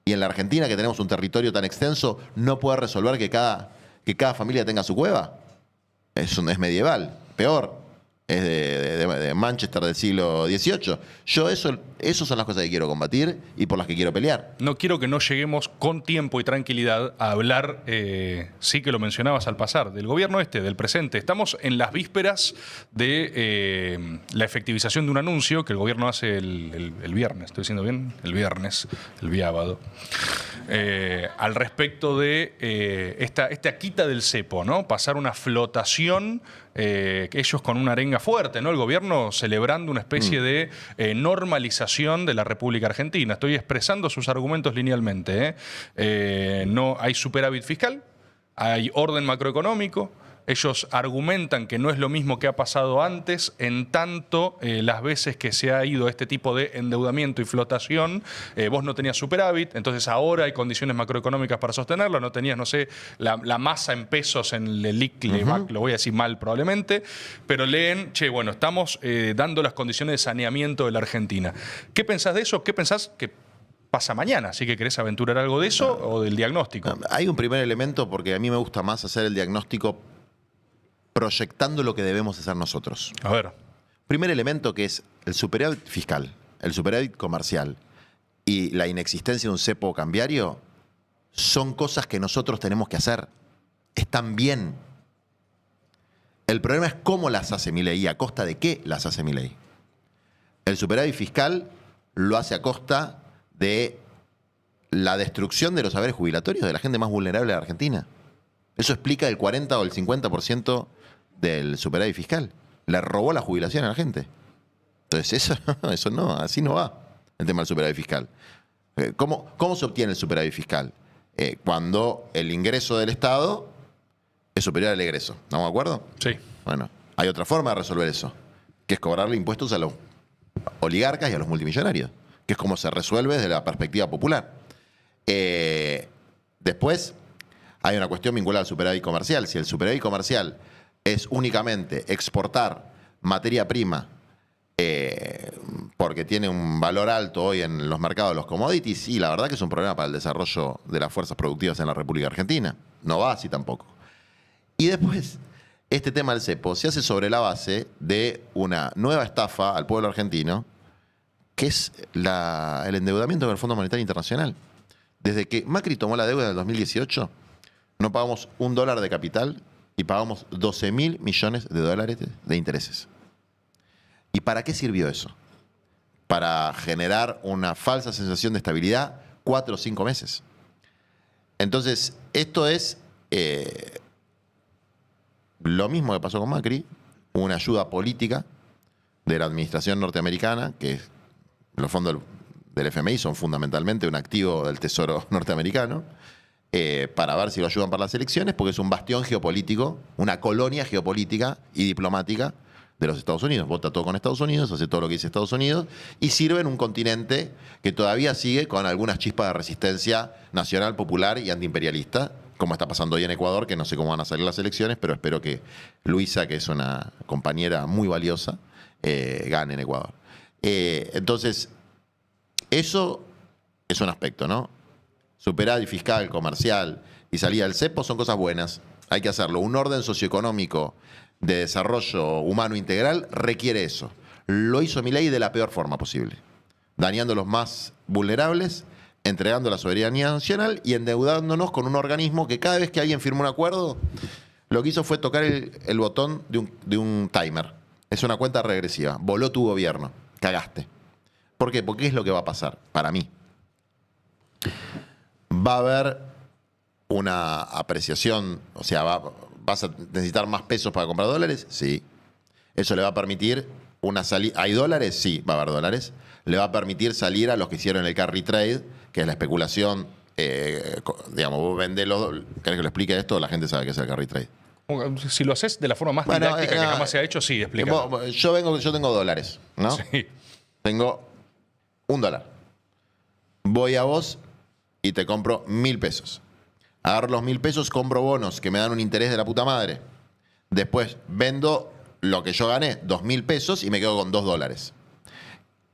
Y en la Argentina, que tenemos un territorio tan extenso, no puede resolver que cada familia tenga su cueva. Es medieval, peor. Es de Manchester del siglo XVIII. Yo esas son las cosas que quiero combatir y por las que quiero pelear. No quiero que no lleguemos con tiempo y tranquilidad a hablar, sí que lo mencionabas al pasar, del gobierno del presente. Estamos en las vísperas de la efectivización de un anuncio que el gobierno hace el viernes, ¿estoy diciendo bien? El viernes, el viábado. Al respecto de esta quita del cepo, ¿no? Pasar una flotación, ellos con una arenga fuerte, ¿no? El gobierno celebrando una especie de normalización de la República Argentina. Estoy expresando sus argumentos linealmente. No hay superávit fiscal, hay orden macroeconómico. Ellos argumentan que no es lo mismo que ha pasado antes, en tanto las veces que se ha ido este tipo de endeudamiento y flotación, vos no tenías superávit, entonces ahora hay condiciones macroeconómicas para sostenerlo, no tenías, no sé, la masa en pesos en el ICLEVAC, lo voy a decir mal probablemente, pero leen, che, bueno, estamos dando las condiciones de saneamiento de la Argentina. ¿Qué pensás de eso? ¿Qué pensás que pasa mañana? ¿Así que querés aventurar algo de eso o del diagnóstico? Hay un primer elemento, porque a mí me gusta más hacer el diagnóstico proyectando lo que debemos hacer nosotros. A ver. Primer elemento, que es el superávit fiscal, el superávit comercial y la inexistencia de un cepo cambiario, son cosas que nosotros tenemos que hacer. Están bien. El problema es cómo las hace Milei y a costa de qué las hace Milei. El superávit fiscal lo hace a costa de la destrucción de los saberes jubilatorios de la gente más vulnerable de la Argentina. Eso explica el 40 o el 50% del superávit fiscal. Le robó la jubilación a la gente. Entonces eso no, así no va el tema del superávit fiscal. ¿Cómo se obtiene el superávit fiscal? Cuando el ingreso del Estado es superior al egreso. ¿Estamos de acuerdo? Sí. Bueno, hay otra forma de resolver eso, que es cobrarle impuestos a los oligarcas y a los multimillonarios, que es como se resuelve desde la perspectiva popular. Después hay una cuestión vinculada al superávit comercial. Si el superávit comercial es únicamente exportar materia prima porque tiene un valor alto hoy en los mercados de los commodities, y la verdad que es un problema para el desarrollo de las fuerzas productivas en la República Argentina. No va así tampoco. Y después, este tema del cepo se hace sobre la base de una nueva estafa al pueblo argentino, que es el endeudamiento con el Fondo Monetario Internacional. Desde que Macri tomó la deuda en el 2018, no pagamos $1 de capital y pagamos 12.000 millones de dólares de intereses. ¿Y para qué sirvió eso? Para generar una falsa sensación de estabilidad 4 o 5 meses. Entonces, esto es lo mismo que pasó con Macri, una ayuda política de la administración norteamericana, que los fondos del FMI son fundamentalmente un activo del Tesoro norteamericano, para ver si lo ayudan para las elecciones, porque es un bastión geopolítico, una colonia geopolítica y diplomática de los Estados Unidos. Vota todo con Estados Unidos, hace todo lo que dice Estados Unidos, y sirve en un continente que todavía sigue con algunas chispas de resistencia nacional, popular y antiimperialista, como está pasando hoy en Ecuador, que no sé cómo van a salir las elecciones, pero espero que Luisa, que es una compañera muy valiosa, gane en Ecuador. Entonces, eso es un aspecto, ¿no? Superávit fiscal, comercial y salida del cepo son cosas buenas. Hay que hacerlo. Un orden socioeconómico de desarrollo humano integral requiere eso. Lo hizo Milei de la peor forma posible, dañando a los más vulnerables, entregando la soberanía nacional y endeudándonos con un organismo que cada vez que alguien firma un acuerdo, lo que hizo fue tocar el botón de un timer. Es una cuenta regresiva. Voló tu gobierno. Cagaste. ¿Por qué? Porque ¿qué es lo que va a pasar? Para mí. Va a haber una apreciación, o sea, ¿vas a necesitar más pesos para comprar dólares? Sí. ¿Eso le va a permitir una salida? ¿Hay dólares? Sí, va a haber dólares. Le va a permitir salir a los que hicieron el carry trade, que es la especulación. Digamos, vos vendés los... ¿Querés que lo explique esto? La gente sabe qué es el carry trade. Si lo haces de la forma más didáctica que jamás se ha hecho, sí, explícalo. Yo tengo dólares, ¿no? Sí. Tengo $1. Voy a vos y te compro 1.000 pesos. Agarro los 1.000 pesos, compro bonos que me dan un interés de la puta madre. Después vendo lo que yo gané, 2.000 pesos, y me quedo con $2.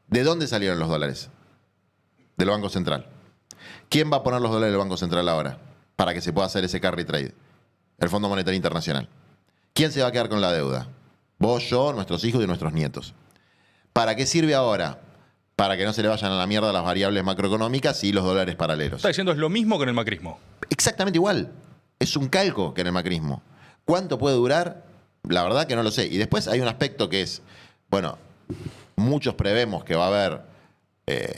¿De dónde salieron los dólares? Del Banco Central. ¿Quién va a poner los dólares del Banco Central ahora para que se pueda hacer ese carry trade? El Fondo Monetario Internacional. ¿Quién se va a quedar con la deuda? Vos, yo, nuestros hijos y nuestros nietos. ¿Para qué sirve ahora? Para que no se le vayan a la mierda las variables macroeconómicas y los dólares paralelos. Está diciendo es lo mismo que en el macrismo. Exactamente igual. Es un calco que en el macrismo. ¿Cuánto puede durar? La verdad que no lo sé. Y después hay un aspecto que es, bueno, muchos prevemos que va a haber,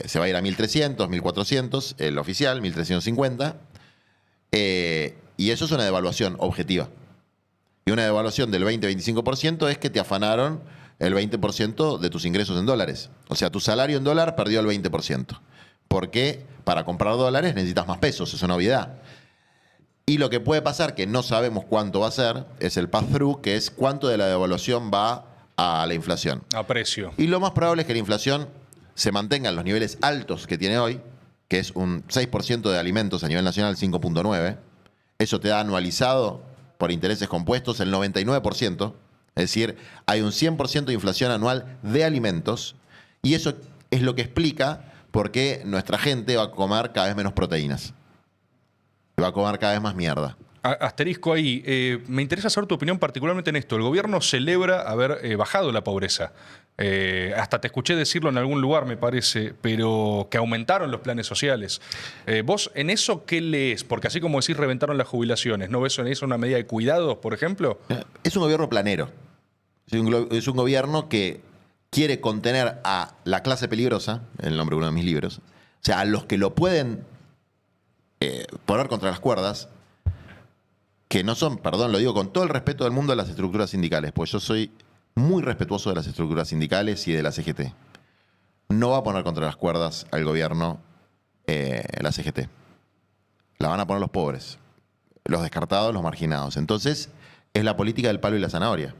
se va a ir a 1.300, 1.400, el oficial, 1.350. Y eso es una devaluación objetiva. Y una devaluación del 20-25% es que te afanaron el 20% de tus ingresos en dólares. O sea, tu salario en dólar perdió el 20%. Porque para comprar dólares necesitas más pesos, es una obviedad. Y lo que puede pasar, que no sabemos cuánto va a ser, es el pass-through, que es cuánto de la devaluación va a la inflación. A precio. Y lo más probable es que la inflación se mantenga en los niveles altos que tiene hoy, que es un 6% de alimentos a nivel nacional, 5.9%. Eso te da anualizado por intereses compuestos el 99%. Es decir, hay un 100% de inflación anual de alimentos, y eso es lo que explica por qué nuestra gente va a comer cada vez menos proteínas. Va a comer cada vez más mierda. Asterisco ahí. Me interesa saber tu opinión particularmente en esto. El gobierno celebra haber bajado la pobreza. Hasta te escuché decirlo en algún lugar, me parece, pero que aumentaron los planes sociales. ¿Vos en eso qué lees? Porque así como decís, reventaron las jubilaciones. ¿No ves en eso una medida de cuidados, por ejemplo? Es un gobierno planero. Es un gobierno que quiere contener a la clase peligrosa, el nombre de uno de mis libros, o sea, a los que lo pueden poner contra las cuerdas, que no son, perdón, lo digo con todo el respeto del mundo, de las estructuras sindicales, pues yo soy muy respetuoso de las estructuras sindicales y de la CGT. No va a poner contra las cuerdas al gobierno la CGT. La van a poner los pobres, los descartados, los marginados. Entonces, es la política del palo y la zanahoria.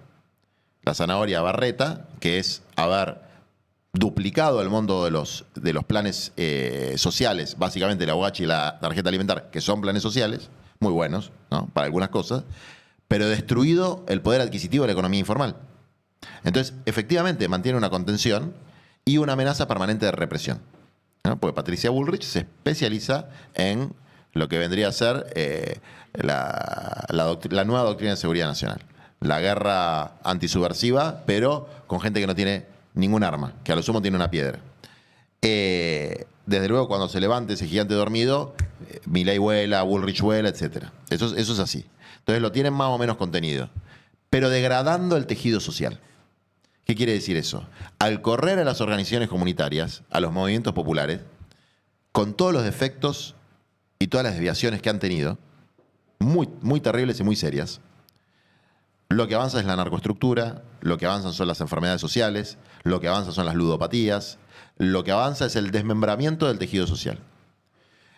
La zanahoria Barreta, que es haber duplicado el monto de los planes sociales, básicamente la UH y la tarjeta alimentar, que son planes sociales, muy buenos, ¿no?, para algunas cosas, pero destruido el poder adquisitivo de la economía informal. Entonces, efectivamente, mantiene una contención y una amenaza permanente de represión, ¿no? Porque Patricia Bullrich se especializa en lo que vendría a ser la nueva doctrina de seguridad nacional. La guerra antisubversiva, pero con gente que no tiene ningún arma, que a lo sumo tiene una piedra. Desde luego, cuando se levante ese gigante dormido, Milei vuela, Bullrich vuela, etc. Eso es así. Entonces lo tienen más o menos contenido, pero degradando el tejido social. ¿Qué quiere decir eso? Al correr a las organizaciones comunitarias, a los movimientos populares, con todos los defectos y todas las desviaciones que han tenido, muy, muy terribles y muy serias, Lo que avanza es la narcoestructura, lo que avanzan son las enfermedades sociales, lo que avanza son las ludopatías, lo que avanza es el desmembramiento del tejido social.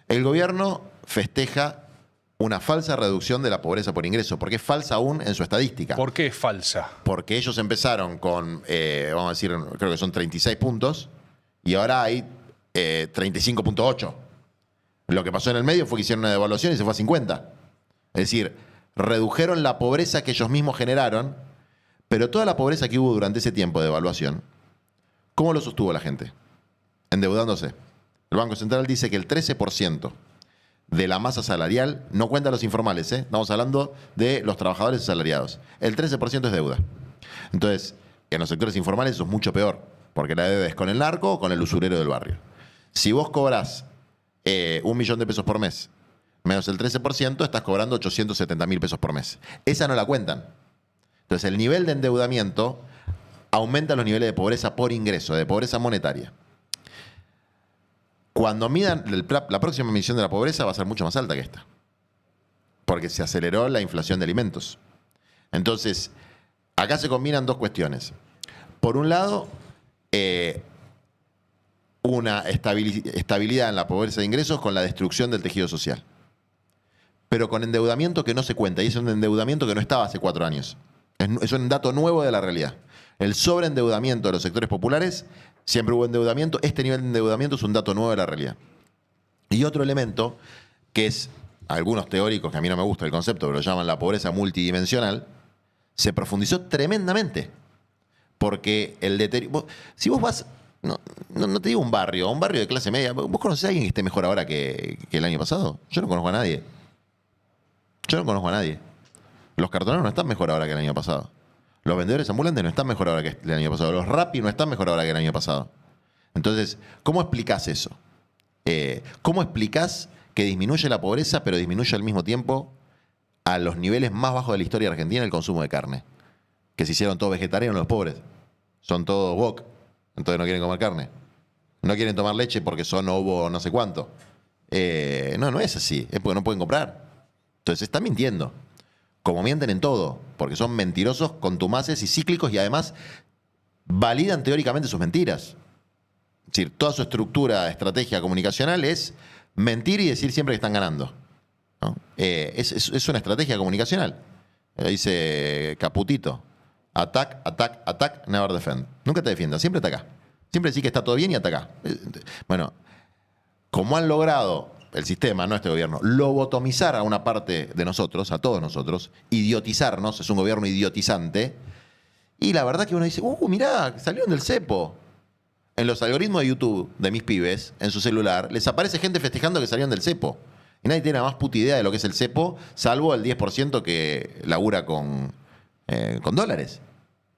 El gobierno festeja una falsa reducción de la pobreza por ingreso, porque es falsa aún en su estadística. ¿Por qué es falsa? Porque ellos empezaron con, vamos a decir, creo que son 36 puntos, y ahora hay 35.8. Lo que pasó en el medio fue que hicieron una devaluación y se fue a 50. Es decir, redujeron la pobreza que ellos mismos generaron, pero toda la pobreza que hubo durante ese tiempo de devaluación, ¿cómo lo sostuvo la gente? Endeudándose. El Banco Central dice que el 13% de la masa salarial, no cuenta los informales, estamos hablando de los trabajadores asalariados, el 13% es deuda. Entonces, en los sectores informales eso es mucho peor, porque la deuda es con el narco o con el usurero del barrio. Si vos cobrás 1 millón de pesos por mes, menos el 13%, estás cobrando 870.000 pesos por mes. Esa no la cuentan. Entonces, el nivel de endeudamiento aumenta los niveles de pobreza por ingreso, de pobreza monetaria. Cuando midan, la próxima medición de la pobreza va a ser mucho más alta que esta, porque se aceleró la inflación de alimentos. Entonces, acá se combinan dos cuestiones. Por un lado, una estabilidad en la pobreza de ingresos con la destrucción del tejido social, pero con endeudamiento que no se cuenta, y es un endeudamiento que no estaba hace 4 años. Es un dato nuevo de la realidad. El sobreendeudamiento de los sectores populares, siempre hubo endeudamiento, este nivel de endeudamiento es un dato nuevo de la realidad. Y otro elemento, que es, algunos teóricos, que a mí no me gusta el concepto, pero lo llaman la pobreza multidimensional, se profundizó tremendamente. Porque el deterioro... Si vos vas, no te digo un barrio de clase media, ¿vos conocés a alguien que esté mejor ahora que el año pasado? Yo no conozco a nadie. Los cartoneros no están mejor ahora que el año pasado. Los vendedores ambulantes no están mejor ahora que el año pasado. Los Rappi no están mejor ahora que el año pasado. Entonces, ¿cómo explicás eso? ¿Cómo explicás que disminuye la pobreza, pero disminuye al mismo tiempo a los niveles más bajos de la historia argentina el consumo de carne? Que se hicieron todos vegetarianos los pobres. Son todos wok. Entonces no quieren comer carne. No quieren tomar leche porque son ovo no sé cuánto. No es así. Es porque no pueden comprar. Entonces están mintiendo. Como mienten en todo, porque son mentirosos, contumaces y cíclicos, y además validan teóricamente sus mentiras. Es decir, toda su estructura, estrategia comunicacional es mentir y decir siempre que están ganando, ¿no? Es una estrategia comunicacional. Dice Caputito: attack, attack, attack, never defend. Nunca te defiendas, siempre ataca. Siempre decís que está todo bien y ataca. Bueno, como han logrado el sistema, no este gobierno, lobotomizar a una parte de nosotros, a todos nosotros, idiotizarnos, es un gobierno idiotizante, y la verdad que uno dice, mirá, salieron del cepo. En los algoritmos de YouTube de mis pibes, en su celular, les aparece gente festejando que salieron del cepo. Y nadie tiene la más puta idea de lo que es el cepo, salvo el 10% que labura con dólares.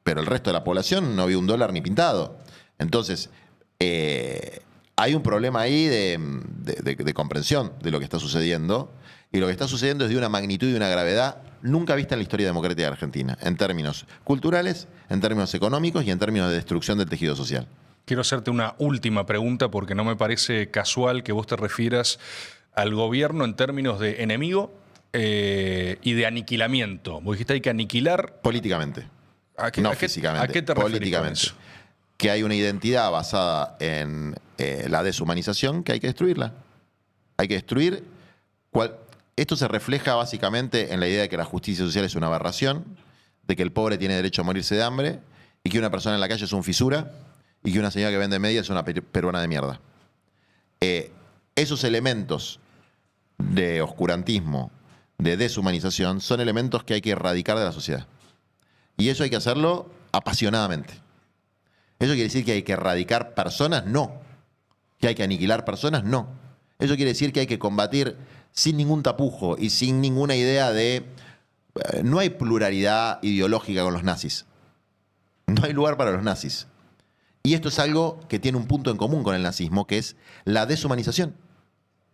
Pero el resto de la población no vio un dólar ni pintado. Entonces, hay un problema ahí de comprensión de lo que está sucediendo, y lo que está sucediendo es de una magnitud y una gravedad nunca vista en la historia democrática de Argentina, en términos culturales, en términos económicos y en términos de destrucción del tejido social. Quiero hacerte una última pregunta porque no me parece casual que vos te refieras al gobierno en términos de enemigo y de aniquilamiento. Vos dijiste hay que aniquilar... Políticamente. No físicamente. ¿A qué te refieres políticamente? con eso? Que hay una identidad basada en la deshumanización que hay que destruirla. Hay que destruir... Esto se refleja básicamente en la idea de que la justicia social es una aberración, de que el pobre tiene derecho a morirse de hambre, y que una persona en la calle es un fisura, y que una señora que vende media es una peruana de mierda. Esos elementos de oscurantismo, de deshumanización, son elementos que hay que erradicar de la sociedad. Y eso hay que hacerlo apasionadamente. ¿Eso quiere decir que hay que erradicar personas? No. ¿Que hay que aniquilar personas? No. Eso quiere decir que hay que combatir sin ningún tapujo y sin ninguna idea de... No hay pluralidad ideológica con los nazis. No hay lugar para los nazis. Y esto es algo que tiene un punto en común con el nazismo, que es la deshumanización.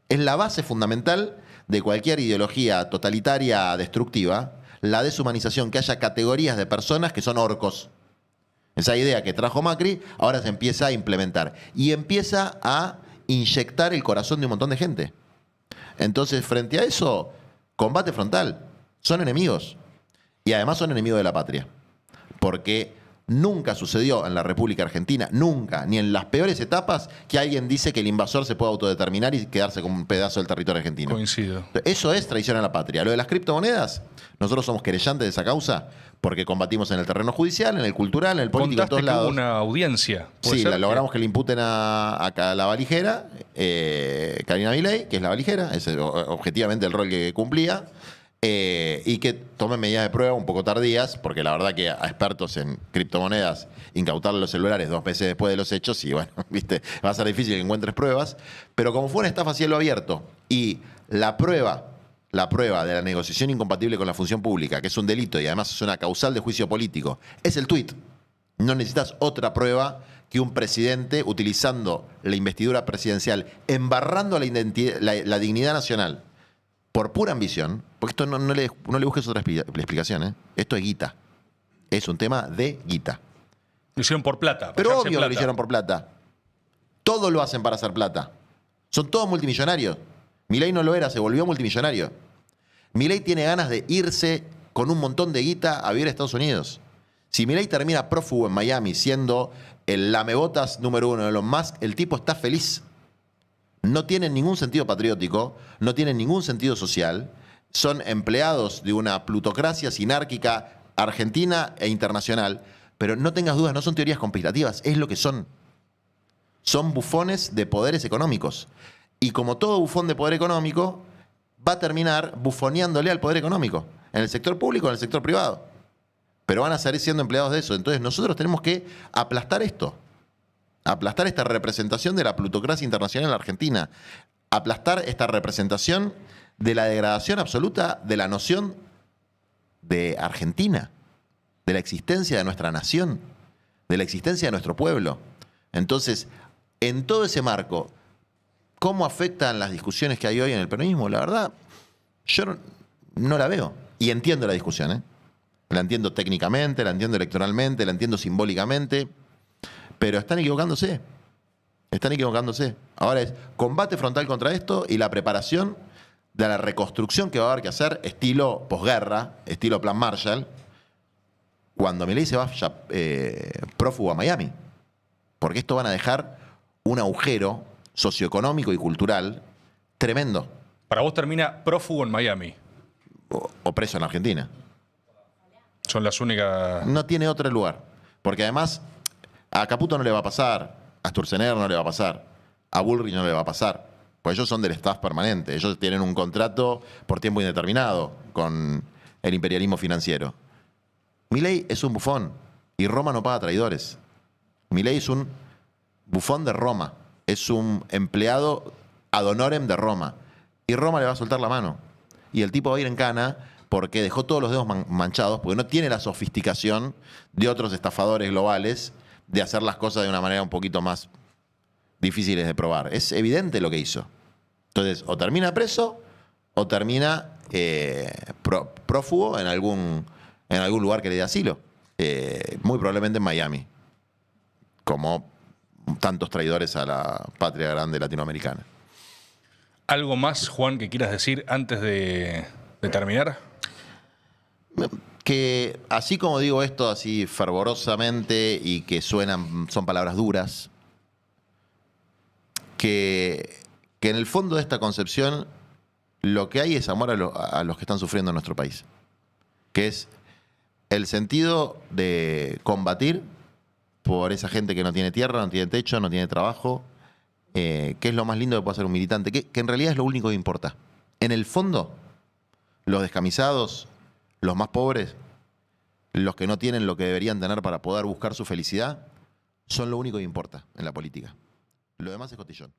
Es la base fundamental de cualquier ideología totalitaria destructiva, la deshumanización, que haya categorías de personas que son orcos. Esa idea que trajo Macri ahora se empieza a implementar y empieza a inyectar el corazón de un montón de gente. Entonces, frente a eso, combate frontal. Son enemigos. Y además son enemigos de la patria. Porque nunca sucedió en la República Argentina, nunca, ni en las peores etapas, que alguien dice que el invasor se puede autodeterminar y quedarse con un pedazo del territorio argentino. Coincido. Eso es traición a la patria. Lo de las criptomonedas, nosotros somos querellantes de esa causa porque combatimos en el terreno judicial, en el cultural, en el político, en Contaste todos que hubo lados. una audiencia. ¿Puede Sí, ser? logramos que le imputen a la valijera, Karina Milei, que es la valijera, es objetivamente el rol que cumplía, y que tomen medidas de prueba un poco tardías, porque la verdad que a expertos en criptomonedas incautarle los celulares 2 meses después de los hechos, y bueno, viste, va a ser difícil que encuentres pruebas, pero como fue una estafa a cielo abierto y la prueba de la negociación incompatible con la función pública, que es un delito y además es una causal de juicio político, es el tuit. No necesitas otra prueba que un presidente utilizando la investidura presidencial, embarrando la dignidad nacional por pura ambición, porque esto no le busques otra explicación, ¿eh? Esto es guita. Es un tema de guita. Lo hicieron por plata. Pero sacarse obvio que plata. lo hicieron por plata. Todos lo hacen para hacer plata. Son todos multimillonarios. Milei no lo era, se volvió multimillonario. Milei tiene ganas de irse con un montón de guita a vivir a Estados Unidos. Si Milei termina prófugo en Miami siendo el lamebotas número 1 de Elon Musk, el tipo está feliz. No tienen ningún sentido patriótico, no tienen ningún sentido social. Son empleados de una plutocracia sinárquica argentina e internacional. Pero no tengas dudas, no son teorías conspirativas, es lo que son. Son bufones de poderes económicos. Y como todo bufón de poder económico, va a terminar bufoneándole al poder económico, en el sector público o en el sector privado. Pero van a seguir siendo empleados de eso. Entonces nosotros tenemos que aplastar esto. Aplastar esta representación de la plutocracia internacional en la Argentina. Aplastar esta representación de la degradación absoluta de la noción de Argentina, de la existencia de nuestra nación, de la existencia de nuestro pueblo. Entonces, en todo ese marco, ¿cómo afectan las discusiones que hay hoy en el peronismo? La verdad, yo no la veo. Y entiendo la discusión, ¿eh? La entiendo técnicamente, la entiendo electoralmente, la entiendo simbólicamente, pero están equivocándose. Están equivocándose. Ahora es combate frontal contra esto y la preparación de la reconstrucción que va a haber que hacer, estilo posguerra, estilo plan Marshall, cuando Milei se vaya prófugo a Miami. Porque esto van a dejar un agujero socioeconómico y cultural tremendo. Para vos termina prófugo en Miami. O preso en Argentina. Son las únicas... No tiene otro lugar. Porque además, a Caputo no le va a pasar, a Sturzenegger no le va a pasar, a Bullrich no le va a pasar. Pues ellos son del staff permanente. Ellos tienen un contrato por tiempo indeterminado con el imperialismo financiero. Milei es un bufón y Roma no paga traidores. Milei es un bufón de Roma. Es un empleado ad honorem de Roma. Y Roma le va a soltar la mano. Y el tipo va a ir en cana porque dejó todos los dedos manchados, porque no tiene la sofisticación de otros estafadores globales de hacer las cosas de una manera un poquito más difíciles de probar. Es evidente lo que hizo. Entonces, o termina preso o termina prófugo en algún lugar que le dé asilo. Muy probablemente en Miami. Como tantos traidores a la patria grande latinoamericana. ¿Algo más, Juan, que quieras decir antes de terminar? Que así como digo esto así fervorosamente y que son palabras duras, que en el fondo de esta concepción lo que hay es amor a los que están sufriendo en nuestro país. Que es el sentido de combatir por esa gente que no tiene tierra, no tiene techo, no tiene trabajo, que es lo más lindo que puede hacer un militante, que en realidad es lo único que importa. En el fondo, los descamisados, los más pobres, los que no tienen lo que deberían tener para poder buscar su felicidad, son lo único que importa en la política. Lo demás es cotillón.